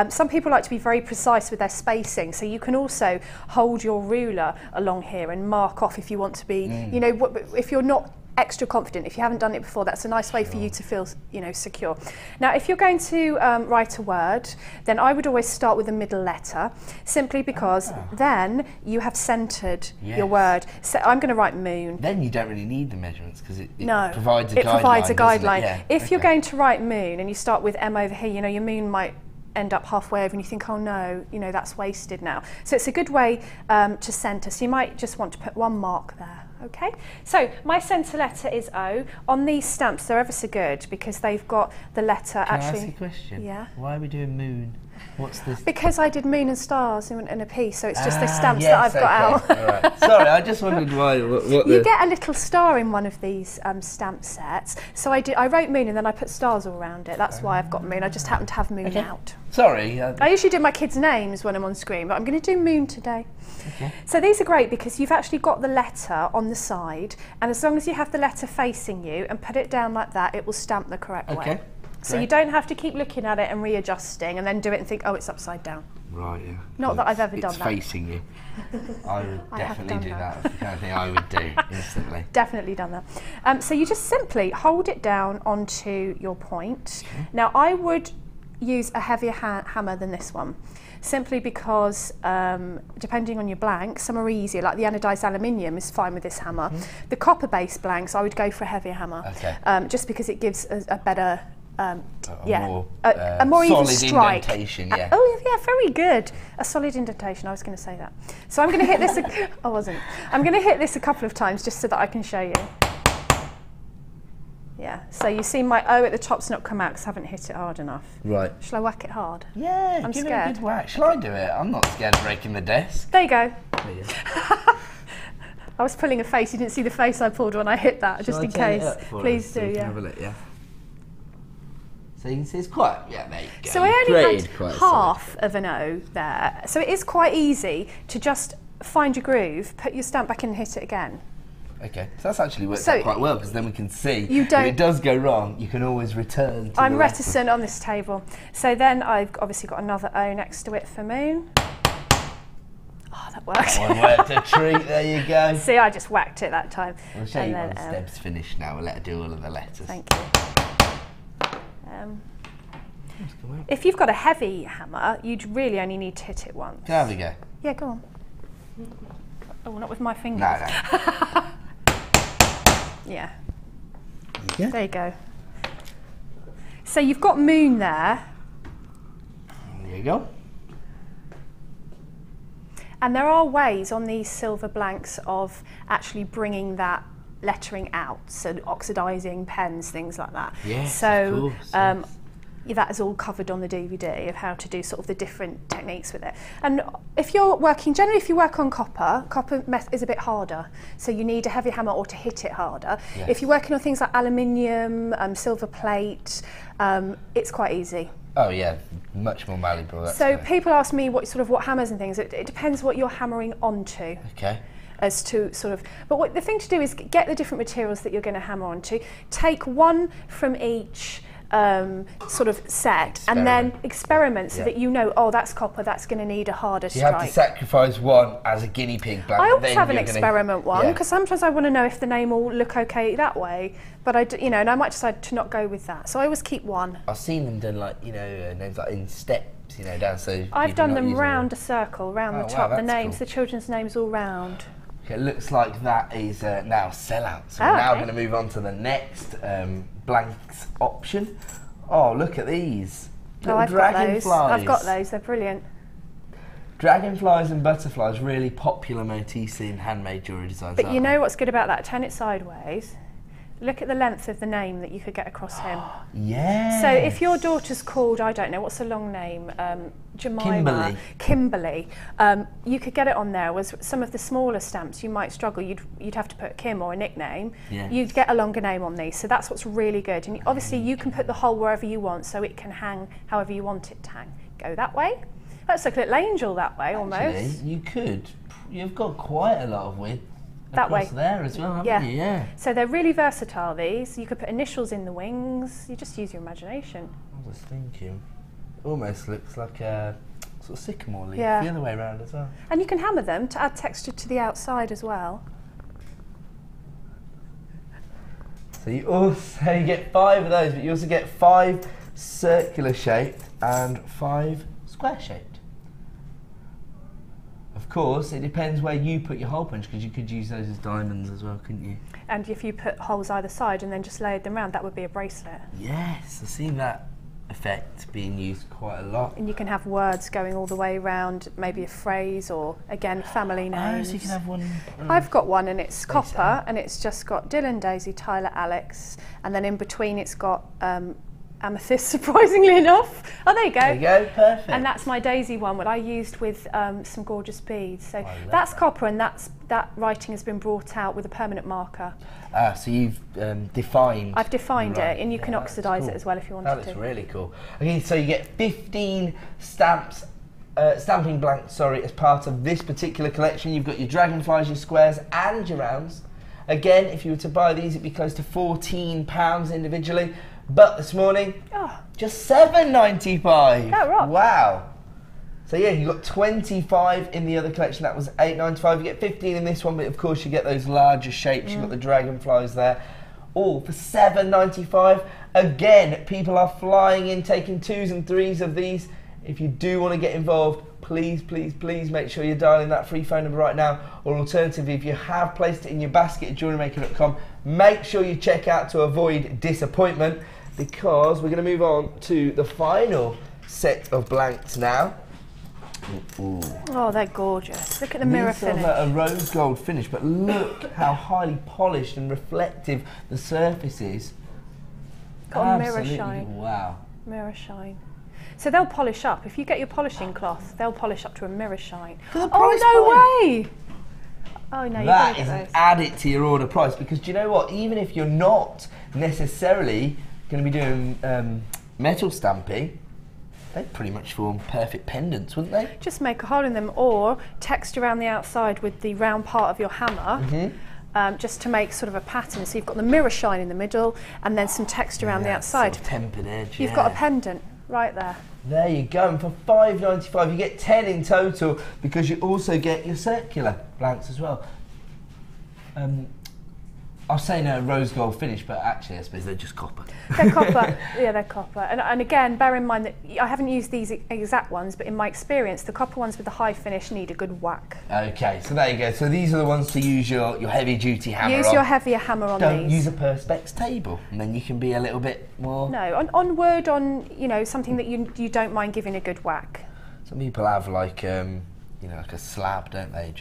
Some people like to be very precise with their spacing, so you can also hold your ruler along here and mark off if you want to be, you know, if you're not extra confident. If you haven't done it before, that's a nice way for you to feel, you know, secure. Now, if you're going to write a word, then I would always start with a middle letter, simply because then you have centred your word. So I'm going to write moon. Then you don't really need the measurements because it No, provides a guideline. It provides a guideline. Yeah, if you're going to write moon and you start with M over here, you know, your moon might end up halfway over and you think, oh no, you know, that's wasted now. So it's a good way to centre. So you might just want to put one mark there. Okay, so my centre letter is O. On these stamps, they're ever so good because they've got the letter Can actually. I ask a question? Yeah. Why are we doing moon? What's this? Because I did moon and stars in a piece, so it's just the stamps that I've got out. Right. Sorry, I just wondered why. What You get a little star in one of these stamp sets. So I wrote moon and then I put stars all around it. That's why I've got moon. I just happen to have moon out. Sorry. I usually do my kids' names when I'm on screen, but I'm going to do moon today. Okay. So these are great because you've actually got the letter on the side, and as long as you have the letter facing you and put it down like that, it will stamp the correct way. So you don't have to keep looking at it and readjusting and then do it and think, oh, it's upside down. Right, yeah. Not that I've ever done that. It's facing you. I would definitely do that. That's the kind of thing I would do instantly. Definitely done that. So you just simply hold it down onto your point. Now, I would use a heavier hammer than this one, simply because depending on your blank, some are easier, like the anodised aluminium is fine with this hammer. The copper-based blanks, I would go for a heavier hammer, just because it gives a better, a more even strike. Indentation, yeah. Oh yeah, very good. A solid indentation. I was going to say that. So I'm going to hit this. I wasn't. I'm going to hit this a couple of times just so that I can show you. Yeah. So you see my O at the top's not come out because I haven't hit it hard enough. Right. Shall I whack it hard? Yeah. I'm give scared. It a good whack. Shall I do it? I'm not scared of breaking the desk. There you go. There you go. I was pulling a face. You didn't see the face I pulled when I hit that, just in case. Please do. Yeah. Have a look, yeah. So you can see it's quite, there you go. So I only had half of an O there. So it is quite easy to just find your groove, put your stamp back in and hit it again. Okay, so that's actually worked out quite well because then we can see if it does go wrong, you can always return to I'm reticent on this table. So then I've obviously got another O next to it for moon. Oh, that worked. That one worked a treat, there you go. See, I just whacked it that time. We'll show you once Deb's finished now, we'll let her do all of the letters. Thank you. If you've got a heavy hammer, you'd really only need to hit it once. Can I have a go? Yeah, go on. Oh, not with my fingers. No. Yeah. There you go. So you've got moon there. There you go. And there are ways on these silver blanks of actually bringing that lettering out, so oxidising pens, things like that. Yes, so of course, that is all covered on the DVD of how to do sort of the different techniques with it. And if you're working, generally if you work on copper is a bit harder, so you need a heavy hammer or to hit it harder. Yes. If you're working on things like aluminium, silver plate, it's quite easy. Oh yeah, much more malleable. So people ask me what hammers and things. It depends what you're hammering onto. Okay. As to sort of, but the thing to do is get the different materials that you're going to hammer onto. Take one from each sort of set and then experiment so that you know, oh, that's copper, that's going to need a harder strike. You have to sacrifice one as a guinea pig blank. I always have an experiment one because sometimes I want to know if the name will look okay that way, but and I might decide to not go with that. So I always keep one. I've seen them done like names like in steps, down so. I've done them round a circle, round the top. The names, the children's names, all round. Okay, it looks like that is now sellout. So we're now going to move on to the next blanks option. Oh, look at these. I've got those. I've got those. They're brilliant. Dragonflies and butterflies, really popular motifs in handmade jewellery designs. But you know what's good about that? Turn it sideways. Look at the length of the name that you could get across him. Yeah. So if your daughter's called, I don't know, what's a long name? Jemima. Kimberly. You could get it on there. Whereas some of the smaller stamps, you might struggle. You'd have to put Kim or a nickname. Yeah. You'd get a longer name on these. So that's what's really good. And obviously you can put the hole wherever you want, so it can hang however you want it to hang. Go that way. Let's look at little angel that way. Actually, almost. You could. You've got quite a lot of width. That way. There as well, haven't you? Yeah. So they're really versatile, these. You could put initials in the wings. You just use your imagination. I was thinking. Almost looks like a sort of sycamore leaf. The other way around as well. And you can hammer them to add texture to the outside as well. So you also get 5 of those, but you also get 5 circular shaped and 5 square shaped. Of course, it depends where you put your hole punch, because you could use those as diamonds as well, couldn't you? And if you put holes either side and then just layered them around, that would be a bracelet. Yes, I've seen that effect being used quite a lot. And you can have words going all the way around, maybe a phrase, or again family names. Oh, so you can have one. I've got one, and it's copper, and it's just got Dylan, Daisy, Tyler, Alex, and then in between it's got amethyst, surprisingly enough. Oh, there you go. There you go, perfect. And that's my Daisy one, what I used with some gorgeous beads. So that's that. copper, and that writing has been brought out with a permanent marker. So you've defined. I've defined right. it, and you can oxidise it as well if you wanted to. That's really cool. Okay, so you get 15 stamps, stamping blanks, sorry, as part of this particular collection. You've got your dragonflies, your squares, and your rounds. Again, if you were to buy these, it'd be close to £14 individually. But this morning, just £7.95. Oh, right. Wow. So yeah, you got 25 in the other collection. That was £8.95. You get 15 in this one, but of course you get those larger shapes. You've got the dragonflies there, all for £7.95. Again, people are flying in, taking 2s and 3s of these. If you do want to get involved, please, please, please make sure you're dialing that free phone number right now. Or alternatively, if you have placed it in your basket at JewelleryMaker.com, make sure you check out to avoid disappointment, because we're going to move on to the final set of blanks now. Ooh. Oh, they're gorgeous. Look at the mirror finish. finish. A rose gold finish, but look how highly polished and reflective the surface is. Got a mirror shine. Wow. Mirror shine. So they'll polish up. If you get your polishing cloth, they'll polish up to a mirror shine. Oh, no way! Oh no, that is an add it to your order price, because do you know what? Even if you're not necessarily going to be doing metal stamping, they pretty much form perfect pendants, wouldn't they? Just make a hole in them, or text around the outside with the round part of your hammer, just to make sort of a pattern. So you've got the mirror shine in the middle, and then some text around the outside. Sort of tempered edge. You've got a pendant right there. There you go, and for £5.95 you get 10 in total, because you also get your circular blanks as well. I was saying a rose gold finish, but actually I suppose they're just copper. They're copper, yeah, they're copper. And again, bear in mind that I haven't used these exact ones, but in my experience, the copper ones with the high finish need a good whack. Okay, so there you go. So these are the ones to use your heavy duty hammer on. Use your heavier hammer on these. Don't use a Perspex table, and then you can be a little bit more... No, on wood, on, you know, something that you don't mind giving a good whack. Some people have like, you know, like a slab, don't they?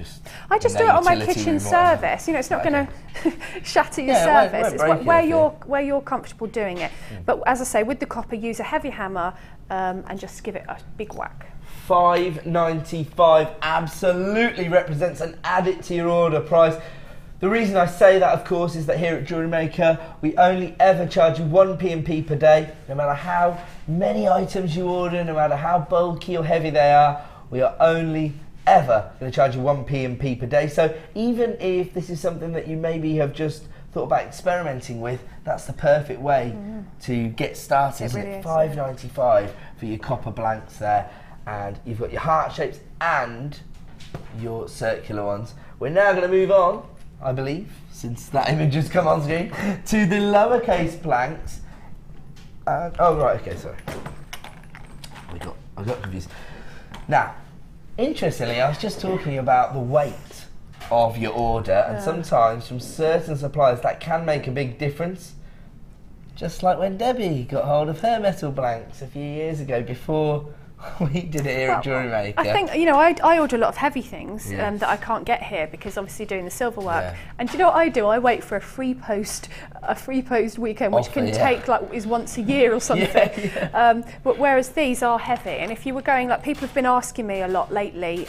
I just do it on my kitchen service. You know, it's not going to shatter your service. It's where you're comfortable doing it. But as I say, with the copper, use a heavy hammer and just give it a big whack. £5.95 absolutely represents an add it to your order price. The reason I say that, of course, is that here at Jewellery Maker, we only ever charge you 1 P&P per day. No matter how many items you order, no matter how bulky or heavy they are, we are only ever going to charge you 1 P&P per day. So even if this is something that you maybe have just thought about experimenting with, that's the perfect way to get started, isn't it? £5.95 for your copper blanks there, and you've got your heart shapes and your circular ones. We're now going to move on, I believe, since that image has come on screen, to the lowercase blanks. Oh right, okay, sorry. I got confused. Now, interestingly, I was just talking about the weight of your order, and sometimes from certain suppliers that can make a big difference. Just like when Debbie got hold of her metal blanks a few years ago before we did it here at Jewellery Maker. I think, you know, I order a lot of heavy things that I can't get here because obviously doing the silver work. Yeah. And do you know what I do? I wait for a free post weekend, which can take like is once a year or something. But whereas these are heavy, and if you were going, like people have been asking me a lot lately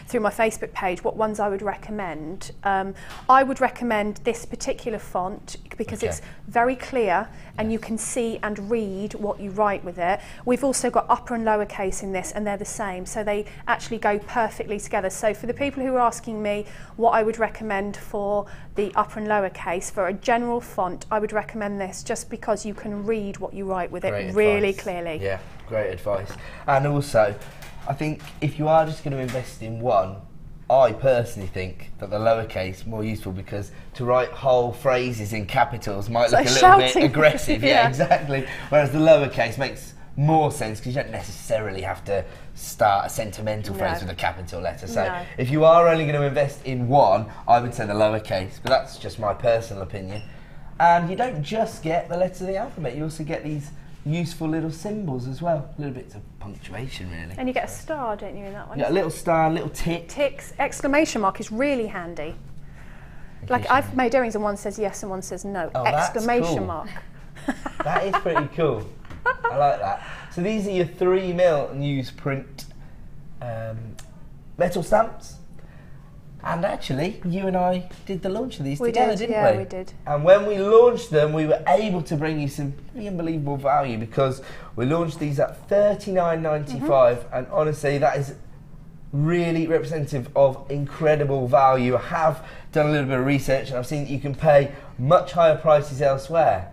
through my Facebook page what ones I would recommend. I would recommend this particular font because it's very clear and you can see and read what you write with it. We've also got upper and lower case in this, and they're the same, so they actually go perfectly together. So for the people who are asking me what I would recommend for the upper and lower case for a general font, I would recommend this just because you can read what you write with it really clearly. Yeah, great advice. And also, I think if you are just going to invest in one, I personally think that the lowercase is more useful because to write whole phrases in capitals might look a little bit aggressive. Yeah, exactly. Whereas the lowercase makes more sense because you don't necessarily have to start a sentimental phrase with a capital letter. So if you are only going to invest in one, I would say the lowercase, but that's just my personal opinion. And you don't just get the letters of the alphabet, you also get these useful little symbols as well. Little bits of punctuation, really. And you get a star, don't you, in that one? Yeah, a little star, a little tick. Ticks, exclamation mark is really handy. Like I've made earrings and one says yes and one says no. Oh, exclamation mark. That is pretty cool. I like that. So these are your 3mm newsprint metal stamps. And actually, you and I did the launch of these together, didn't we? Yeah, we did. And when we launched them, we were able to bring you some pretty unbelievable value because we launched these at $39.95, and honestly, that is really representative of incredible value. I have done a little bit of research, and I've seen that you can pay much higher prices elsewhere.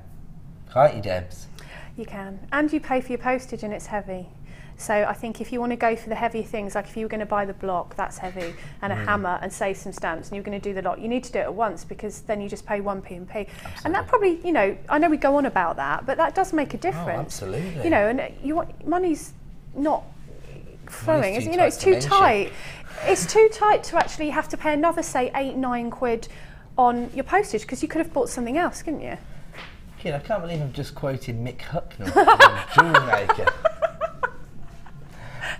Can't you, Debs? You can. And you pay for your postage, and it's heavy. So I think if you want to go for the heavy things, like if you were going to buy the block, that's heavy, and a hammer and save some stamps, and you're going to do the lot, you need to do it at once because then you just pay 1p&p. And that probably, you know, I know we go on about that, but that does make a difference. Oh, absolutely. You know, and you want, money's not flowing. You know, it's too tight. It's too tight to actually have to pay another, say, 8-9 quid on your postage because you could have bought something else, couldn't you? Kid, I can't believe I've just quoted Mick Hucknall from Jewellery Maker.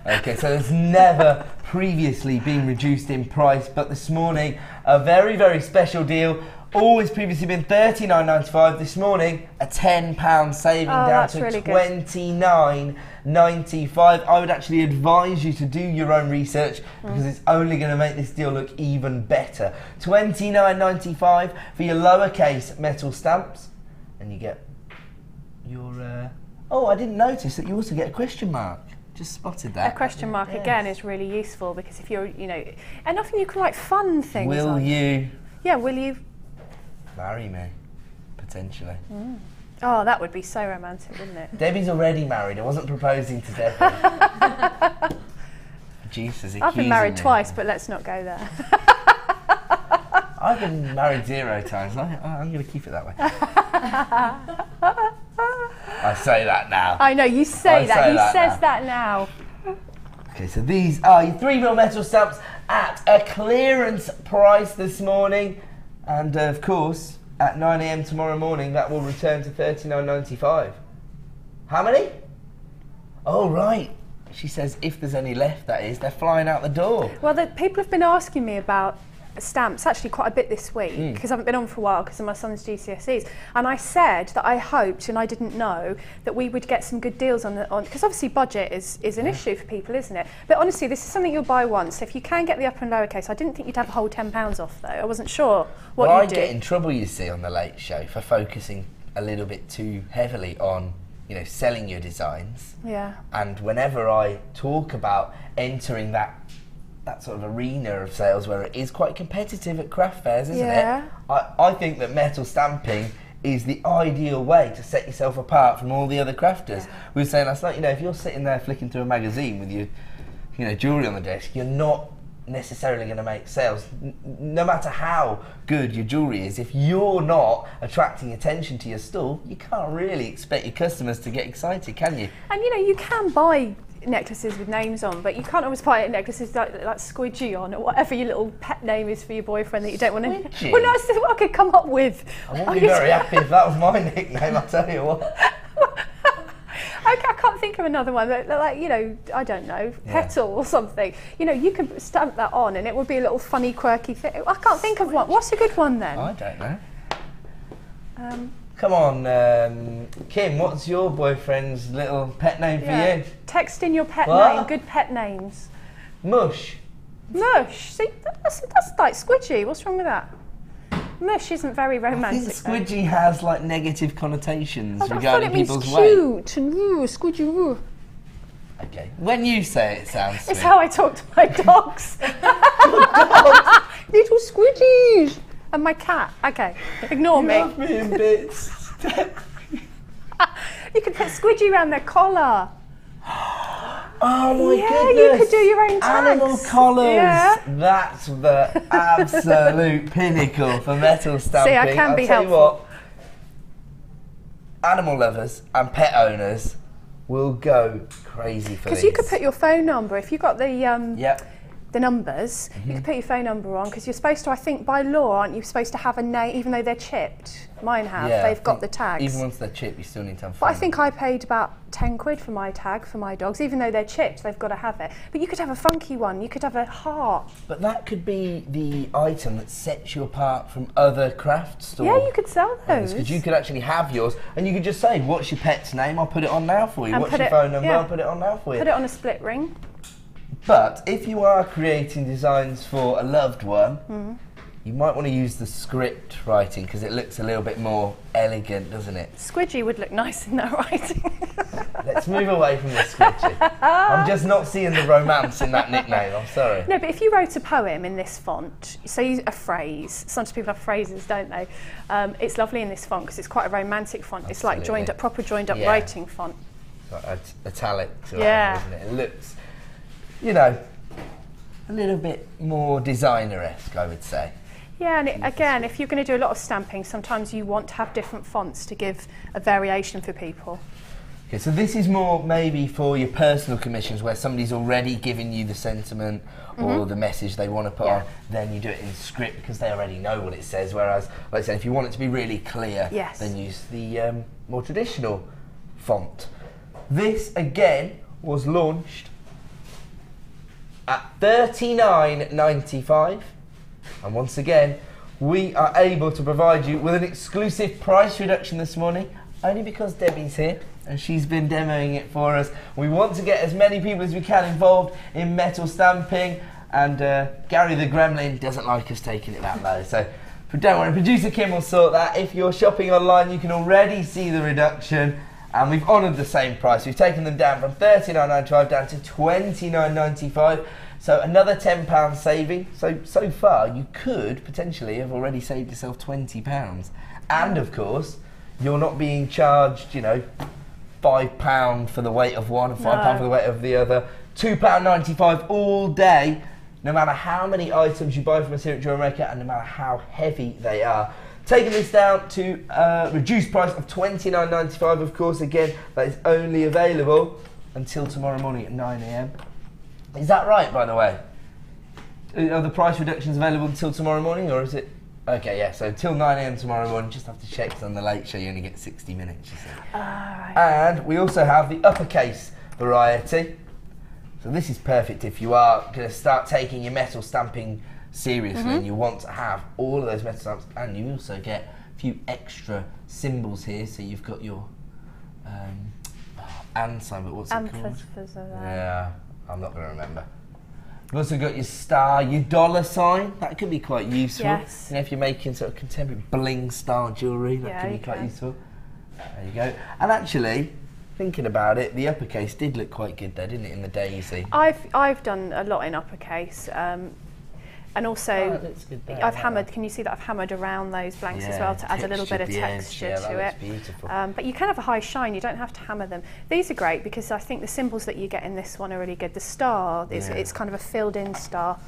Okay, so it's never previously been reduced in price, but this morning, a very, very special deal. Always previously been $39.95. This morning, a £10 saving down to really $29.95. I would actually advise you to do your own research because it's only going to make this deal look even better. $29.95 for your lowercase metal stamps, and you get your. Oh, I didn't notice that you also get a question mark. Just spotted that. A question mark again is really useful because if you're, you know, and often you can write fun things. Will you? Yeah, will you? Marry me, potentially. Oh, that would be so romantic, wouldn't it? Debbie's already married. I wasn't proposing to Debbie. Jesus, I've been married twice, but let's not go there. I've been married 0 times. I'm going to keep it that way. I say that now. I know, you say that. He says that now. Okay, so these are your 3mm metal stamps at a clearance price this morning. And of course, at 9 AM tomorrow morning, that will return to $39.95. How many? Oh, right. She says if there's any left, that is. They're flying out the door. Well, people have been asking me about stamps actually quite a bit this week because I haven't been on for a while because of my son's GCSEs, and I said that I hoped, and I didn't know, that we would get some good deals on because obviously budget is an issue for people, isn't it? But honestly, this is something you'll buy once. So if you can get the upper and lowercase, I didn't think you'd have a whole £10 off though. I wasn't sure what you'd do. I get in trouble, you see, on the Late Show for focusing a little bit too heavily on, you know, selling your designs. Yeah. And whenever I talk about entering that sort of arena of sales where it is quite competitive at craft fairs, isn't it? I think that metal stamping is the ideal way to set yourself apart from all the other crafters. We were saying last night, you know, if you're sitting there flicking through a magazine with your, you know, jewellery on the desk, you're not necessarily going to make sales. No matter how good your jewellery is, if you're not attracting attention to your stall, you can't really expect your customers to get excited, can you? And you know, you can buy necklaces with names on, but you can't always buy necklaces like Squidgy on, or whatever your little pet name is for your boyfriend that you don't want to. Well, no, that's what I could come up with. I wouldn't be very happy if that was my nickname, I'll tell you what. I can't think of another one, like, you know, I don't know, Petal or something. You know, you could stamp that on and it would be a little funny, quirky thing. I can't think of one. What's a good one then? I don't know. Come on, Kim, what's your boyfriend's little pet name for you? Text in your pet name, good pet names. Mush. Mush. See, that's like Squidgy. What's wrong with that? Mush isn't very romantic. I think Squidgy has like negative connotations regarding people's weight. I thought it means cute. Squidgy. Okay. When you say it sounds sweet. It's how I talk to my dogs. Little squidgies. And my cat. Okay, ignore me. You love me in bits. You could put Squidgy around their collar. Oh my Yeah, goodness! you could do your own tags. Animal collars. Yeah. That's the absolute pinnacle for metal stamping. See, I can be I'll tell helpful. you what, animal lovers and pet owners will go crazy for these. Because you could put your phone number, if you got the Yep. the numbers, you could put your phone number on, because you're supposed to, I think by law, aren't you supposed to have a name, even though they're chipped? Mine have, Yeah, they've got the tags. Even once they're chipped, you still need to have But I phone think I paid about 10 quid for my tag for my dogs. Even though they're chipped, they've got to have it. But you could have a funky one, you could have a heart. But that could be the item that sets you apart from other craft stores. Yeah, you could sell those. Because you could actually have yours, and you could just say, what's your pet's name? I'll put it on now for you. And What's put your it- phone number? yeah. I'll put it on now for you. Put it on a split ring. But if you are creating designs for a loved one, you might want to use the script writing, because it looks a little bit more elegant, doesn't it? Squidgy would look nice in that writing. Let's move away from the squidgy. I'm just not seeing the romance in that nickname, I'm sorry. No, but if you wrote a poem in this font, say a phrase, sometimes people have phrases, don't they? It's lovely in this font because it's quite a romantic font. It's like Absolutely. joined up, proper joined up Yeah. writing font. Like italics, or Yeah. whatever, isn't it? It looks, you know, a little bit more designer-esque, I would say. Yeah, and again, if you're going to do a lot of stamping, sometimes you want to have different fonts to give a variation for people. Okay, so this is more maybe for your personal commissions where somebody's already given you the sentiment or the message they want to put on, then you do it in script because they already know what it says, whereas, like I said, if you want it to be really clear, Yes. then use the more traditional font. This, again, was launched at $39.95, and once again, we are able to provide you with an exclusive price reduction this morning, only because Debbie's here and she's been demoing it for us. We want to get as many people as we can involved in metal stamping, and Gary the Gremlin doesn't like us taking it that low, so don't worry, producer Kim will sort that. If you're shopping online, you can already see the reduction, and we've honoured the same price. We've taken them down from $39.95 down to $29.95. So another £10 saving. So far, you could potentially have already saved yourself £20. And of course, you're not being charged, you know, £5 for the weight of one and £5 for the weight of the other. £2.95 all day, no matter how many items you buy from us here at Jewellery Maker and no matter how heavy they are. Taking this down to a reduced price of $29.95, of course, again, that is only available until tomorrow morning at 9 AM. Is that right, by the way? Are the price reductions available until tomorrow morning, or is it? Okay, yeah, so until 9 AM tomorrow morning, just have to check, 'cause on the late show you only get 60 minutes, you see. Right. And we also have the uppercase variety. So this is perfect if you are going to start taking your metal stamping seriously and you want to have all of those metal stamps, and you also get a few extra symbols here. So you've got your and sign, but what's it called? Yeah, I'm not going to remember. You've also got your star, your dollar sign. That could be quite useful. Yes. You know, if you're making sort of contemporary bling style jewellery, that could be quite useful. There you go. And actually, thinking about it, the uppercase did look quite good there, didn't it, in the daisy? I've done a lot in uppercase, and also I've hammered. Can you see that I've hammered around those blanks as well to add a little bit of texture to it? Beautiful. But you can have a high shine. You don't have to hammer them. These are great because I think the symbols that you get in this one are really good. The star, it's kind of a filled-in star,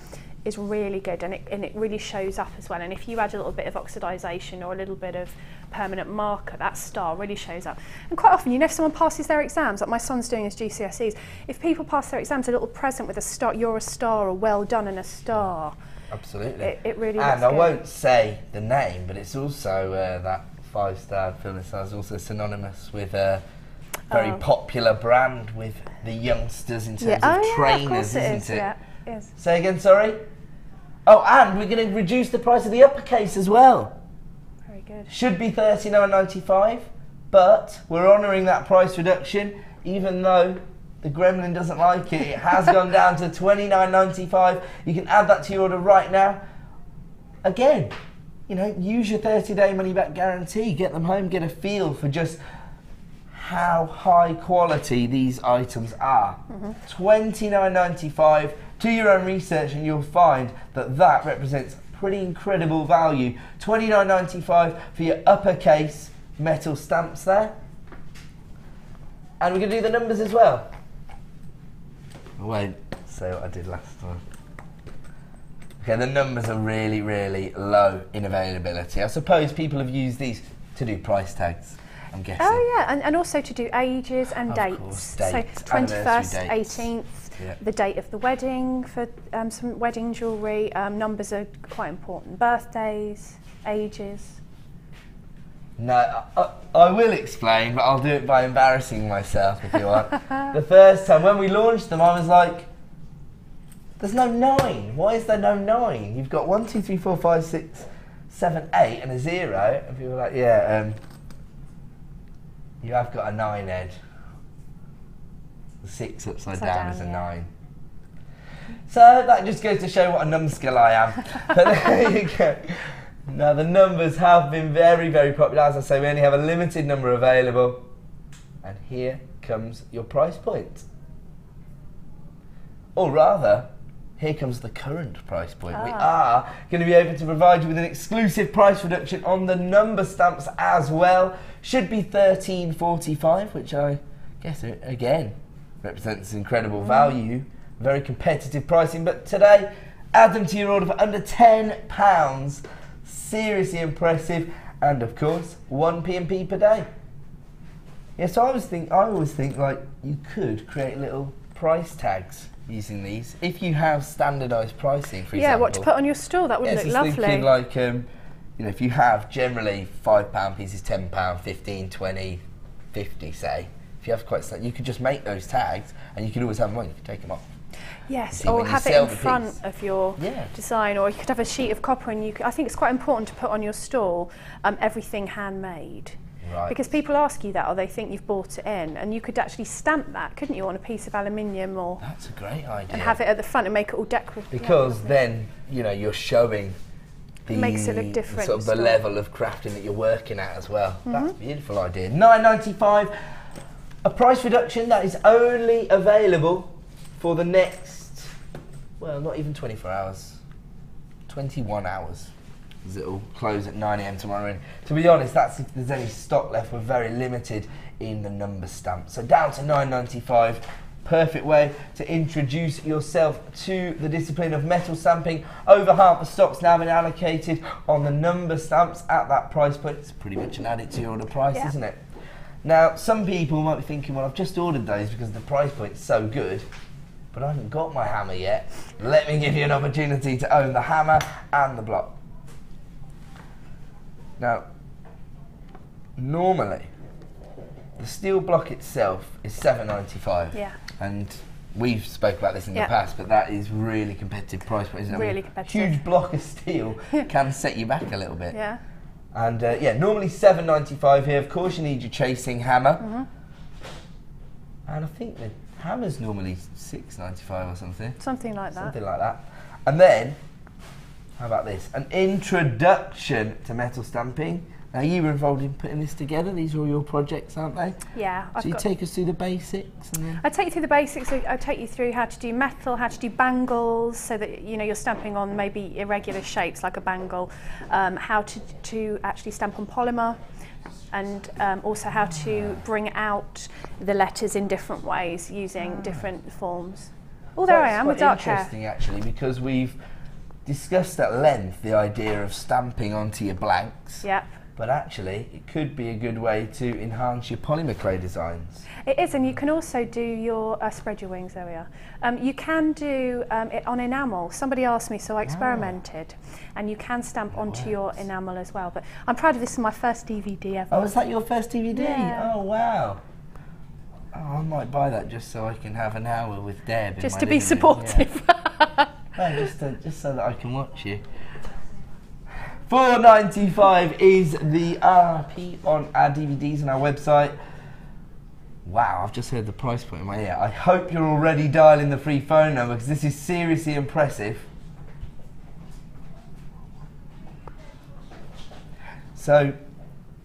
is really good, and it really shows up as well. And if you add a little bit of oxidization or a little bit of permanent marker, that star really shows up. And quite often, you know, if someone passes their exams, like my son's doing his GCSEs, if people pass their exams, a little present with a star, you're a star, or well done, and a star. Absolutely. It really and looks I good. won't say the name, but it's also that 5-star film is also synonymous with a very popular brand with the youngsters in terms of trainers, isn't it? Yeah, it is. Say again, sorry? Oh, and we're going to reduce the price of the uppercase as well. Very good. Should be $39.95, but we're honouring that price reduction, even though the Gremlin doesn't like it. It has gone down to $29.95. You can add that to your order right now. Again, you know, use your 30-day money-back guarantee. Get them home, get a feel for just how high quality these items are. $29.95. Do your own research and you'll find that that represents pretty incredible value. $29.95 for your uppercase metal stamps there. And we're going to do the numbers as well. I won't say what I did last time. Okay, the numbers are really, really low in availability. I suppose people have used these to do price tags, I'm guessing. Oh yeah, and also to do ages and dates. Course, So dates, 21st, dates. 18th, Yeah. the date of the wedding for some wedding jewellery. Numbers are quite important. Birthdays, ages. No, I will explain, but I'll do it by embarrassing myself if you want. The first time, when we launched them, I was like, there's no 9. Why is there no 9? You've got 1, 2, 3, 4, 5, 6, 7, 8 and a 0. And people were like, yeah, you have got a 9, Ed. The 6 upside down is a 9. So that just goes to show what a numbskull I am. But there you go. Now the numbers have been very, very popular. As I say, we only have a limited number available. And here comes your price point. Or rather, here comes the current price point. We are going to be able to provide you with an exclusive price reduction on the number stamps as well. Should be $13.45, which I guess, again, represents incredible value. Very competitive pricing. But today, add them to your order for under £10. Seriously impressive, and of course 1 P&P per day. Yeah, so I always think like you could create little price tags using these if you have standardised pricing. For example, What to put on your store? That would look lovely. Thinking like you know, if you have generally £5 pieces, £10, 15, 20, 50, say. If you have quite, you could just make those tags, and you could always have them on. You could take them off. Yes, or have it in front of your design, or you could have a sheet of copper, and I think it's quite important to put on your stall everything handmade. Right. Because people ask you that, or they think you've bought it in, and you could actually stamp that, couldn't you, on a piece of aluminium, or that's a great idea, and have it at the front and make it all decorative. Because then you know you're showing it makes it look different. Sort of the level of crafting that you're working at as well. That's a beautiful idea. $9.95, a price reduction that is only available for the next, well, not even 24 hours, 21 hours. It'll close at 9 AM tomorrow morning. To be honest, that's if there's any stock left. We're very limited in the number stamp. So down to $9.95. Perfect way to introduce yourself to the discipline of metal stamping. Over half the stock's now been allocated on the number stamps at that price point. It's pretty much an add it to your order price, isn't it? Now, some people might be thinking, well, I've just ordered those because the price point's so good, but I haven't got my hammer yet. Let me give you an opportunity to own the hammer and the block. Now, normally, the steel block itself is $7.95. Yeah. And we've spoke about this in the past, but that is really competitive price point, isn't it? Really competitive. Huge block of steel can set you back a little bit. Yeah. And normally $7.95 here. Of course, you need your chasing hammer. And I think the hammer's normally $6.95 or something. Something like that. Something like that. And then, how about this? An introduction to metal stamping. Now, you were involved in putting this together. These are all your projects, aren't they? Yeah. So you take us through the basics? And then... I take you through the basics. I take you through how to do metal, how to do bangles, so that you're stamping on maybe irregular shapes like a bangle. How to actually stamp on polymer, and also how to bring out the letters in different ways using different forms. Oh, there I am with dark hair. That's interesting, actually, because we've discussed at length the idea of stamping onto your blanks. Yep. But actually, it could be a good way to enhance your polymer clay designs. It is, and you can also do your, spread your wings, there we are. You can do it on enamel. Somebody asked me, so I experimented. And you can stamp onto your enamel as well. But I'm proud of this, is my first DVD ever. Oh, is that your first DVD? Yeah. Oh, wow. Oh, I might buy that just so I can have an hour with Deb. Just to be supportive. No, just so that I can watch you. $4.95 is the RRP on our DVDs on our website. Wow, I've just heard the price point in my ear. I hope you're already dialing the free phone number because this is seriously impressive. So,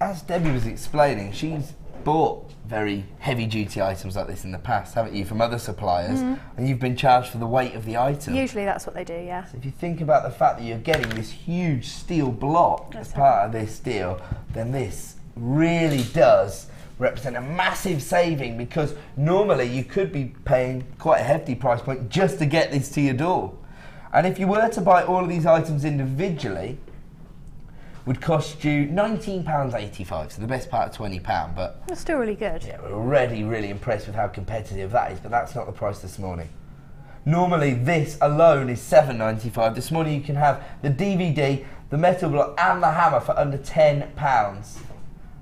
as Debbie was explaining, she's bought very heavy-duty items like this in the past, haven't you, from other suppliers, and you've been charged for the weight of the item. Usually that's what they do, yeah. So if you think about the fact that you're getting this huge steel block as part of this deal, then this really does represent a massive saving, because normally you could be paying quite a hefty price point just to get this to your door. And if you were to buy all of these items individually, would cost you £19.85, so the best part of £20, but that's still really good. Yeah, we're already really impressed with how competitive that is, but that's not the price this morning. Normally this alone is £7.95. This morning you can have the DVD, the metal block and the hammer for under £10,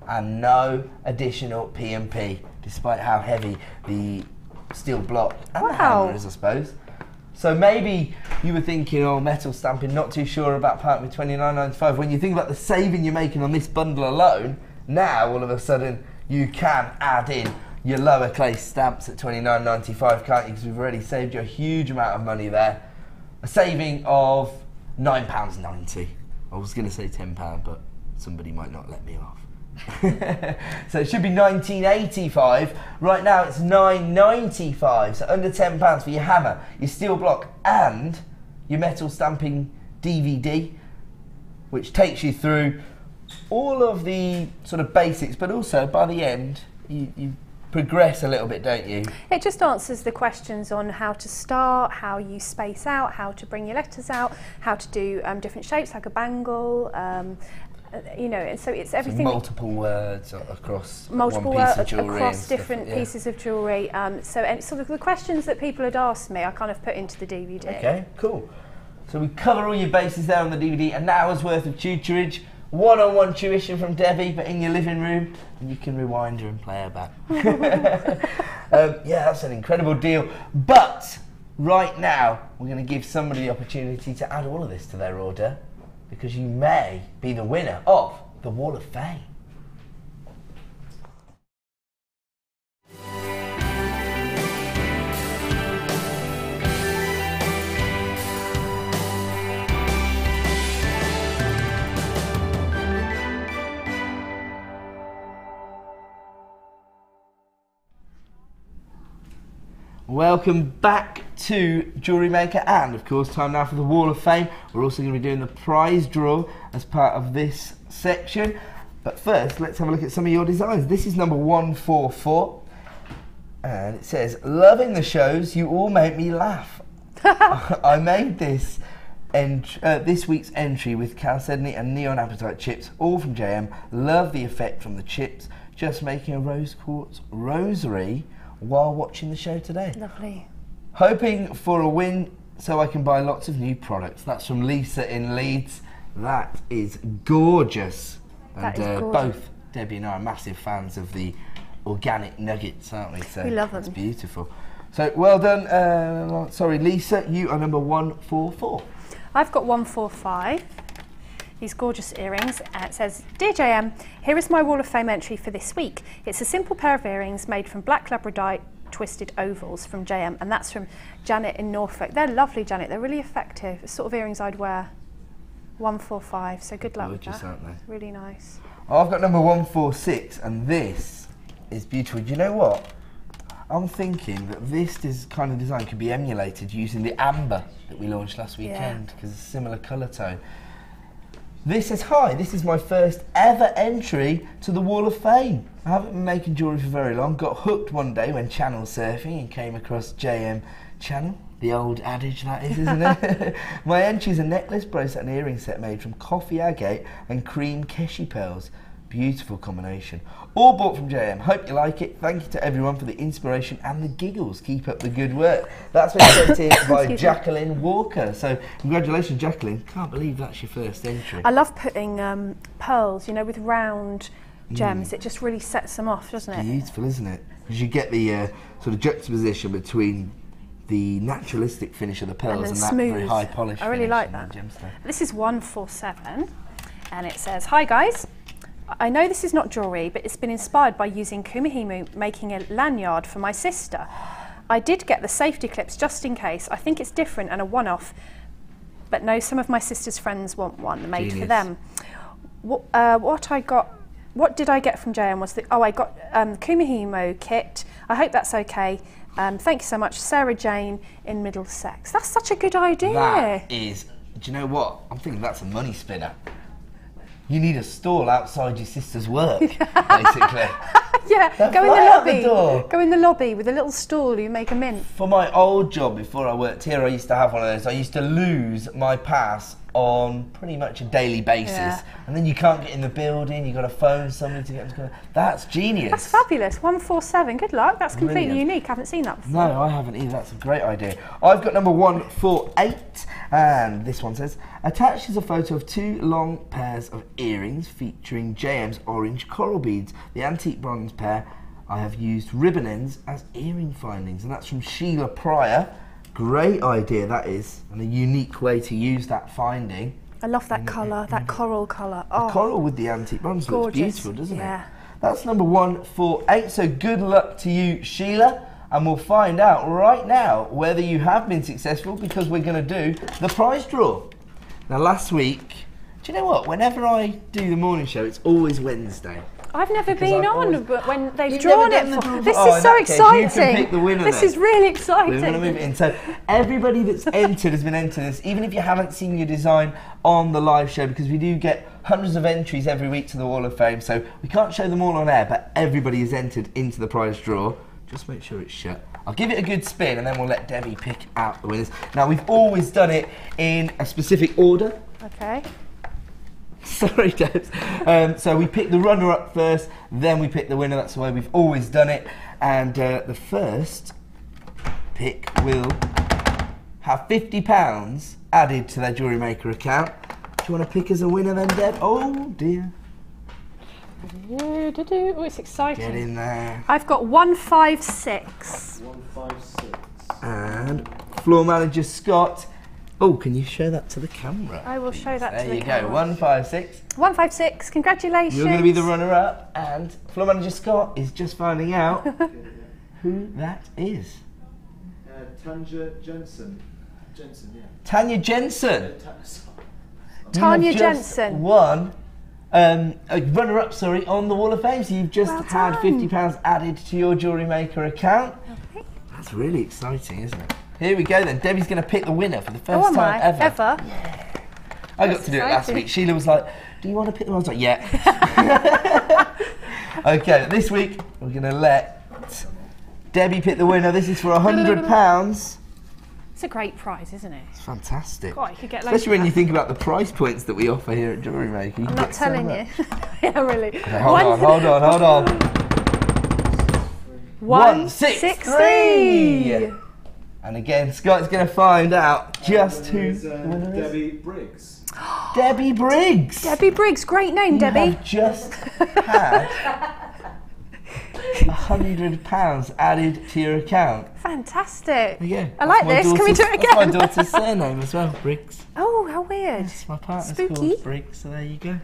and no additional P&P, despite how heavy the steel block and the hammer is, I suppose. So maybe you were thinking, oh, metal stamping, not too sure about parting with £29.95. When you think about the saving you're making on this bundle alone, now all of a sudden you can add in your lower clay stamps at £29.95, can't you? Because we've already saved you a huge amount of money there. A saving of £9.90. I was going to say £10, but somebody might not let me off. So it should be £19.85. Right now it's £9.95, so under £10 for your hammer, your steel block and your metal stamping DVD, which takes you through all of the sort of basics, but also by the end you progress a little bit, don't you? It just answers the questions on how to start, how you space out, how to bring your letters out, how to do different shapes like a bangle, you know, and so it's everything. So multiple words across multiple one piece words of jewellery across different pieces of jewellery. So and sort of the questions that people had asked me, I kind of put into the DVD. Okay, cool. So we cover all your bases there on the DVD, an hour's worth of tutorage, one-on-one tuition from Debbie, but in your living room, and you can rewind her and play her back. Yeah, that's an incredible deal. But right now, we're going to give somebody the opportunity to add all of this to their order, because you may be the winner of the Wall of Fame. Welcome back to Jewellery Maker, and of course time now for the Wall of Fame. We're also going to be doing the prize draw as part of this section, but first let's have a look at some of your designs. This is number 144 and it says, loving the shows, you all make me laugh. I made this week's entry with chalcedony and neon apatite chips, all from JM. Love the effect from the chips, just making a rose quartz rosary while watching the show today. Lovely. Hoping for a win so I can buy lots of new products. That's from Lisa in Leeds. That is gorgeous. That and is gorgeous. Both Debbie and I are massive fans of the organic nuggets, aren't we? So we love them. It's beautiful. So well done. Sorry, Lisa, you are number 144. I've got 145. These gorgeous earrings. It says, Dear JM, here is my Wall of Fame entry for this week. It's a simple pair of earrings made from black Labradorite twisted ovals from JM, and that's from Janet in Norfolk. They're lovely, Janet. They're really effective. The sort of earrings I'd wear. 145, so good luck with that. Aren't they? Really nice. I've got number 146, and this is beautiful. Do you know what? I'm thinking that this kind of design could be emulated using the amber that we launched last weekend, because it's a similar colour tone. This says, hi, this is my first ever entry to the Wall of Fame. I haven't been making jewellery for very long, got hooked one day when channel surfing and came across JM channel. The old adage that is, isn't it? My entry is a necklace, bracelet and earring set made from coffee agate and cream keshi pearls. Beautiful combination. All bought from JM. Hope you like it. Thank you to everyone for the inspiration and the giggles. Keep up the good work. That's been sent in by Jacqueline Walker. So congratulations, Jacqueline. Can't believe that's your first entry. I love putting pearls, you know, with round gems. It just really sets them off, doesn't it? Beautiful, isn't it? Because you get the sort of juxtaposition between the naturalistic finish of the pearls and that very high polish. I really like that. This is 147 and it says, hi guys. I know this is not jewellery, but it's been inspired by using kumahimu making a lanyard for my sister. I did get the safety clips just in case. I think it's different and a one-off, but no, some of my sister's friends want one made for them. What did I get from JM was I got the kumahimu kit. I hope that's okay. Thank you so much, Sarah Jane in Middlesex. That's such a good idea. That is, do you know what? I'm thinking that's a money spinner. You need a stall outside your sister's work, basically. Yeah, They're go in the fly out lobby. the door. Go in the lobby with a little stall. You make a mint. For my old job, before I worked here, I used to have one of those. I used to lose my pass on pretty much a daily basis. Yeah. And then you can't get in the building, you've got to phone somebody to get them to go. That's genius. That's fabulous. 147. Good luck. That's completely Brilliant. unique. I haven't seen that before. No, I haven't either. That's a great idea. I've got number 148, and this one says, attaches a photo of 2 long pairs of earrings featuring JM's orange coral beads. The antique bronze pair, I have used ribbon ends as earring findings, and that's from Sheila Pryor. Great idea that is, and a unique way to use that finding. I love that colour, that coral colour. Oh, The coral with the antique bronze looks gorgeous. beautiful, doesn't Yeah. it? That's number 148, so good luck to you, Sheila. And we'll find out right now whether you have been successful, because we're going to do the prize draw. Now last week, do you know what? Whenever I do the morning show, it's always Wednesday. I've never Because been I've on, always- but when they've You've drawn never it done the for draw this before? is so In that case, you can exciting. pick the winner This then. is really We're exciting. going to move it in. So everybody that's entered has been entered this, even if you haven't seen your design on the live show, because we do get hundreds of entries every week to the Wall of Fame, so we can't show them all on air, but everybody is entered into the prize draw. Just make sure it's shut. I'll give it a good spin and then we'll let Debbie pick out the winners. Now we've always done it in a specific order. Okay. Sorry, Debs. So we pick the runner-up first, then we pick the winner. That's the way we've always done it. And the first pick will have £50 added to their Jewellery Maker account. Do you want to pick as a winner then, Deb? Oh dear. Oh, it's exciting. Get in there. I've got 156. 156. And floor manager Scott. Oh, can you show that to the camera? I will show that to There the you go, camera. 156. 156. Congratulations. You're going to be the runner-up, and floor manager Scott is just finding out who that is. Tanya Jensen. Yeah. Tanya Jensen. Tanya You have just Jensen. won a runner-up, sorry, on the Wall of Fame. So you've just Well had done. £50 added to your Jewellery Maker account. Okay. That's really exciting, isn't it? Here we go then. Debbie's going to pick the winner for the first Oh, am time I? ever. Ever? I got That's to do it last exciting. week. Sheila was like, do you want to pick the one? I was like, yeah. Okay, this week we're going to let Debbie pick the winner. This is for £100. It's a great prize, isn't it? It's fantastic. God, you could get loads Especially of when you that. think about the price points that we offer here at Jewellery Maker. I'm not telling you. Yeah, really. Okay, hold on. 163. And again, Scott's going to find out just who the winner is. Debbie Briggs. Debbie Briggs. Debbie Briggs, great name, You Debbie. have just had £100 added to your account. Fantastic. Yeah, I like this. Can we do it That's my again? daughter's surname as well, Briggs. Oh, how weird. Yes, my partner's Spooky. called Briggs, so there you go.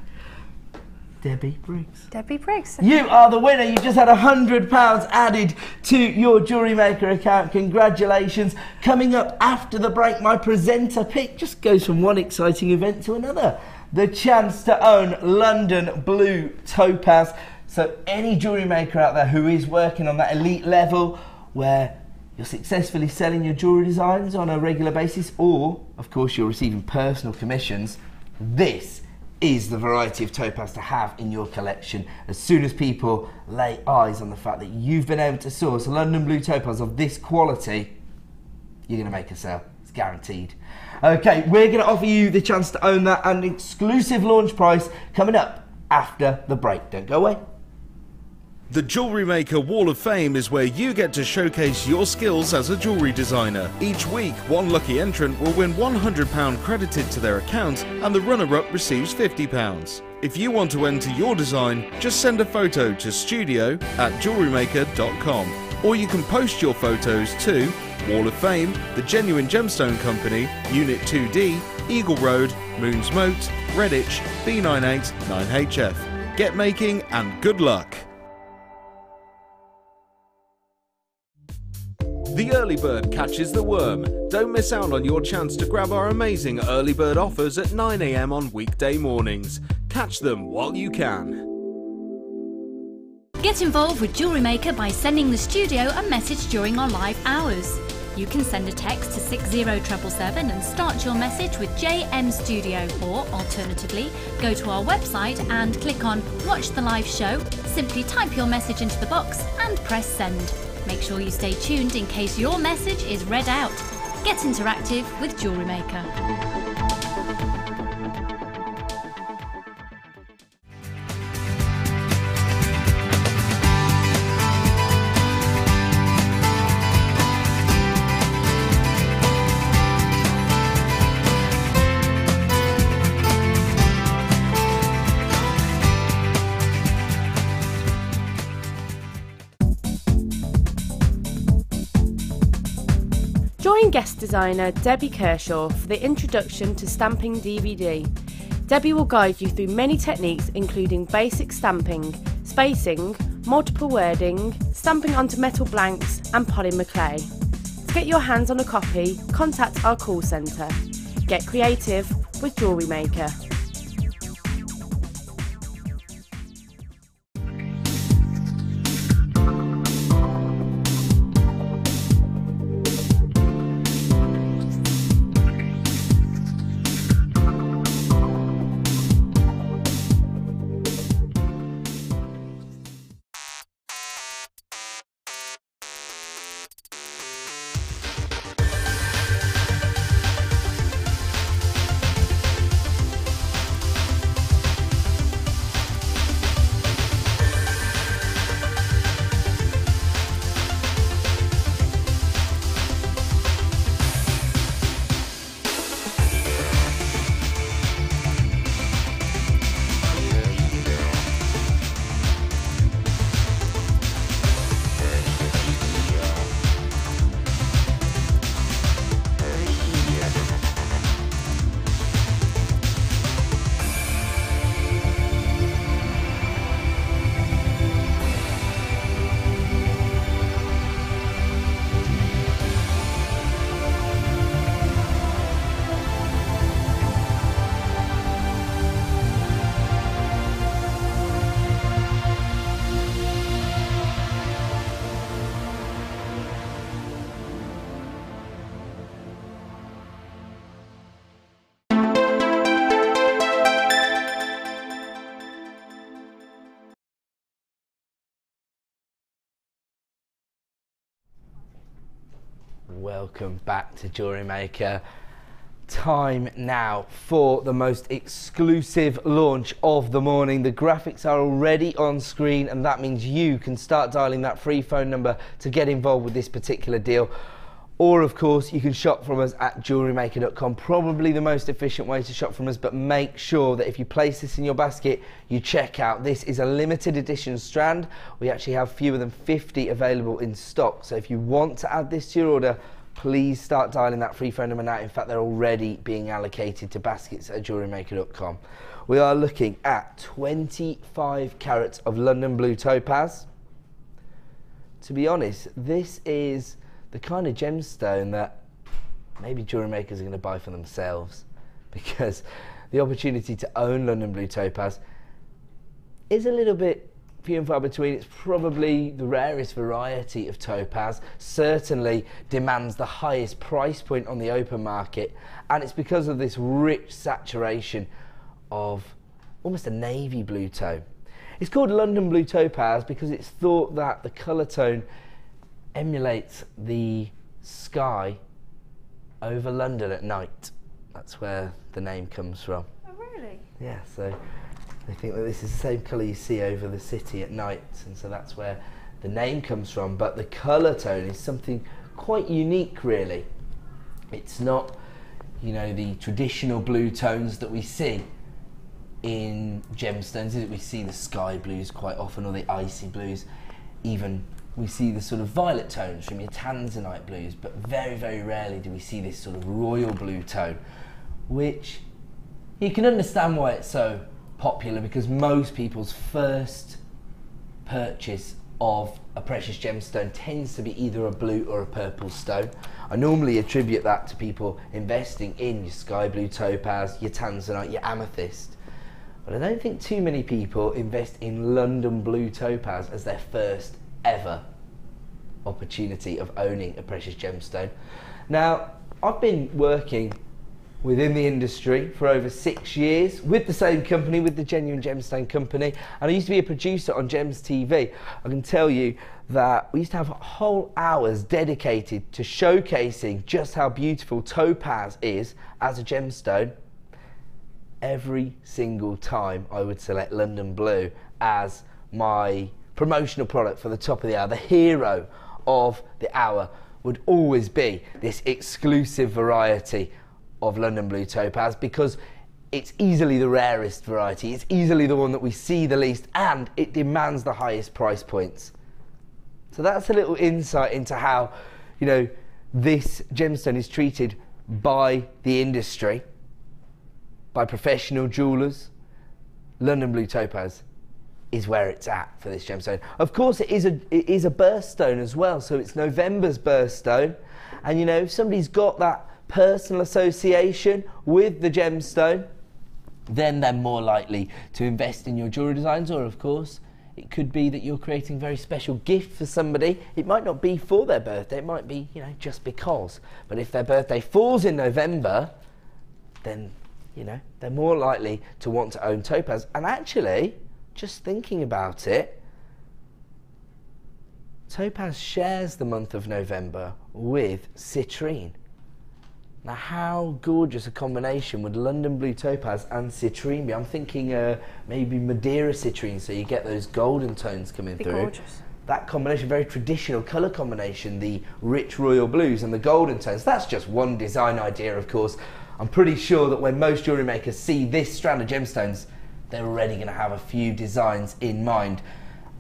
Debbie Briggs. Debbie Briggs. You are the winner. You just had £100 added to your Jewellery Maker account. Congratulations. Coming up after the break, my presenter pick just goes from one exciting event to another. The chance to own London Blue Topaz. So any jewellery maker out there who is working on that elite level where you're successfully selling your jewellery designs on a regular basis, or of course you're receiving personal commissions, this is the variety of topaz to have in your collection. As soon as people lay eyes on the fact that you've been able to source London Blue Topaz of this quality, you're going to make a sale. It's guaranteed. Okay, we're going to offer you the chance to own that, and exclusive launch price coming up after the break. Don't go away. The Jewellery Maker Wall of Fame is where you get to showcase your skills as a jewellery designer. Each week, one lucky entrant will win £100 credited to their account, and the runner-up receives £50. If you want to enter your design, just send a photo to studio@jewellerymaker.com, or you can post your photos to Wall of Fame, The Genuine Gemstone Company, Unit 2D, Eagle Road, Moons Moat, Redditch, B98 9HF. Get making and good luck! The early bird catches the worm. Don't miss out on your chance to grab our amazing early bird offers at 9 AM on weekday mornings. Catch them while you can. Get involved with Jewellery Maker by sending the studio a message during our live hours. You can send a text to 60777 and start your message with JM Studio, or alternatively, go to our website and click on Watch the Live Show. Simply type your message into the box and press send. Make sure you stay tuned in case your message is read out. Get interactive with Jewellery Maker. Join guest designer Debbie Kershaw for the introduction to stamping DVD. Debbie will guide you through many techniques including basic stamping, spacing, multiple wording, stamping onto metal blanks and polymer McKay. To get your hands on a copy, contact our call centre. Get creative with Jewellery Maker. Welcome back to Jewellery Maker. Time now for the most exclusive launch of the morning. The graphics are already on screen, and that means you can start dialing that free phone number to get involved with this particular deal. Or of course you can shop from us at JewelleryMaker.com, probably the most efficient way to shop from us, but make sure that if you place this in your basket, you check out. This is a limited edition strand. We actually have fewer than 50 available in stock, so if you want to add this to your order, please start dialing that free phone number now. In fact, they're already being allocated to baskets at JewelleryMaker.com. We are looking at 25 carats of London Blue Topaz. To be honest, this is the kind of gemstone that maybe jewellery makers are going to buy for themselves, because the opportunity to own London Blue Topaz is a little bit few and far between. It's probably the rarest variety of topaz, certainly demands the highest price point on the open market, and it's because of this rich saturation of almost a navy blue tone. It's called London Blue Topaz because it's thought that the colour tone emulates the sky over London at night. That's where the name comes from. Oh really? Yeah, so they think that this is the same colour you see over the city at night, and so that's where the name comes from. But the colour tone is something quite unique, really. It's not, you know, the traditional blue tones that we see in gemstones. We see the sky blues quite often, or the icy blues. Even we see the sort of violet tones from your Tanzanite blues, but very, very rarely do we see this sort of royal blue tone, which you can understand why it's so popular, because most people's first purchase of a precious gemstone tends to be either a blue or a purple stone. I normally attribute that to people investing in your sky blue topaz, your Tanzanite, your amethyst, but I don't think too many people invest in London Blue Topaz as their first ever opportunity of owning a precious gemstone. Now, I've been working within the industry for over 6 years with the same company, with the Genuine Gemstone Company, and I used to be a producer on Gems TV. I can tell you that we used to have whole hours dedicated to showcasing just how beautiful topaz is as a gemstone. Every single time I would select London Blue as my promotional product for the top of the hour. The hero of the hour would always be this exclusive variety of London Blue Topaz, because it's easily the rarest variety, it's easily the one that we see the least, and it demands the highest price points. So that's a little insight into how, you know, this gemstone is treated by the industry, by professional jewellers. London Blue Topaz is where it's at for this gemstone. Of course, it is a birthstone as well, so it's November's birthstone, and you know, if somebody's got that personal association with the gemstone, then they're more likely to invest in your jewellery designs. Or of course, it could be that you're creating a very special gift for somebody. It might not be for their birthday, it might be, you know, just because. But if their birthday falls in November, then, you know, they're more likely to want to own topaz. And actually, just thinking about it, topaz shares the month of November with citrine. Now, how gorgeous a combination would London Blue Topaz and citrine be? I'm thinking maybe Madeira citrine, so you get those golden tones coming through. Gorgeous. That combination, very traditional colour combination, the rich royal blues and the golden tones. That's just one design idea, of course. I'm pretty sure that when most jewellery makers see this strand of gemstones, they're already going to have a few designs in mind.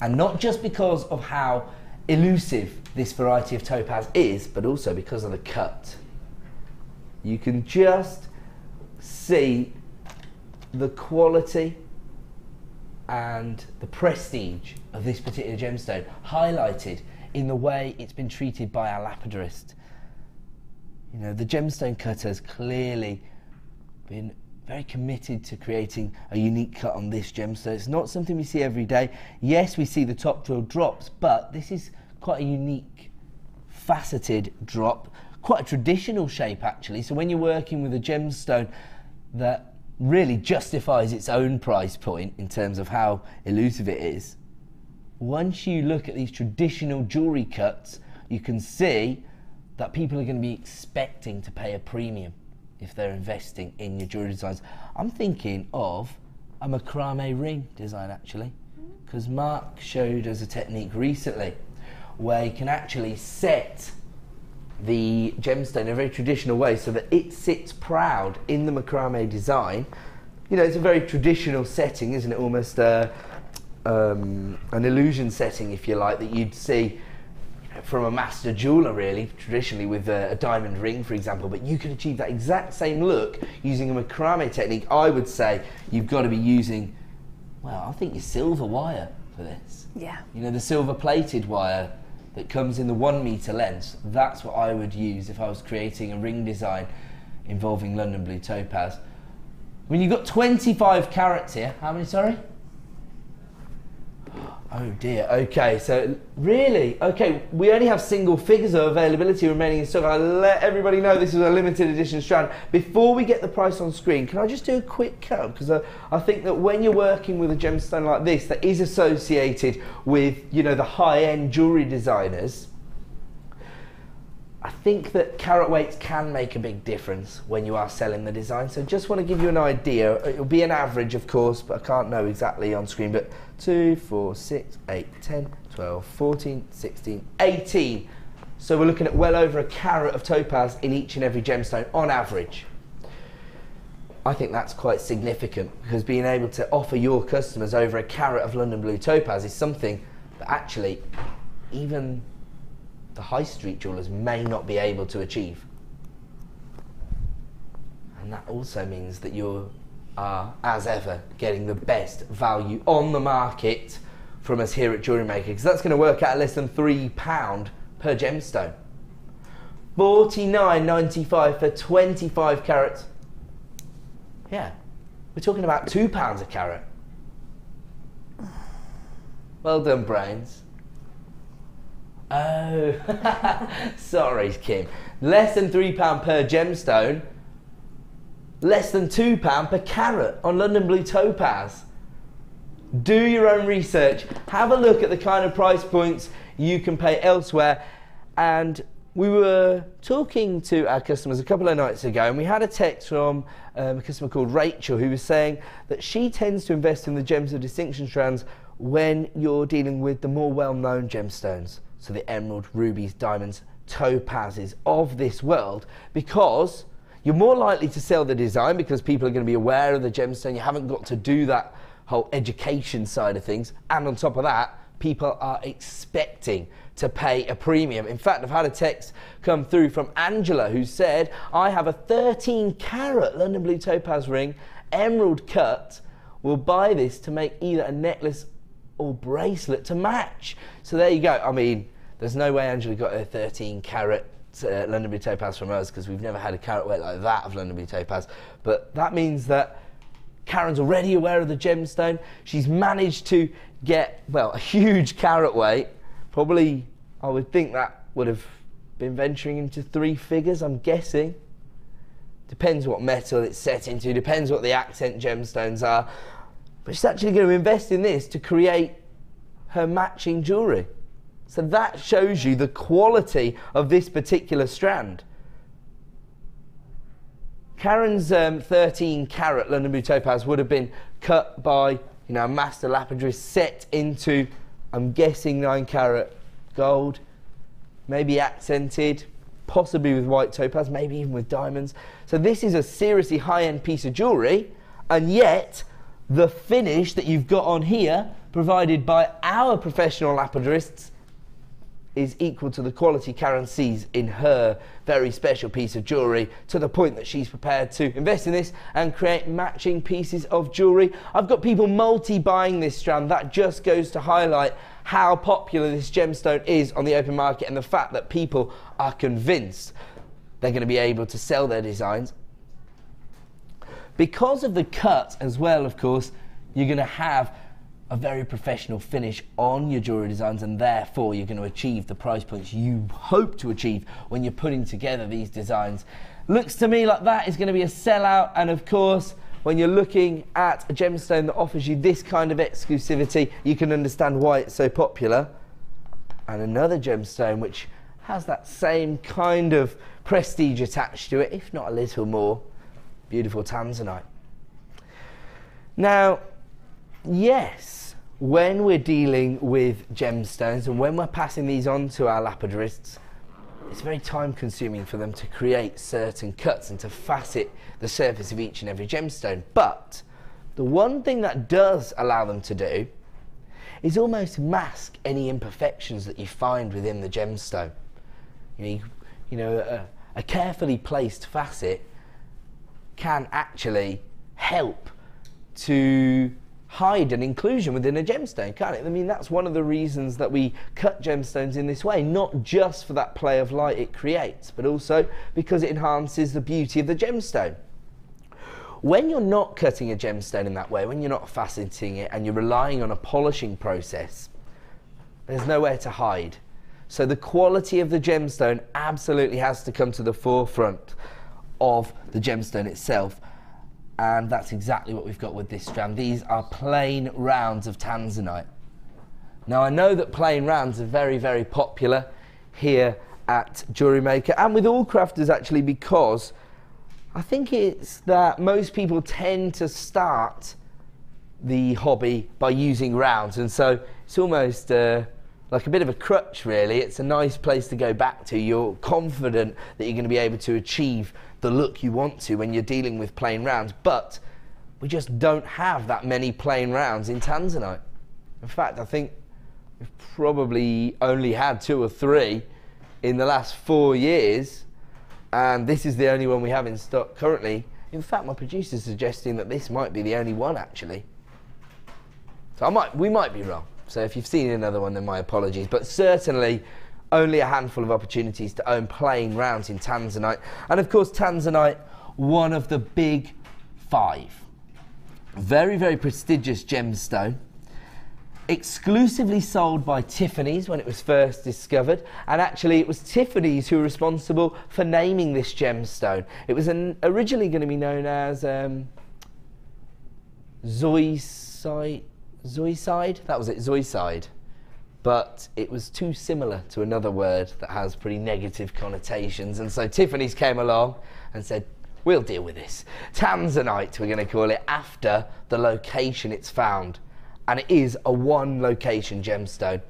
And not just because of how elusive this variety of topaz is, but also because of the cut. You can just see the quality and the prestige of this particular gemstone highlighted in the way it's been treated by our lapidorist. You know, the gemstone cutter has clearly been very committed to creating a unique cut on this gemstone. It's not something we see every day. Yes, we see the top drill drops, but this is quite a unique faceted drop. Quite a traditional shape actually, so when you're working with a gemstone that really justifies its own price point in terms of how elusive it is, once you look at these traditional jewellery cuts, you can see that people are going to be expecting to pay a premium if they're investing in your jewellery designs. I'm thinking of a macrame ring design actually, because Mark showed us a technique recently where you can actually set the gemstone in a very traditional way so that it sits proud in the macrame design. You know, it's a very traditional setting, isn't it? Almost an illusion setting, if you like, that you'd see from a master jeweller, really, traditionally with a diamond ring, for example. But you can achieve that exact same look using a macrame technique. I would say you've got to be using, well, I think your silver wire for this. Yeah. You know, the silver plated wire that comes in the 1 metre length. That's what I would use if I was creating a ring design involving London Blue Topaz. I mean, you've got 25 carats here. How many, sorry? Oh dear, okay, so really, okay, we only have single figures of availability remaining in stock. I'll let everybody know this is a limited edition strand. Before we get the price on screen, can I just do a quick cut? Because I think that when you're working with a gemstone like this that is associated with, you know, the high-end jewellery designers, I think that carat weights can make a big difference when you are selling the design. So just want to give you an idea. It'll be an average, of course, but I can't know exactly on screen. But 2, 4, 6, 8, 10, 12, 14, 16, 18. So we're looking at well over a carat of topaz in each and every gemstone on average. I think that's quite significant, because being able to offer your customers over a carat of London Blue Topaz is something that actually even the high street jewellers may not be able to achieve. And that also means that you are, as ever, getting the best value on the market from us here at Jewellery Maker, because that's going to work out less than £3 per gemstone. $49.95 for 25 carats. Yeah, we're talking about £2 a carat. Well done, brains. Oh, sorry, Kim. Less than £3 per gemstone, less than £2 per carat on London Blue Topaz. Do your own research. Have a look at the kind of price points you can pay elsewhere. And we were talking to our customers a couple of nights ago, and we had a text from a customer called Rachel who was saying that she tends to invest in the gems of distinction strands when you're dealing with the more well-known gemstones. So the emerald, rubies, diamonds, topazes of this world, because you're more likely to sell the design because people are going to be aware of the gemstone. You haven't got to do that whole education side of things. And on top of that, people are expecting to pay a premium. In fact, I've had a text come through from Angela who said, I have a 13-carat London Blue Topaz ring, emerald cut. Will buy this to make either a necklace or bracelet to match. So there you go. I mean, there's no way Angela got a 13-carat London Blue Topaz from us, because we've never had a carat weight like that of London Blue Topaz. But that means that Karen's already aware of the gemstone. She's managed to get, well, a huge carat weight. Probably, I would think that would have been venturing into 3 figures, I'm guessing. Depends what metal it's set into, depends what the accent gemstones are. But she's actually going to invest in this to create her matching jewellery. So that shows you the quality of this particular strand. Karen's 13-carat London Blue Topaz would have been cut by, a master lapidary, set into, I'm guessing, 9-carat gold, maybe accented, possibly with white topaz, maybe even with diamonds. So this is a seriously high-end piece of jewellery, and yet the finish that you've got on here, provided by our professional lapidarists, is equal to the quality Karen sees in her very special piece of jewellery, to the point that she's prepared to invest in this and create matching pieces of jewellery. I've got people multi-buying this strand. That just goes to highlight how popular this gemstone is on the open market, and the fact that people are convinced they're going to be able to sell their designs. Because of the cut as well, of course, you're going to have a very professional finish on your jewellery designs, and therefore you're going to achieve the price points you hope to achieve when you're putting together these designs. Looks to me like that is going to be a sellout, and of course when you're looking at a gemstone that offers you this kind of exclusivity, you can understand why it's so popular. And another gemstone which has that same kind of prestige attached to it, if not a little more, beautiful Tanzanite. Now, yes, when we're dealing with gemstones and when we're passing these on to our lapidarists, it's very time consuming for them to create certain cuts and to facet the surface of each and every gemstone. But the one thing that does allow them to do is almost mask any imperfections that you find within the gemstone. A carefully placed facet can actually help to hide an inclusion within a gemstone, can't it? I mean, that's one of the reasons that we cut gemstones in this way, not just for that play of light it creates, but also because it enhances the beauty of the gemstone. When you're not cutting a gemstone in that way, when you're not faceting it and you're relying on a polishing process, there's nowhere to hide. So the quality of the gemstone absolutely has to come to the forefront of the gemstone itself. And that's exactly what we've got with this strand. These are plain rounds of Tanzanite. Now, I know that plain rounds are very, very popular here at Jewellery Maker and with all crafters actually, because I think it's that most people tend to start the hobby by using rounds, and so it's almost like a bit of a crutch, really. It's a nice place to go back to. You're confident that you're going to be able to achieve the look you want to when you're dealing with plain rounds, but we just don't have that many plain rounds in Tanzanite. In fact, I think we've probably only had 2 or 3 in the last 4 years, and this is the only one we have in stock currently. In fact, my producer's suggesting that this might be the only one actually. So we might be wrong. So if you've seen another one, then my apologies, but certainly only a handful of opportunities to own plain rounds in Tanzanite. And of course, Tanzanite, one of the big 5. Very, very prestigious gemstone. exclusively sold by Tiffany's when it was first discovered, and actually it was Tiffany's who were responsible for naming this gemstone. It was originally going to be known as zoisite, that was it, zoisite, but it was too similar to another word that has pretty negative connotations, and so Tiffany's came along and said, we'll deal with this. Tanzanite, we're going to call it, after the location it's found. And it is a one location gemstone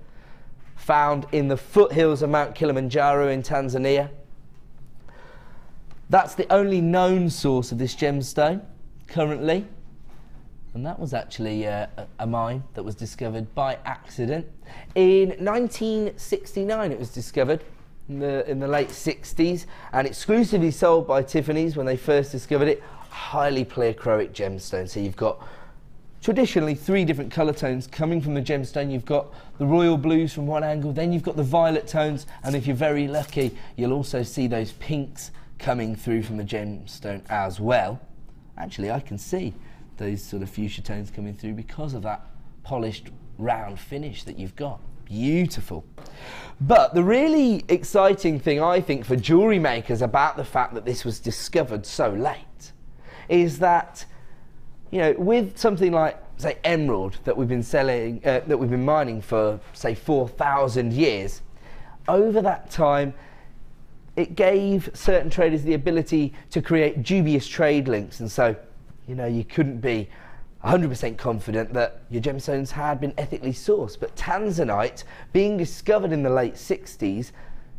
found in the foothills of Mount Kilimanjaro in Tanzania. That's the only known source of this gemstone currently, and that was actually a mine that was discovered by accident. In 1969 it was discovered, in the late 60s, and exclusively sold by Tiffany's when they first discovered it. Highly pleochroic gemstone, so you've got traditionally 3 different colour tones coming from the gemstone. You've got the royal blues from one angle, then you've got the violet tones, and if you're very lucky you'll also see those pinks coming through from the gemstone as well. Actually, I can see those sort of fuchsia tones coming through because of that polished round finish that you've got. Beautiful. But the really exciting thing, I think, for jewellery makers about the fact that this was discovered so late is that, you know, with something like, say, emerald that we've been selling, that we've been mining for, say, 4,000 years, over that time it gave certain traders the ability to create dubious trade links, and so, you know, you couldn't be 100% confident that your gemstones had been ethically sourced. But Tanzanite, being discovered in the late 60s,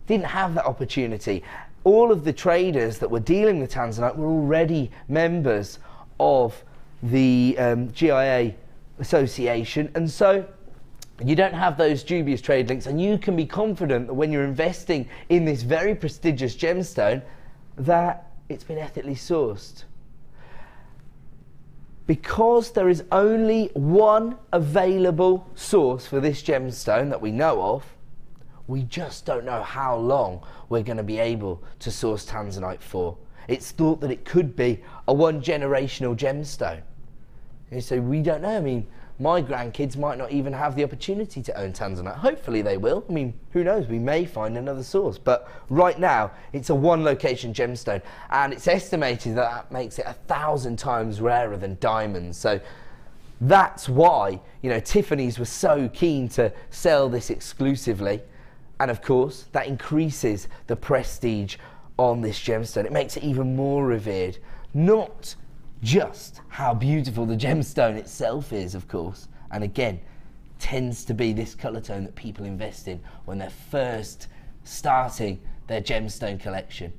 didn't have that opportunity. All of the traders that were dealing with Tanzanite were already members of the GIA Association, and so you don't have those dubious trade links, and you can be confident that when you're investing in this very prestigious gemstone that it's been ethically sourced. Because there is only one available source for this gemstone that we know of, we just don't know how long we're going to be able to source Tanzanite for. It's thought that it could be a one-generational gemstone. And so we don't know. I mean, my grandkids might not even have the opportunity to own Tanzanite. Hopefully they will. I mean, who knows? We may find another source. But right now, it's a one-location gemstone, and it's estimated that that makes it 1,000 times rarer than diamonds. So that's why, you know, Tiffany's was so keen to sell this exclusively. And of course, that increases the prestige on this gemstone. It makes it even more revered. Not just how beautiful the gemstone itself is, of course, and again, tends to be this colour tone that people invest in when they're first starting their gemstone collection.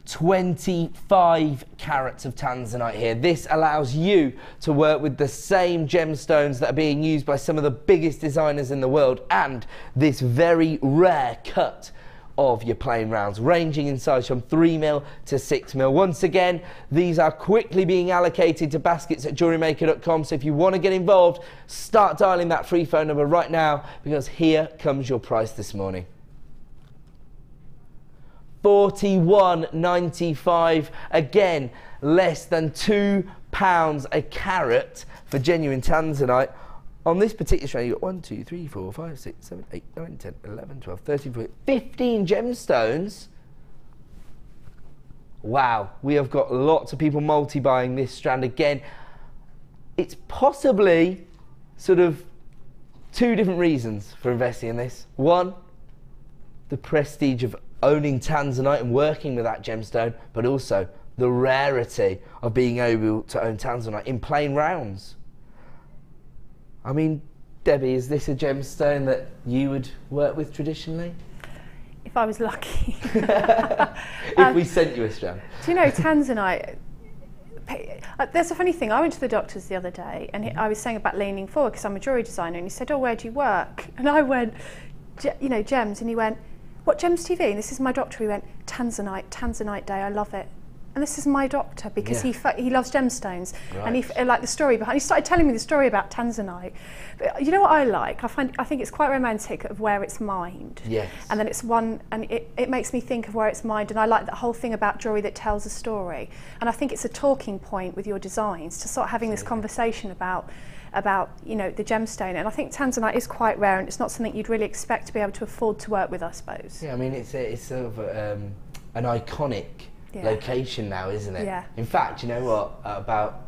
25 carats of Tanzanite here. This allows you to work with the same gemstones that are being used by some of the biggest designers in the world, and this very rare cut of your plain rounds, ranging in size from 3mm to 6mm. Once again, these are quickly being allocated to baskets at JewelleryMaker.com, so if you want to get involved, start dialing that free phone number right now, because here comes your price this morning. $41.95, again, less than £2 a carat for genuine Tanzanite. On this particular strand, you've got 1, 2, 3, 4, 5, 6, 7, 8, 9, 10, 11, 12, 13, 14, 15 gemstones. Wow, we have got lots of people multi-buying this strand. Again, it's possibly sort of 2 different reasons for investing in this. One, the prestige of owning Tanzanite and working with that gemstone, but also the rarity of being able to own Tanzanite in plain rounds. I mean, Debbie, is this a gemstone that you would work with traditionally? If I was lucky. If we sent you a strand. Do you know, Tanzanite, there's a funny thing. I went to the doctor's the other day, and I was saying about leaning forward because I'm a jewellery designer, and he said, oh, where do you work? And I went, you know, gems, and he went, what gems TV? And this is my doctor. He went, Tanzanite Day, I love it. and this is my doctor, because he loves gemstones, and he like the story behind. He started telling me the story about Tanzanite. But you know what I like? I think it's quite romantic of where it's mined. Yes. And then it's one, and it makes me think of where it's mined, and I like that whole thing about jewellery that tells a story. And I think it's a talking point with your designs to start having this conversation about you know, the gemstone. And I think Tanzanite is quite rare, and it's not something you'd really expect to be able to afford to work with, I suppose. Yeah, I mean, it's sort of an iconic location now, isn't it? Yeah. In fact, you know what? About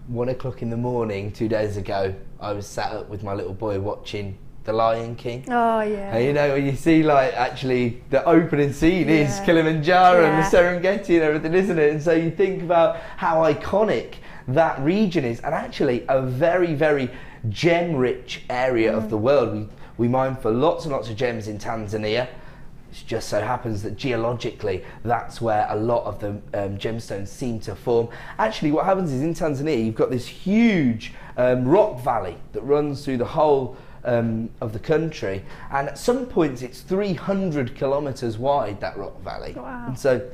1 o'clock in the morning 2 days ago, I was sat up with my little boy watching The Lion King. Oh yeah. And you know, when you see like actually the opening scene is Kilimanjaro and the Serengeti and everything, isn't it? And so you think about how iconic that region is, and actually a very, very gem-rich area of the world. We mine for lots and lots of gems in Tanzania. It just so happens that geologically that's where a lot of the gemstones seem to form. Actually, what happens is in Tanzania you've got this huge rock valley that runs through the whole of the country, and at some points it's 300 kilometres wide, that rock valley. Wow. And so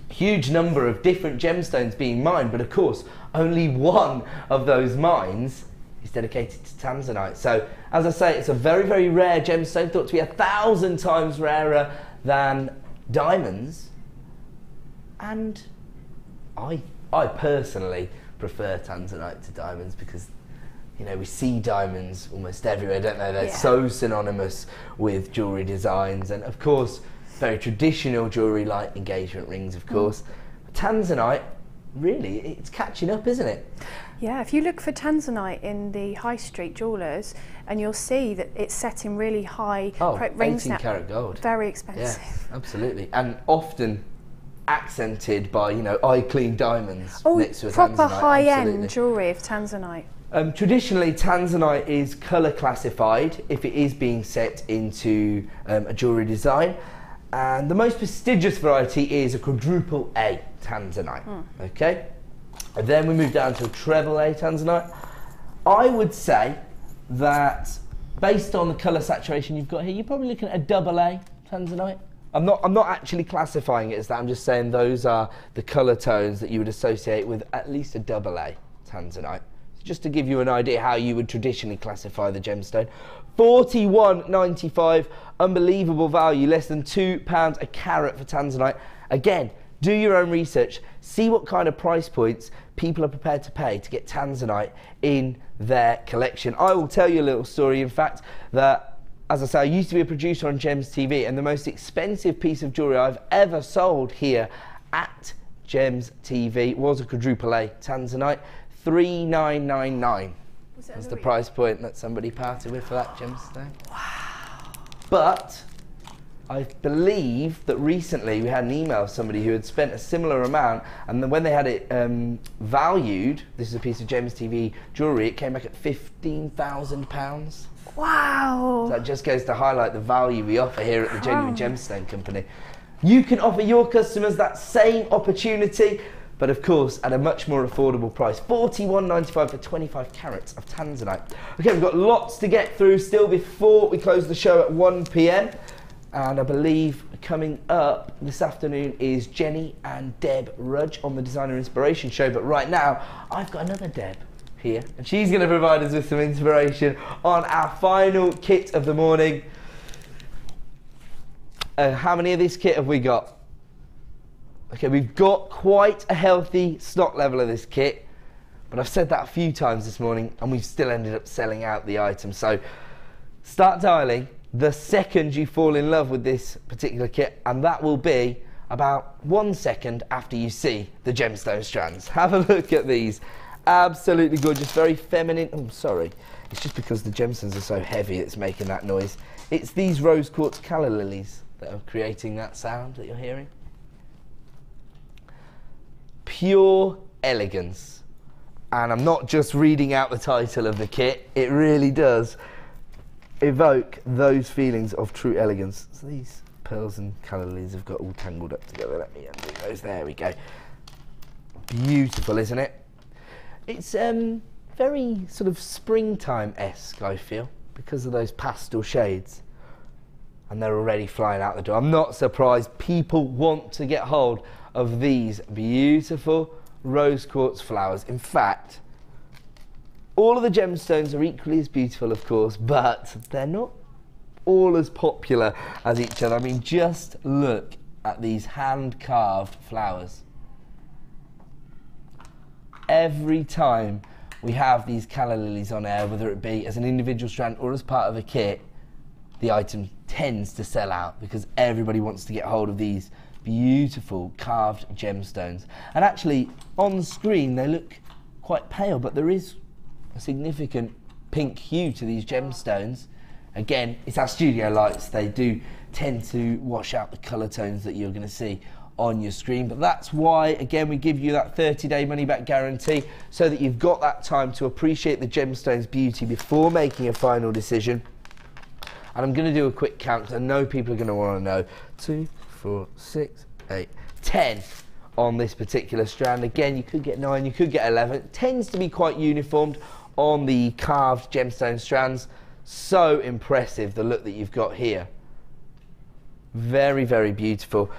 huge number of different gemstones being mined, but of course only one of those mines is dedicated to Tanzanite. So as I say, it's a very, very rare gemstone, thought to be 1,000 times rarer than diamonds, and I personally prefer Tanzanite to diamonds, because you know, we see diamonds almost everywhere, don't they? They're so synonymous with jewellery designs, and of course very traditional jewellery like engagement rings, of course. But Tanzanite, really, it's catching up, isn't it? Yeah, if you look for Tanzanite in the high street jewellers, and you'll see that it's set in really high rings 18 now. karat gold. Very expensive. Yes, absolutely. And often accented by, you know, eye clean diamonds next to a proper Tanzanite. high-end jewellery of Tanzanite. Traditionally, Tanzanite is colour classified if it is being set into a jewellery design. And the most prestigious variety is a quadruple A Tanzanite, okay? And then we move down to a treble A Tanzanite. I would say that based on the colour saturation you've got here, you're probably looking at a double A Tanzanite. I'm not actually classifying it as that, I'm just saying those are the colour tones that you would associate with at least a double A Tanzanite. So just to give you an idea how you would traditionally classify the gemstone. $41.95, unbelievable value, less than £2 a carat for Tanzanite. Again, do your own research, see what kind of price points people are prepared to pay to get Tanzanite in their collection. I will tell you a little story, in fact, that, as I say, I used to be a producer on Gems TV, and the most expensive piece of jewellery I've ever sold here at Gems TV was a quadruple A Tanzanite, $3,999. That's the price point that somebody parted with for that gemstone. Wow. But I believe that recently we had an email of somebody who had spent a similar amount, and then when they had it valued, this is a piece of Gems TV jewellery, it came back at £15,000. Wow. So that just goes to highlight the value we offer here at the Genuine Gemstone Company. You can offer your customers that same opportunity, but of course at a much more affordable price. $41.95 for 25 carats of Tanzanite. Okay, we've got lots to get through still before we close the show at 1 PM. And I believe coming up this afternoon is Jenny and Deb Rudge on the Designer Inspiration Show. But right now, I've got another Deb here, and she's going to provide us with some inspiration on our final kit of the morning. How many of this kit have we got? Okay, we've got quite a healthy stock level of this kit, but I've said that a few times this morning, and we've still ended up selling out the item. So start dialing the second you fall in love with this particular kit, and that will be about 1 second after you see the gemstone strands. Have a look at these. Absolutely gorgeous, very feminine. Oh, sorry. It's just because the gemstones are so heavy it's making that noise. It's these rose quartz calla lilies that are creating that sound that you're hearing. Pure elegance. And I'm not just reading out the title of the kit, it really does evoke those feelings of true elegance. So these pearls and calla lilies have got all tangled up together. Let me undo those. There we go. Beautiful, isn't it? It's very sort of springtime-esque, I feel, because of those pastel shades. And they're already flying out the door. I'm not surprised. People want to get hold of these beautiful rose quartz flowers. In fact, all of the gemstones are equally as beautiful, of course, but they're not all as popular as each other. I mean, just look at these hand-carved flowers. Every time we have these calla lilies on air, whether it be as an individual strand or as part of a kit, the item tends to sell out because everybody wants to get hold of these beautiful carved gemstones. And actually, on the screen, they look quite pale, but there is a significant pink hue to these gemstones. Again, it's our studio lights. They do tend to wash out the colour tones that you're going to see on your screen, but that's why, again, we give you that 30-day money-back guarantee so that you've got that time to appreciate the gemstone's beauty before making a final decision. And I'm going to do a quick count because I know people are going to want to know. 2, 4, 6, 8, 10 on this particular strand. Again, you could get 9, you could get 11. It tends to be quite uniformed on the carved gemstone strands. So impressive, the look that you've got here. Very, very beautiful.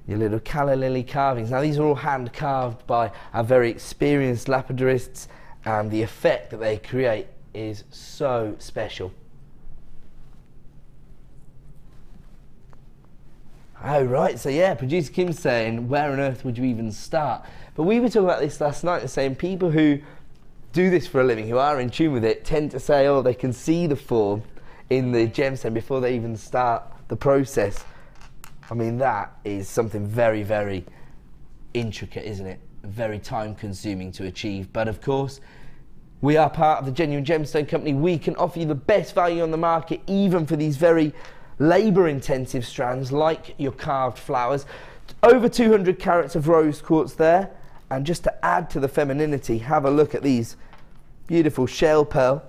Your little calla lily carvings. Now, these are all hand carved by our very experienced lapidarists, and the effect that they create is so special. Oh, right, so yeah, producer Kim's saying, where on earth would you even start? But we were talking about this last night and saying people who do this for a living, who are in tune with it, tend to say, oh, they can see the form in the gemstone before they even start the process. I mean, that is something very, very intricate, isn't it? Very time-consuming to achieve. But of course, we are part of the Genuine Gemstone Company. We can offer you the best value on the market, even for these very labour-intensive strands, like your carved flowers. Over 200 carats of rose quartz there. And just to add to the femininity, have a look at these beautiful shell pearl.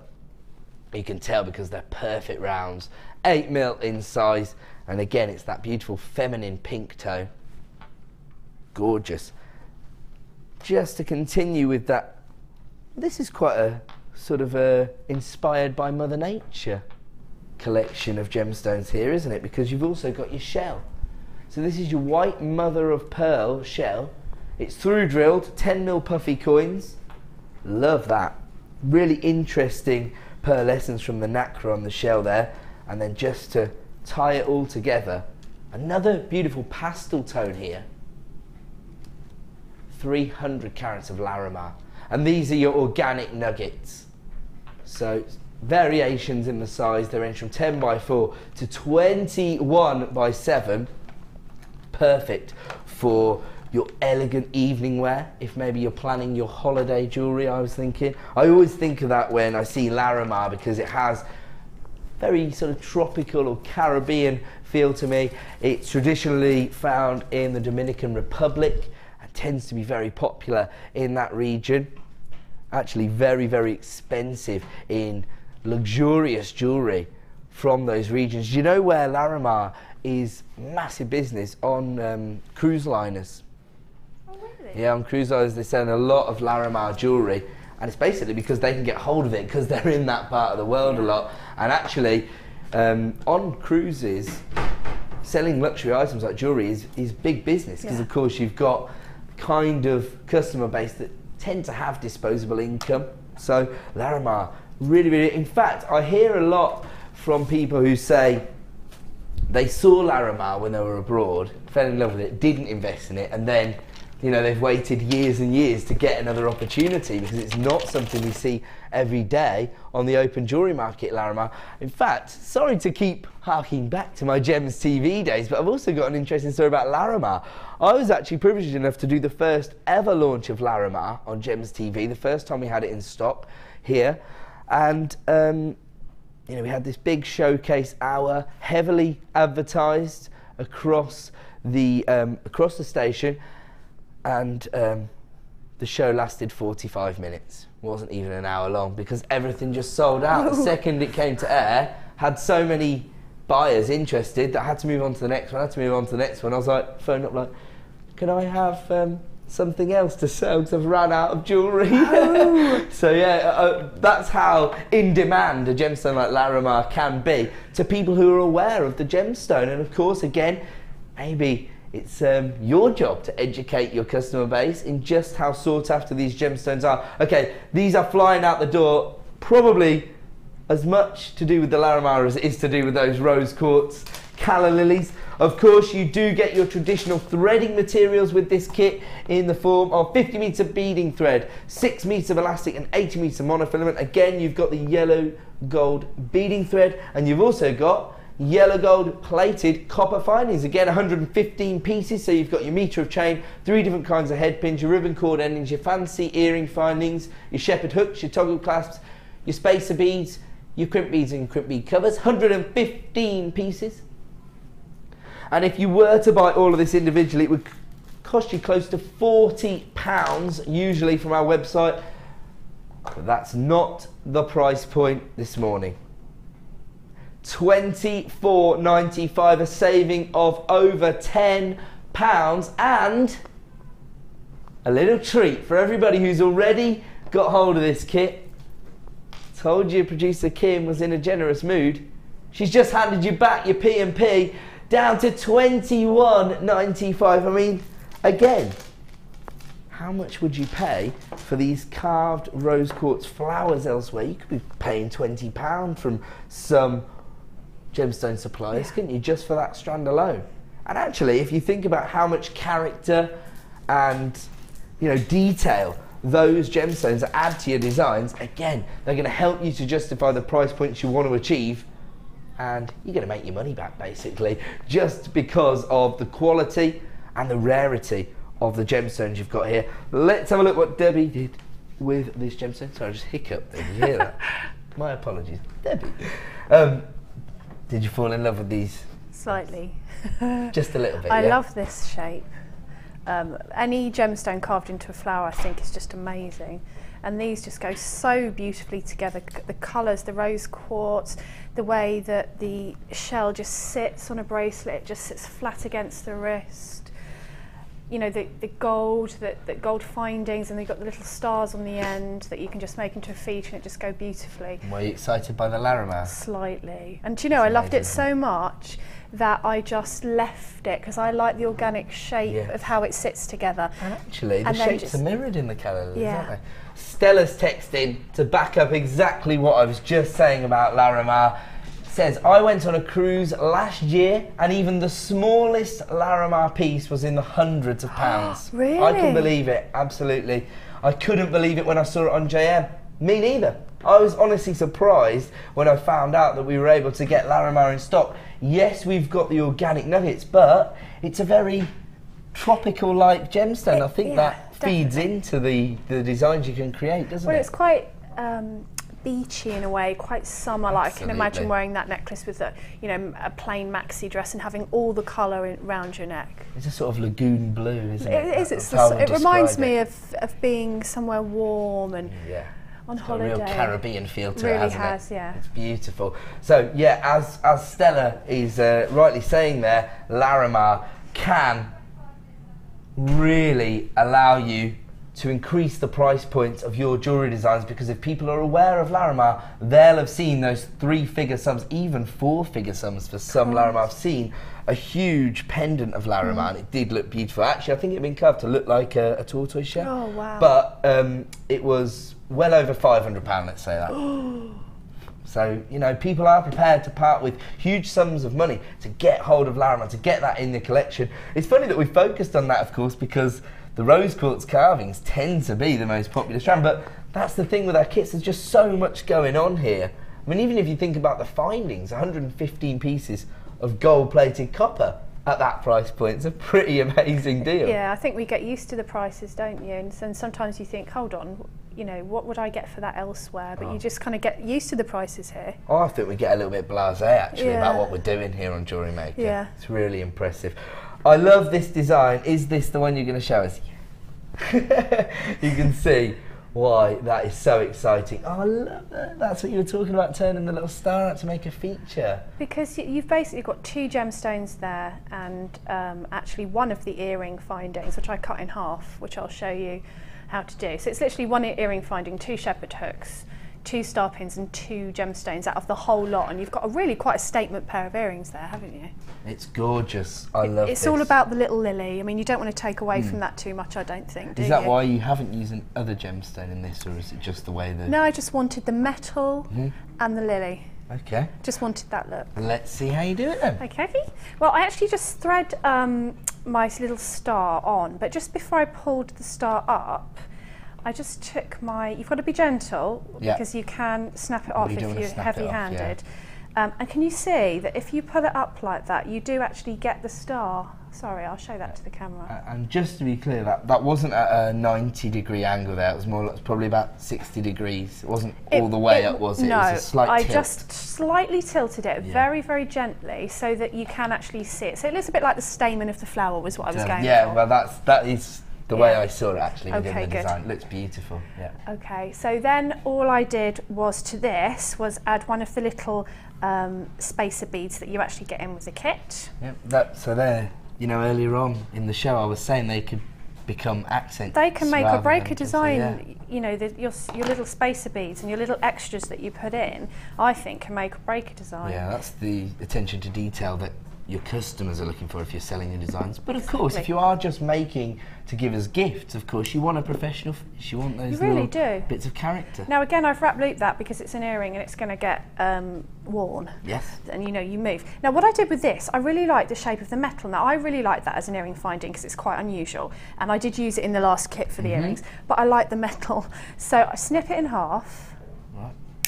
You can tell because they're perfect rounds, 8mm in size. And again, it's that beautiful feminine pink tone. Gorgeous. Just to continue with that, this is quite a sort of inspired by Mother Nature collection of gemstones here, isn't it? Because you've also got your shell. So this is your white mother of pearl shell. It's through drilled, 10mm puffy coins. Love that. Really interesting pearlescence from the nacre on the shell there. And then just to tie it all together, another beautiful pastel tone here. 300 carats of Larimar. And these are your organic nuggets. So variations in the size, they range from 10x4 to 21x7. Perfect for your elegant evening wear, if maybe you're planning your holiday jewellery. I always think of that when I see Larimar, because it has very sort of tropical or Caribbean feel to me. It's traditionally found in the Dominican Republic and tends to be very popular in that region. Actually very, very expensive in luxurious jewellery from those regions. Do you know where Larimar is massive business? On cruise liners. Oh, really? Yeah, on cruise liners they sell a lot of Larimar jewellery, and it's basically because they can get hold of it because they're in that part of the world a lot. And actually on cruises, selling luxury items like jewellery is big business, because of course you've got kind of customer base that tend to have disposable income. So Larimar, really, really, in fact, I hear a lot from people who say they saw Larimar when they were abroad, fell in love with it, didn't invest in it, and then, you know, they've waited years and years to get another opportunity, because it's not something we see every day on the open jewellery market, Larimar. In fact, sorry to keep harking back to my Gems TV days, but I've also got an interesting story about Larimar. I was actually privileged enough to do the first ever launch of Larimar on Gems TV, the first time we had it in stock here. And you know, we had this big showcase hour, heavily advertised across the station, and the show lasted 45 minutes. Wasn't even an hour long, because everything just sold out. The second it came to air, had so many buyers interested that I had to move on to the next one, I was like, phoned up like, can I have something else to sell, because I've run out of jewellery. So yeah, that's how in demand a gemstone like Larimar can be to people who are aware of the gemstone. And of course, again, maybe it's your job to educate your customer base in just how sought after these gemstones are. Okay, these are flying out the door, probably as much to do with the Larimar as it is to do with those Rose Quartz calla lilies. Of course, you do get your traditional threading materials with this kit in the form of 50 metre beading thread, 6 metres of elastic and 80 metres of monofilament. Again, you've got the yellow gold beading thread, and you've also got yellow gold plated copper findings. Again, 115 pieces, so you've got your metre of chain, 3 different kinds of head pins, your ribbon cord endings, your fancy earring findings, your shepherd hooks, your toggle clasps, your spacer beads, your crimp beads and crimp bead covers. 115 pieces. And if you were to buy all of this individually, it would cost you close to £40 usually from our website. But that's not the price point this morning. £24.95, a saving of over £10, and a little treat for everybody who's already got hold of this kit. Told you producer Kim was in a generous mood. She's just handed you back your P&P down to £21.95. I mean, again, how much would you pay for these carved rose quartz flowers elsewhere? You could be paying £20 from some gemstone suppliers, couldn't you, just for that strand alone? And actually, if you think about how much character and, you know, detail those gemstones add to your designs, again, they're going to help you to justify the price points you want to achieve, and you're going to make your money back basically, just because of the quality and the rarity of the gemstones you've got here. Let's have a look what Debbie did with this gemstone. Sorry, I just hiccuped. Did you hear that? My apologies, Debbie. Did you fall in love with these? Slightly. Just a little bit. I yeah? love this shape. Any gemstone carved into a flower I think is just amazing, and these just go so beautifully together. The colours, the rose quartz, the way that the shell just sits on a bracelet, it just sits flat against the wrist. You know, the gold, the gold findings, and they've got the little stars on the end that you can just make into a feature, and it just go beautifully. Were you excited by the Larimar? Slightly. And do you know, I loved it so much that I just left it because I like the organic shape of how it sits together. And actually, the shapes are mirrored in the colours, aren't they? Stella's texting to back up exactly what I was just saying about Larimar. Says, I went on a cruise last year and even the smallest Larimar piece was in the hundreds of pounds. Really? I can believe it, absolutely. I couldn't believe it when I saw it on JM. Me neither. I was honestly surprised when I found out that we were able to get Larimar in stock. Yes, we've got the organic nuggets, but it's a very tropical-like gemstone. I think that feeds into the designs you can create, doesn't it? Well, it's quite beachy in a way, quite summer. Like I can imagine wearing that necklace with a, you know, a plain maxi dress and having all the colour around your neck. It's a sort of lagoon blue, isn't it? It is. It reminds me of being somewhere warm and on holiday. A real Caribbean feel to it, really hasn't it? Yeah. It's beautiful. So yeah, as Stella is rightly saying there, Larimar can really allow you to increase the price points of your jewellery designs, because if people are aware of Larimar, they'll have seen those 3-figure sums, even 4-figure sums for some Larimar. I've seen a huge pendant of Larimar and it did look beautiful. Actually, I think it had been carved to look like a tortoise shell. Oh, wow. But it was well over £500, let's say that. So, you know, people are prepared to part with huge sums of money to get hold of Larimar, to get that in the collection. It's funny that we focused on that, of course, because the rose quartz carvings tend to be the most popular strand, but that's the thing with our kits, there's just so much going on here. I mean, even if you think about the findings, 115 pieces of gold-plated copper at that price point, it's a pretty amazing deal. Yeah, I think we get used to the prices, don't you? And sometimes you think, hold on, you know, what would I get for that elsewhere? But you just kind of get used to the prices here. Oh, I think we get a little bit blasé, actually, about what we're doing here on Jewellery Maker. Yeah. It's really impressive. I love this design. Is this the one you're going to show us? Yeah. You can see why that is so exciting. Oh, I love that. That's what you were talking about, turning the little star out to make a feature. Because you've basically got 2 gemstones there, and actually one of the earring findings, which I cut in half, which I'll show you how to do. So it's literally one earring finding, 2 shepherd hooks, 2 star pins and 2 gemstones out of the whole lot, and you've got a really quite a statement pair of earrings there, haven't you? It's gorgeous. I love It's this. all about the little lily. I mean, you don't want to take away from that too much, I don't think, do you? Is that why you haven't used another gemstone in this, or is it just the way that... No, I just wanted the metal and the lily. Okay. Just wanted that look. Let's see how you do it then. Okay. Well, I actually just thread my little star on, but just before I pulled the star up, I just took my... You've got to be gentle, because you can snap it off if you're heavy-handed. And can you see that if you pull it up like that, you do actually get the star? Sorry, I'll show that to the camera. And just to be clear, that wasn't at a 90-degree angle there. It was more like probably about 60 degrees. It wasn't all the way up, was it? No, it was a slight tilt. I just slightly tilted it very, very gently so that you can actually see it. So it looks a bit like the stamen of the flower was what I was going for. Yeah, well, that is the way I saw it actually within the good. design. It looks beautiful. Yeah. Okay, so then all I did was to this was add one of the little spacer beads that you actually get in with the kit. Yep. So there, you know, earlier on in the show, I was saying they could become accents. They can make or break a design. You know, your little spacer beads and your little extras that you put in, I think, can make or break a design. Yeah, that's the attention to detail that your customers are looking for if you're selling your designs. But of course, if you are just making to give as gifts, of course, you want a professional finish. You want those little bits of character. Now again, I've wrap looped that because it's an earring and it's going to get worn. Yes. And you know, you move. Now what I did with this, I really like the shape of the metal. Now I really like that as an earring finding because it's quite unusual. And I did use it in the last kit for the earrings, but I like the metal. So I snip it in half.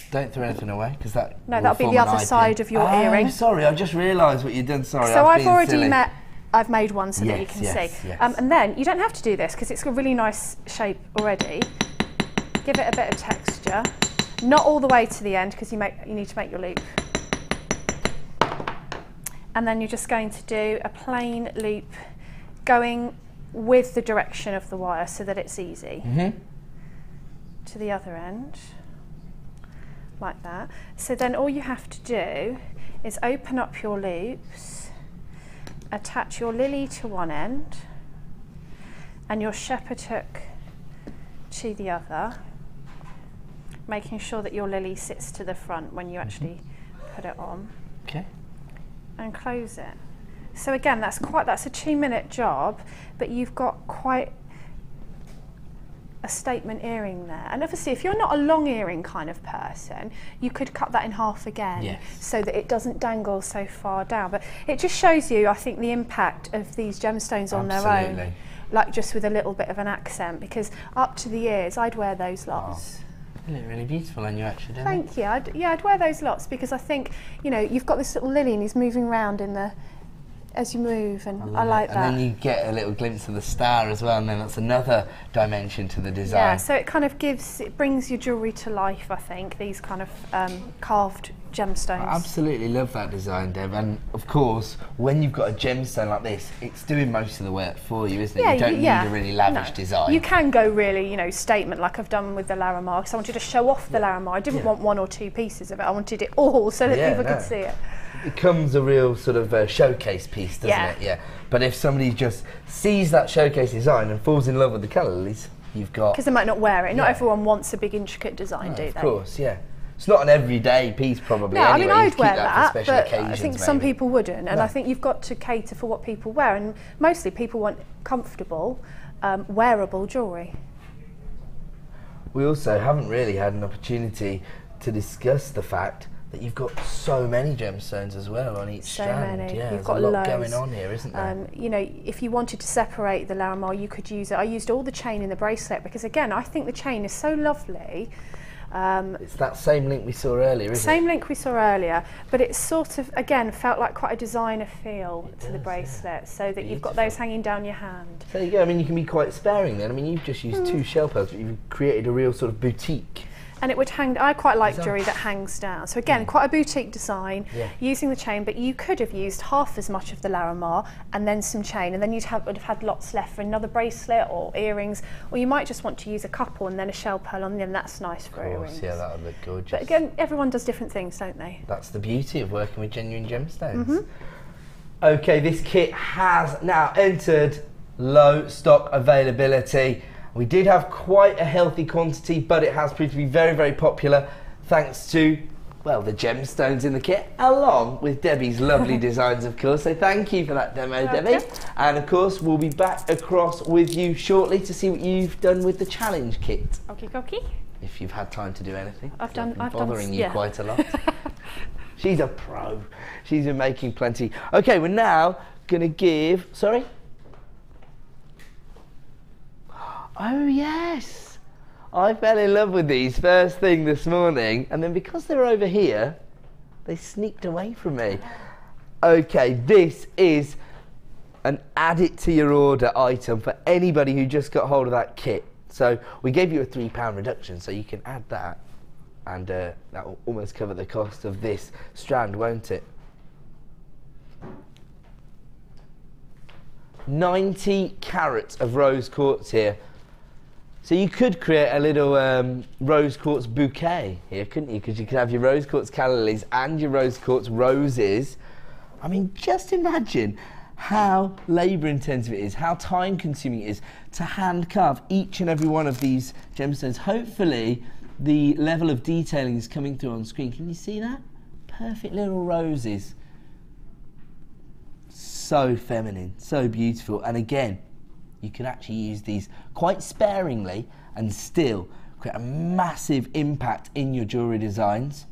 Don't throw anything away, because that that'll be the other side of your earring. Sorry, I just realised what you've done. Sorry, so I've made one so that you can see. Yes. And then you don't have to do this because it's got a really nice shape already. Give it a bit of texture, not all the way to the end because you need to make your loop. And then you're just going to do a plain loop, going with the direction of the wire so that it's easy. To the other end. Like that. So then all you have to do is open up your loops, attach your lily to one end and your shepherd hook to the other, making sure that your lily sits to the front when you actually put it on. Okay. And close it. So again, that's a 2-minute job, but you've got quite a statement earring there. And obviously if you're not a long earring kind of person, you could cut that in half again so that it doesn't dangle so far down. But it just shows you, I think, the impact of these gemstones on their own, like just with a little bit of an accent, because up to the ears I'd wear those lots. They look really beautiful on you actually, don't Thank you. I'd wear those lots because I think, you know, you've got this little lily and he's moving around in the as you move, and I like that. And then you get a little glimpse of the star as well, and then that's another dimension to the design. Yeah, so it kind of brings your jewellery to life, I think, these kind of carved gemstones. I absolutely love that design, Deb, and of course, when you've got a gemstone like this, it's doing most of the work for you, isn't it? You don't need a really lavish design. You can go really, you know, statement like I've done with the Larimar, because I wanted to show off the Larimar. I didn't want 1 or 2 pieces of it, I wanted it all so that people could see it. It becomes a real sort of showcase piece, doesn't it? Yeah. But if somebody just sees that showcase design and falls in love with the colours, you've got... Because they might not wear it. Not everyone wants a big intricate design, do they? Of course, yeah. It's not an everyday piece, probably. No, anyway. I mean, I'd wear that, but I think some people wouldn't. And I think you've got to cater for what people wear. And mostly people want comfortable, wearable jewellery. We also haven't really had an opportunity to discuss the fact that you've got so many gemstones as well on each strand. Many. Yeah, You've got a lot loads going on here, isn't there? You know, if you wanted to separate the Larimar, you could use it. I used all the chain in the bracelet because, again, I think the chain is so lovely. It's that same link we saw earlier, isn't it? Same link we saw earlier, but it sort of, again, felt like quite a designer feel to the bracelet, so that you've got those hanging down your hand. There you go. I mean, you can be quite sparing then. I mean, you've just used 2 shell pearls, but you've created a real sort of boutique. And it would hang, I quite like jewellery that hangs down. So again, quite a boutique design, using the chain, but you could have used half as much of the Larimar and then some chain, and then would have had lots left for another bracelet or earrings, or you might just want to use a couple and then a shell pearl on them. That's nice for earrings. Yeah, that would look gorgeous. But again, everyone does different things, don't they? That's the beauty of working with genuine gemstones. Okay, this kit has now entered low stock availability. We did have quite a healthy quantity, but it has proved to be very, very popular. thanks to, well, the gemstones in the kit, along with Debbie's lovely designs, of course. So thank you for that demo, Debbie. And of course, we'll be back across with you shortly to see what you've done with the challenge kit. Okie dokie. If you've had time to do anything. I've done bothering you quite a lot. She's a pro. She's been making plenty. Okay, we're now going to give... Sorry? Oh, yes. I fell in love with these first thing this morning, and then because they were over here, they sneaked away from me. Okay, this is an add it to your order item for anybody who just got hold of that kit. So we gave you a £3 reduction, so you can add that, and that will almost cover the cost of this strand, won't it? 90 carats of rose quartz here. So you could create a little rose quartz bouquet here, couldn't you? Because you could have your rose quartz calla lilies and your rose quartz roses. I mean, just imagine how labour intensive it is, how time consuming it is to hand carve each and every one of these gemstones. Hopefully the level of detailing is coming through on screen. Can you see that? Perfect little roses. So feminine, so beautiful. And again, you can actually use these quite sparingly and still create a massive impact in your jewellery designs.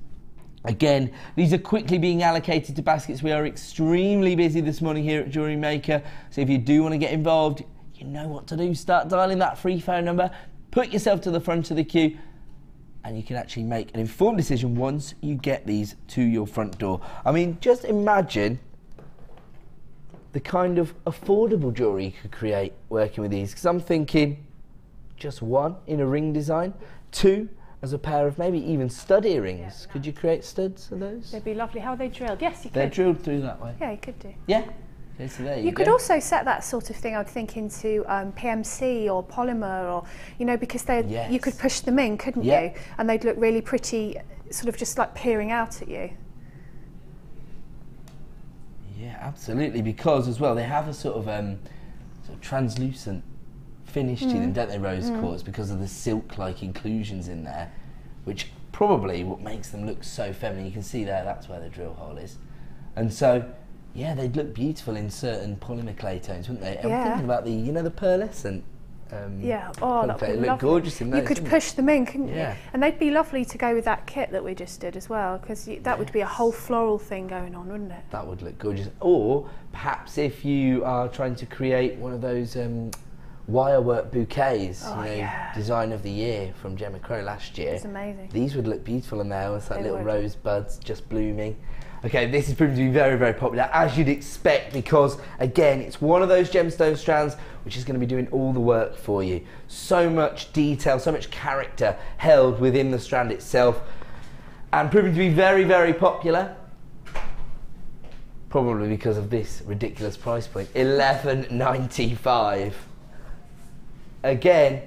Again, these are quickly being allocated to baskets. We are extremely busy this morning here at Jewellery Maker, so if you do want to get involved, you know what to do. Start dialing that free phone number, put yourself to the front of the queue, and you can actually make an informed decision once you get these to your front door. I mean, just imagine the kind of affordable jewellery you could create working with these, because I'm thinking just one in a ring design, two as a pair of maybe even stud earrings. Yeah, could you create studs of those? They'd be lovely. How are they drilled? Yes, you could. They're drilled through that way. Yeah, you could do. Yeah. Okay, so there you could also set that sort of thing, I would think, into PMC or polymer, or, you know, because they you could push them in, couldn't you? And they'd look really pretty, sort of just like peering out at you. Yeah, absolutely, because as well they have a sort of translucent finish to them, don't they, rose quartz, because of the silk-like inclusions in there, which probably what makes them look so feminine. You can see there, that's where the drill hole is. And so, yeah, they'd look beautiful in certain polymer clay tones, wouldn't they? I'm thinking about the, you know, the pearlescent. Yeah, oh, that would look gorgeous in those. You could push them in, couldn't you? And they'd be lovely to go with that kit that we just did as well, because that would be a whole floral thing going on, wouldn't it? That would look gorgeous. Or perhaps if you are trying to create one of those wirework bouquets, design of the year from Gemma Crow last year. It's amazing. These would look beautiful in there with that little rose buds just blooming. Okay, this is proving to be very, very popular, as you'd expect, because again, it's one of those gemstone strands which is going to be doing all the work for you. So much detail, so much character held within the strand itself, and proving to be very, very popular. Probably because of this ridiculous price point, $11.95. Again,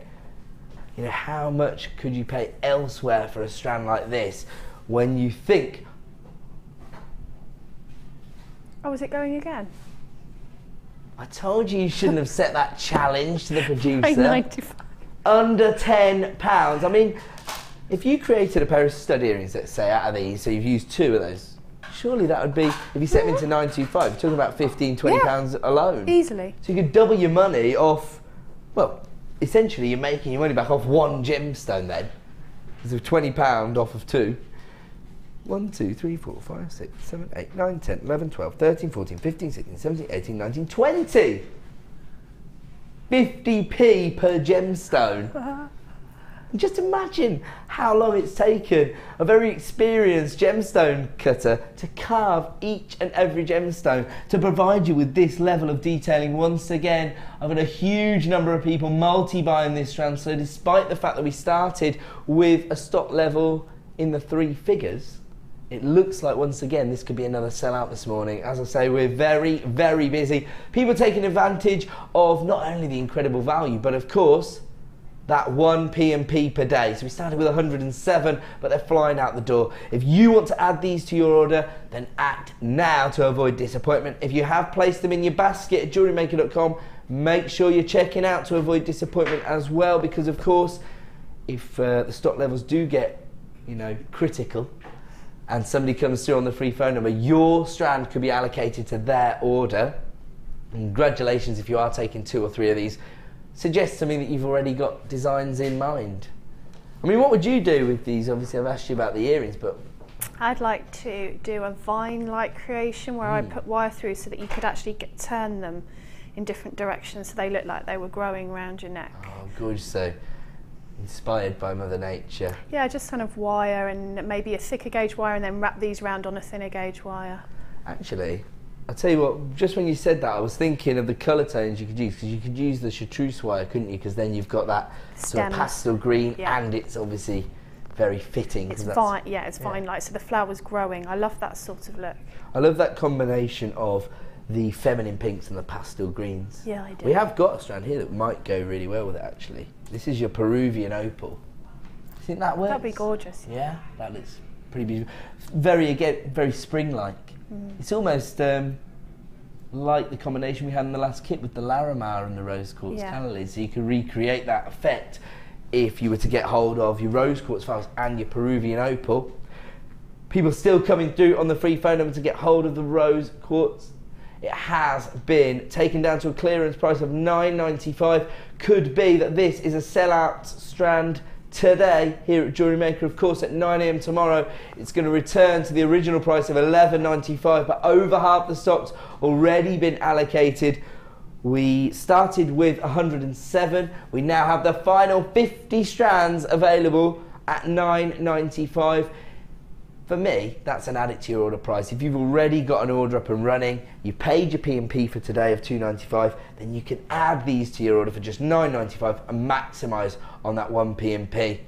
you know, how much could you pay elsewhere for a strand like this when you think... Oh, is it going again? I told you shouldn't have set that challenge to the producer. $9.95. Under £10. I mean, if you created a pair of stud earrings, let's say, out of these, so you've used two of those, surely that would be, if you set them into $9.25, you're talking about £15, £20 alone. Easily. So you could double your money off, well, essentially you're making your money back off one gemstone then. So £20 off of two. 1, 2, 3, 4, 5, 6, 7, 8, 9, 10, 11, 12, 13, 14, 15, 16, 17, 18, 19, 20. 50p per gemstone. Just imagine how long it's taken a very experienced gemstone cutter to carve each and every gemstone to provide you with this level of detailing. Once again, I've got a huge number of people multi-buying this strand, so despite the fact that we started with a stock level in the 3 figures, it looks like, once again, this could be another sellout this morning. As I say, we're very, very busy. People taking advantage of not only the incredible value, but of course, that 1 P&P per day. So we started with 107, but they're flying out the door. If you want to add these to your order, then act now to avoid disappointment. If you have placed them in your basket at JewelleryMaker.com, make sure you're checking out to avoid disappointment as well, because of course, if the stock levels do get you know, critical, and somebody comes through on the free phone number, your strand could be allocated to their order. Congratulations if you are taking 2 or 3 of these. Suggest to me that you've already got designs in mind. I mean, what would you do with these? Obviously I've asked you about the earrings, but... I'd like to do a vine-like creation where I put wire through so that you could actually turn them in different directions so they look like they were growing around your neck. Oh, gorgeous. So, inspired by Mother Nature. Yeah, just kind of wire and maybe a thicker gauge wire and then wrap these round on a thinner gauge wire. Actually, I'll tell you what, just when you said that, I was thinking of the colour tones you could use, because you could use the chartreuse wire, couldn't you? Because then you've got that sort of pastel green, and it's obviously very fitting. It's vine, yeah, it's vine-like, so the flower's growing. I love that sort of look. I love that combination of the feminine pinks and the pastel greens. Yeah, I do. We have got a strand here that might go really well with it, actually. This is your Peruvian opal. Do you think that works? That'd be gorgeous. Yeah, that looks pretty beautiful. Very, again, very spring-like. It's almost like the combination we had in the last kit with the Larimar and the Rose Quartz cannellies. So you can recreate that effect if you were to get hold of your Rose Quartz files and your Peruvian opal. People still coming through on the free phone number to get hold of the Rose Quartz. It has been taken down to a clearance price of $9.95. Could be that this is a sellout strand today here at Jewellery Maker. Of course, at 9 AM tomorrow, it's going to return to the original price of $11.95, but over half the stock's already been allocated. We started with 107. We now have the final 50 strands available at $9.95. For me, that's an add it to your order price. If you've already got an order up and running, you paid your P&P for today of $2.95, then you can add these to your order for just $9.95 and maximise on that one P&P.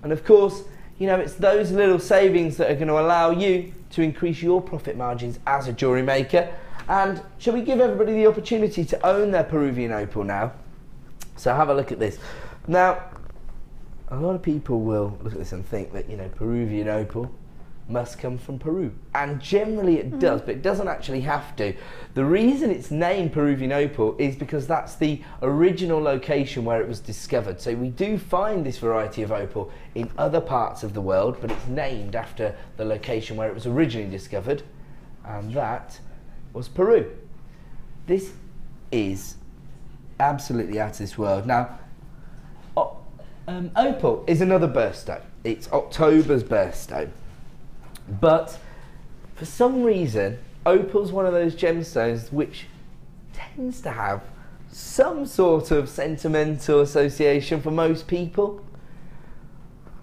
And of course, you know, it's those little savings that are going to allow you to increase your profit margins as a jewellery maker. And shall we give everybody the opportunity to own their Peruvian opal now? So have a look at this. Now, a lot of people will look at this and think that, you know, Peruvian opal must come from Peru, and generally it does, but it doesn't actually have to. The reason it's named Peruvian opal is because that's the original location where it was discovered. So we do find this variety of opal in other parts of the world, but it's named after the location where it was originally discovered, and that was Peru. This is absolutely out of this world. Now, opal is another birthstone. It's October's birthstone. But for some reason, opal's one of those gemstones which tends to have some sort of sentimental association for most people.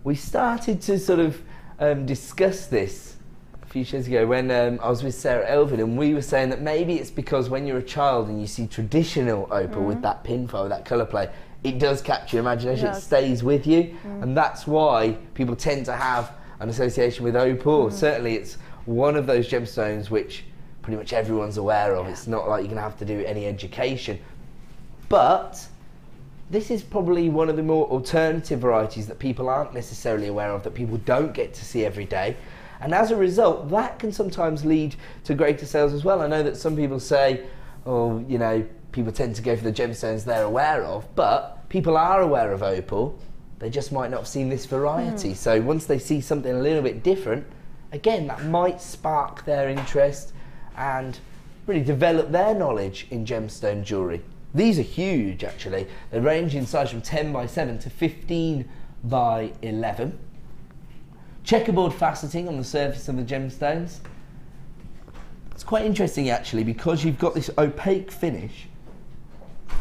We started to sort of discuss this a few years ago when I was with Sarah Elvin, and we were saying that maybe it's because when you're a child and you see traditional opal with that pin file, that colour play, it does capture your imagination, it stays with you, and that's why people tend to have an association with opal. Certainly it's one of those gemstones which pretty much everyone's aware of. It's not like you're going to have to do any education. But this is probably one of the more alternative varieties that people aren't necessarily aware of, that people don't get to see every day. And as a result, that can sometimes lead to greater sales as well. I know that some people say, oh, you know, people tend to go for the gemstones they're aware of, but people are aware of opal. They just might not have seen this variety. So once they see something a little bit different, again, that might spark their interest and really develop their knowledge in gemstone jewellery. These are huge, actually. They range in size from 10 by 7 to 15 by 11. Checkerboard faceting on the surface of the gemstones. It's quite interesting, actually, because you've got this opaque finish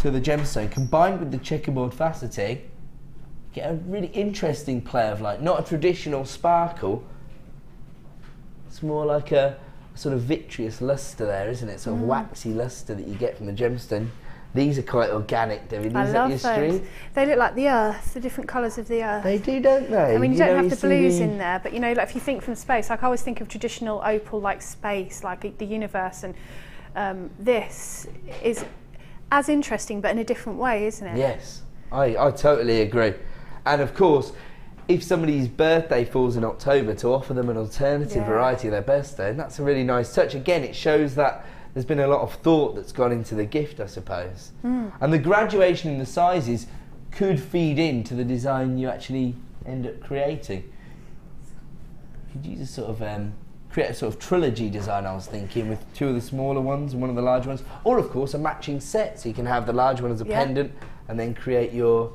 to the gemstone combined with the checkerboard faceting. Get a really interesting play of light, not a traditional sparkle. It's more like a sort of vitreous luster there, isn't it? Sort of waxy luster that you get from the gemstone. These are quite organic, David. I love those. They look like the earth, the different colours of the earth. They do, don't they? I mean, you don't have the blues in there, but you know, like if you think from space, like I always think of traditional opal like space, like the universe, and this is as interesting but in a different way, isn't it? Yes, I totally agree. And of course, if somebody's birthday falls in October, to offer them an alternative variety of their birthday, and that's a really nice touch. Again, it shows that there's been a lot of thought that's gone into the gift, I suppose. And the graduation in the sizes could feed into the design you actually end up creating. you could use a sort of create a sort of trilogy design, I was thinking, with 2 of the smaller ones and 1 of the large ones, or of course a matching set, so you can have the large one as a pendant and then create your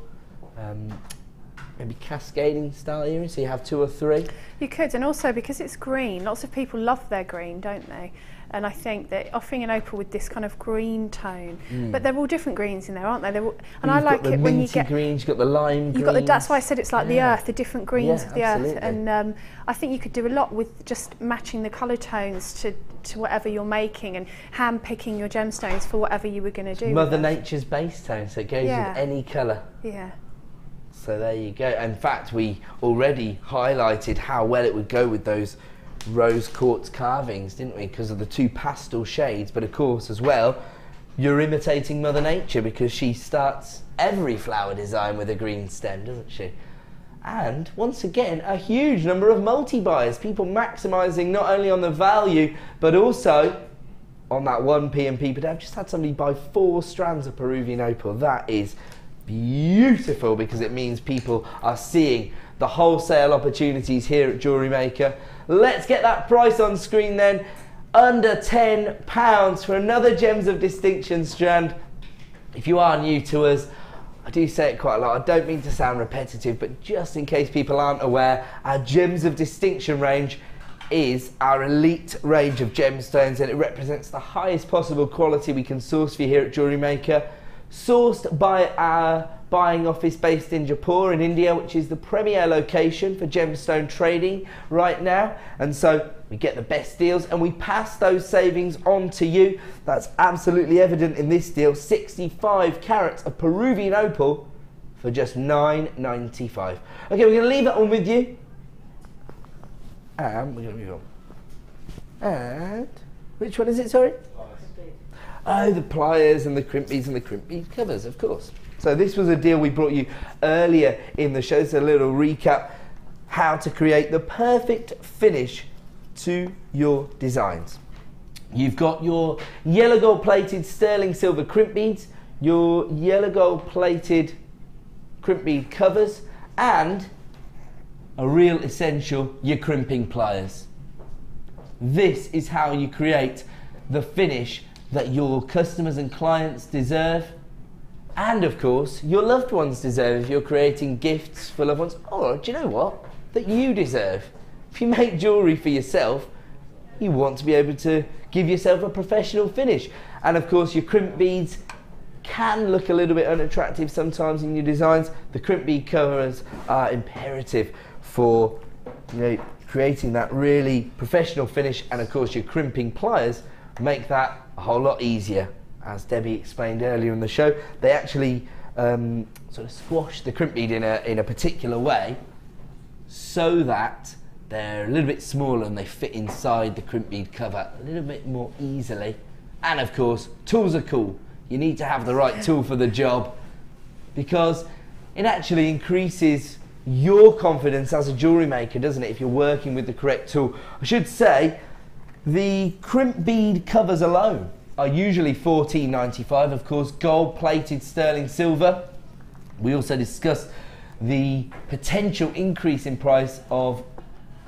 maybe cascading style earrings, so you have 2 or 3. You could, and also because it's green, lots of people love their green, don't they? And I think that offering an opal with this kind of green tone, but they're all different greens in there, aren't they? And I like it when you get greens, you've got the lime greens. You've got the, that's why I said it's like the earth, the different greens of the absolutely. earth. And I think you could do a lot with just matching the colour tones to whatever you're making and hand picking your gemstones for whatever you were going to do. Mother Nature's base tone, so it goes with any colour. Yeah. So there you go. In fact, we already highlighted how well it would go with those Rose Quartz carvings, didn't we? Because of the 2 pastel shades, but of course as well, you're imitating Mother Nature because she starts every flower design with a green stem, doesn't she? And once again, a huge number of multi-buyers, people maximising not only on the value, but also on that 1p and p. But I've just had somebody buy 4 strands of Peruvian opal. That is beautiful because it means people are seeing the wholesale opportunities here at Jewellery Maker. Let's get that price on screen then. Under £10 for another Gems of Distinction strand. If you are new to us, I do say it quite a lot, I don't mean to sound repetitive, but just in case people aren't aware, our Gems of Distinction range is our elite range of gemstones, and it represents the highest possible quality we can source for you here at Jewellery Maker. Sourced by our buying office based in Jaipur in India, which is the premier location for gemstone trading right now. And so we get the best deals and we pass those savings on to you. That's absolutely evident in this deal. 65 carats of Peruvian opal for just $9.95. Okay, we're going to leave that one with you. And we're going to move on. And which one is it, sorry? Oh, the pliers and the crimp beads and the crimp bead covers, of course. So this was a deal we brought you earlier in the show, so a little recap, how to create the perfect finish to your designs. You've got your yellow gold plated sterling silver crimp beads, your yellow gold plated crimp bead covers, and a real essential, your crimping pliers. This is how you create the finish that your customers and clients deserve, and of course your loved ones deserve if you're creating gifts for loved ones, or do you know what, that you deserve. If you make jewellery for yourself, you want to be able to give yourself a professional finish. And of course your crimp beads can look a little bit unattractive sometimes in your designs. The crimp bead covers are imperative for creating that really professional finish, and of course your crimping pliers make that a whole lot easier. As Debbie explained earlier in the show, they actually sort of squash the crimp bead in a particular way so that they're a little bit smaller and they fit inside the crimp bead cover a little bit more easily. And of course, tools are cool. You need to have the right tool for the job because it actually increases your confidence as a jewellery maker, doesn't it, if you're working with the correct tool. I should say, the crimp bead covers alone are usually $14.95, of course, gold plated sterling silver. We also discussed the potential increase in price of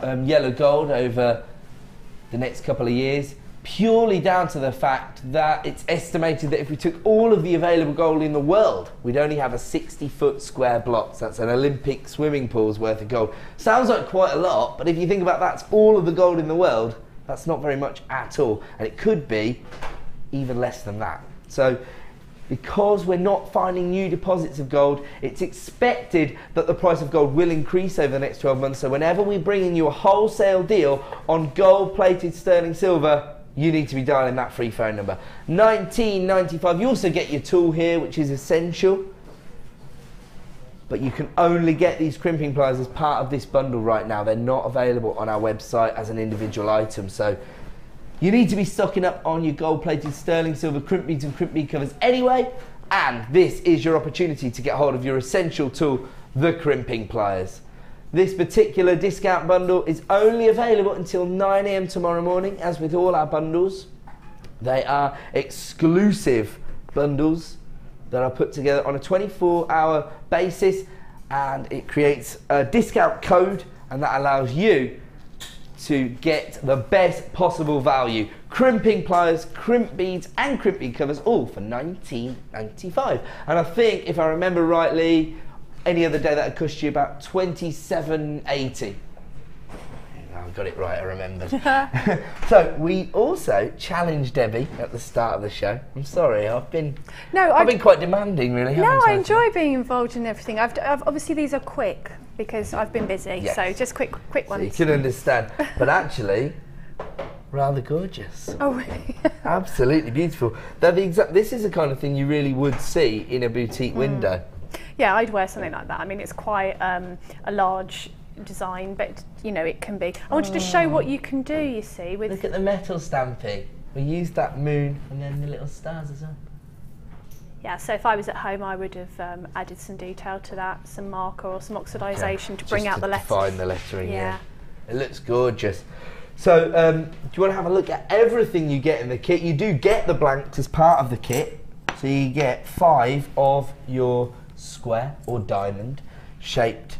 yellow gold over the next couple of years, purely down to the fact that it's estimated that if we took all of the available gold in the world, we'd only have a 60-foot square block. So that's an Olympic swimming pool's worth of gold. Sounds like quite a lot, but if you think about that's all of the gold in the world, that's not very much at all, and it could be even less than that. So because we're not finding new deposits of gold, it's expected that the price of gold will increase over the next 12 months. So whenever we bring in you a wholesale deal on gold plated sterling silver, you need to be dialing that free phone number, $19.95. You also get your tool here, which is essential, but you can only get these crimping pliers as part of this bundle right now. They're not available on our website as an individual item, so you need to be stocking up on your gold-plated sterling silver crimp beads and crimp bead covers anyway, and this is your opportunity to get hold of your essential tool, the crimping pliers. This particular discount bundle is only available until 9 AM tomorrow morning, as with all our bundles. They are exclusive bundles that are put together on a 24-hour basis, and it creates a discount code, and that allows you to get the best possible value. Crimping pliers, crimp beads and crimp bead covers, all for $19.95. And I think, if I remember rightly, any other day that would cost you about $27.80. I got it right, I remembered. So we also challenged Debbie at the start of the show. I'm sorry, I've been quite demanding, really. No, I enjoy being involved in everything. I've obviously these are quick because I've been busy. Yes. So just quick ones. So you can understand, but actually, rather gorgeous. Oh, really? Absolutely beautiful. They're the exact. This is the kind of thing you really would see in a boutique window. Yeah, I'd wear something like that. I mean, it's quite a large design, but you know, it can be. I wanted to show what you can do, you see, with... Look at the metal stamping. We used that moon and then the little stars as well. Yeah, so if I was at home, I would have added some detail to that, some marker or some oxidisation to bring out the lettering. Define the lettering, yeah. It looks gorgeous. So, do you want to have a look at everything you get in the kit? You do get the blanks as part of the kit. So you get 5 of your square or diamond shaped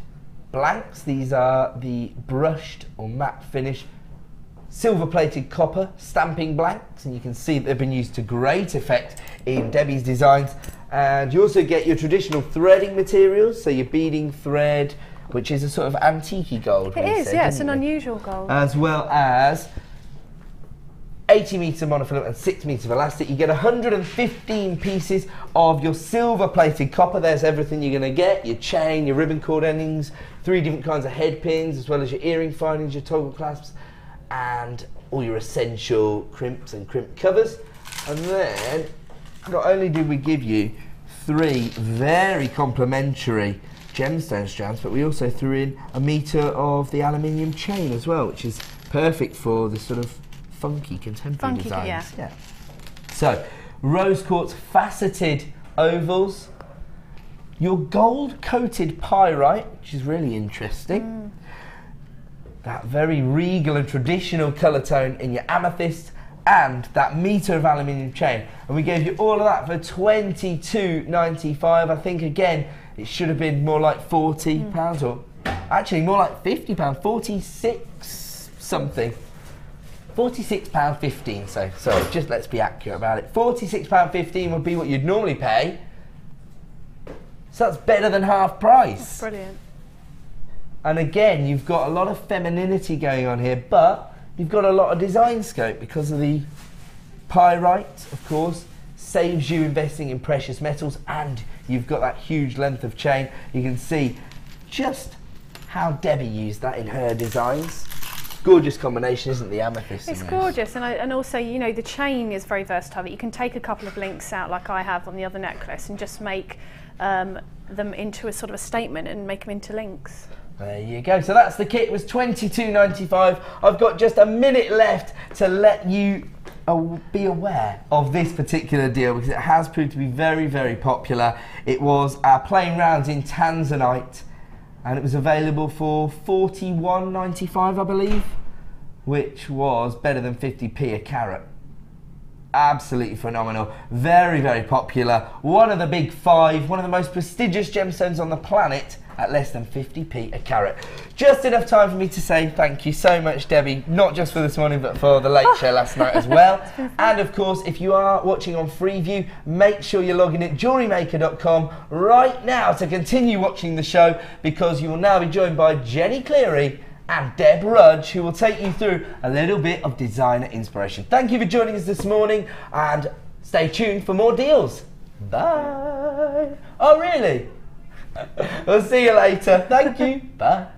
blanks. These are the brushed or matte finish silver plated copper stamping blanks, and you can see that they've been used to great effect in Debbie's designs. And you also get your traditional threading materials, so your beading thread, which is a sort of antique gold. It is, yeah, it's an unusual gold. As well as 80 metre monofilament and 6 metres of elastic. You get 115 pieces of your silver plated copper. There's everything you're going to get: your chain, your ribbon cord endings, 3 different kinds of head pins, as well as your earring findings, your toggle clasps, and all your essential crimps and crimp covers. And then not only did we give you 3 very complimentary gemstone strands, but we also threw in a metre of the aluminium chain as well, which is perfect for the sort of funky contemporary designs. Yeah. So, rose quartz faceted ovals, your gold coated pyrite, which is really interesting, that very regal and traditional colour tone in your amethyst, and that metre of aluminium chain. And we gave you all of that for $22.95. I think again it should have been more like £40, or actually more like £50, 46 something. £46.15, so sorry, just let's be accurate about it. £46.15 would be what you'd normally pay, so that's better than half price. That's brilliant. And again, you've got a lot of femininity going on here, but you've got a lot of design scope because of the pyrite, of course, saves you investing in precious metals, and you've got that huge length of chain. You can see just how Debbie used that in her designs. Gorgeous combination, isn't the amethyst? It's gorgeous, and also, you know, the chain is very versatile. You can take a couple of links out, like I have on the other necklace, and just make them into a sort of a statement and make them into links. There you go. So that's the kit. It was $22.95. I've got just a minute left to let you be aware of this particular deal, because it has proved to be very, very popular. It was our plain rounds in Tanzanite, and it was available for $41.95, I believe, which was better than 50p a carat. Absolutely phenomenal. Very, very popular. One of the big 5, one of the most prestigious gemstones on the planet at less than 50p a carat. Just enough time for me to say thank you so much, Debbie, not just for this morning, but for the late show last night as well. And of course, if you are watching on Freeview, make sure you're logging at JewelleryMaker.com right now to continue watching the show, because you will now be joined by Jenny Cleary and Deb Rudge, who will take you through a little bit of designer inspiration. Thank you for joining us this morning, and stay tuned for more deals. Bye. Oh, really? We'll see you later. Thank you. Bye.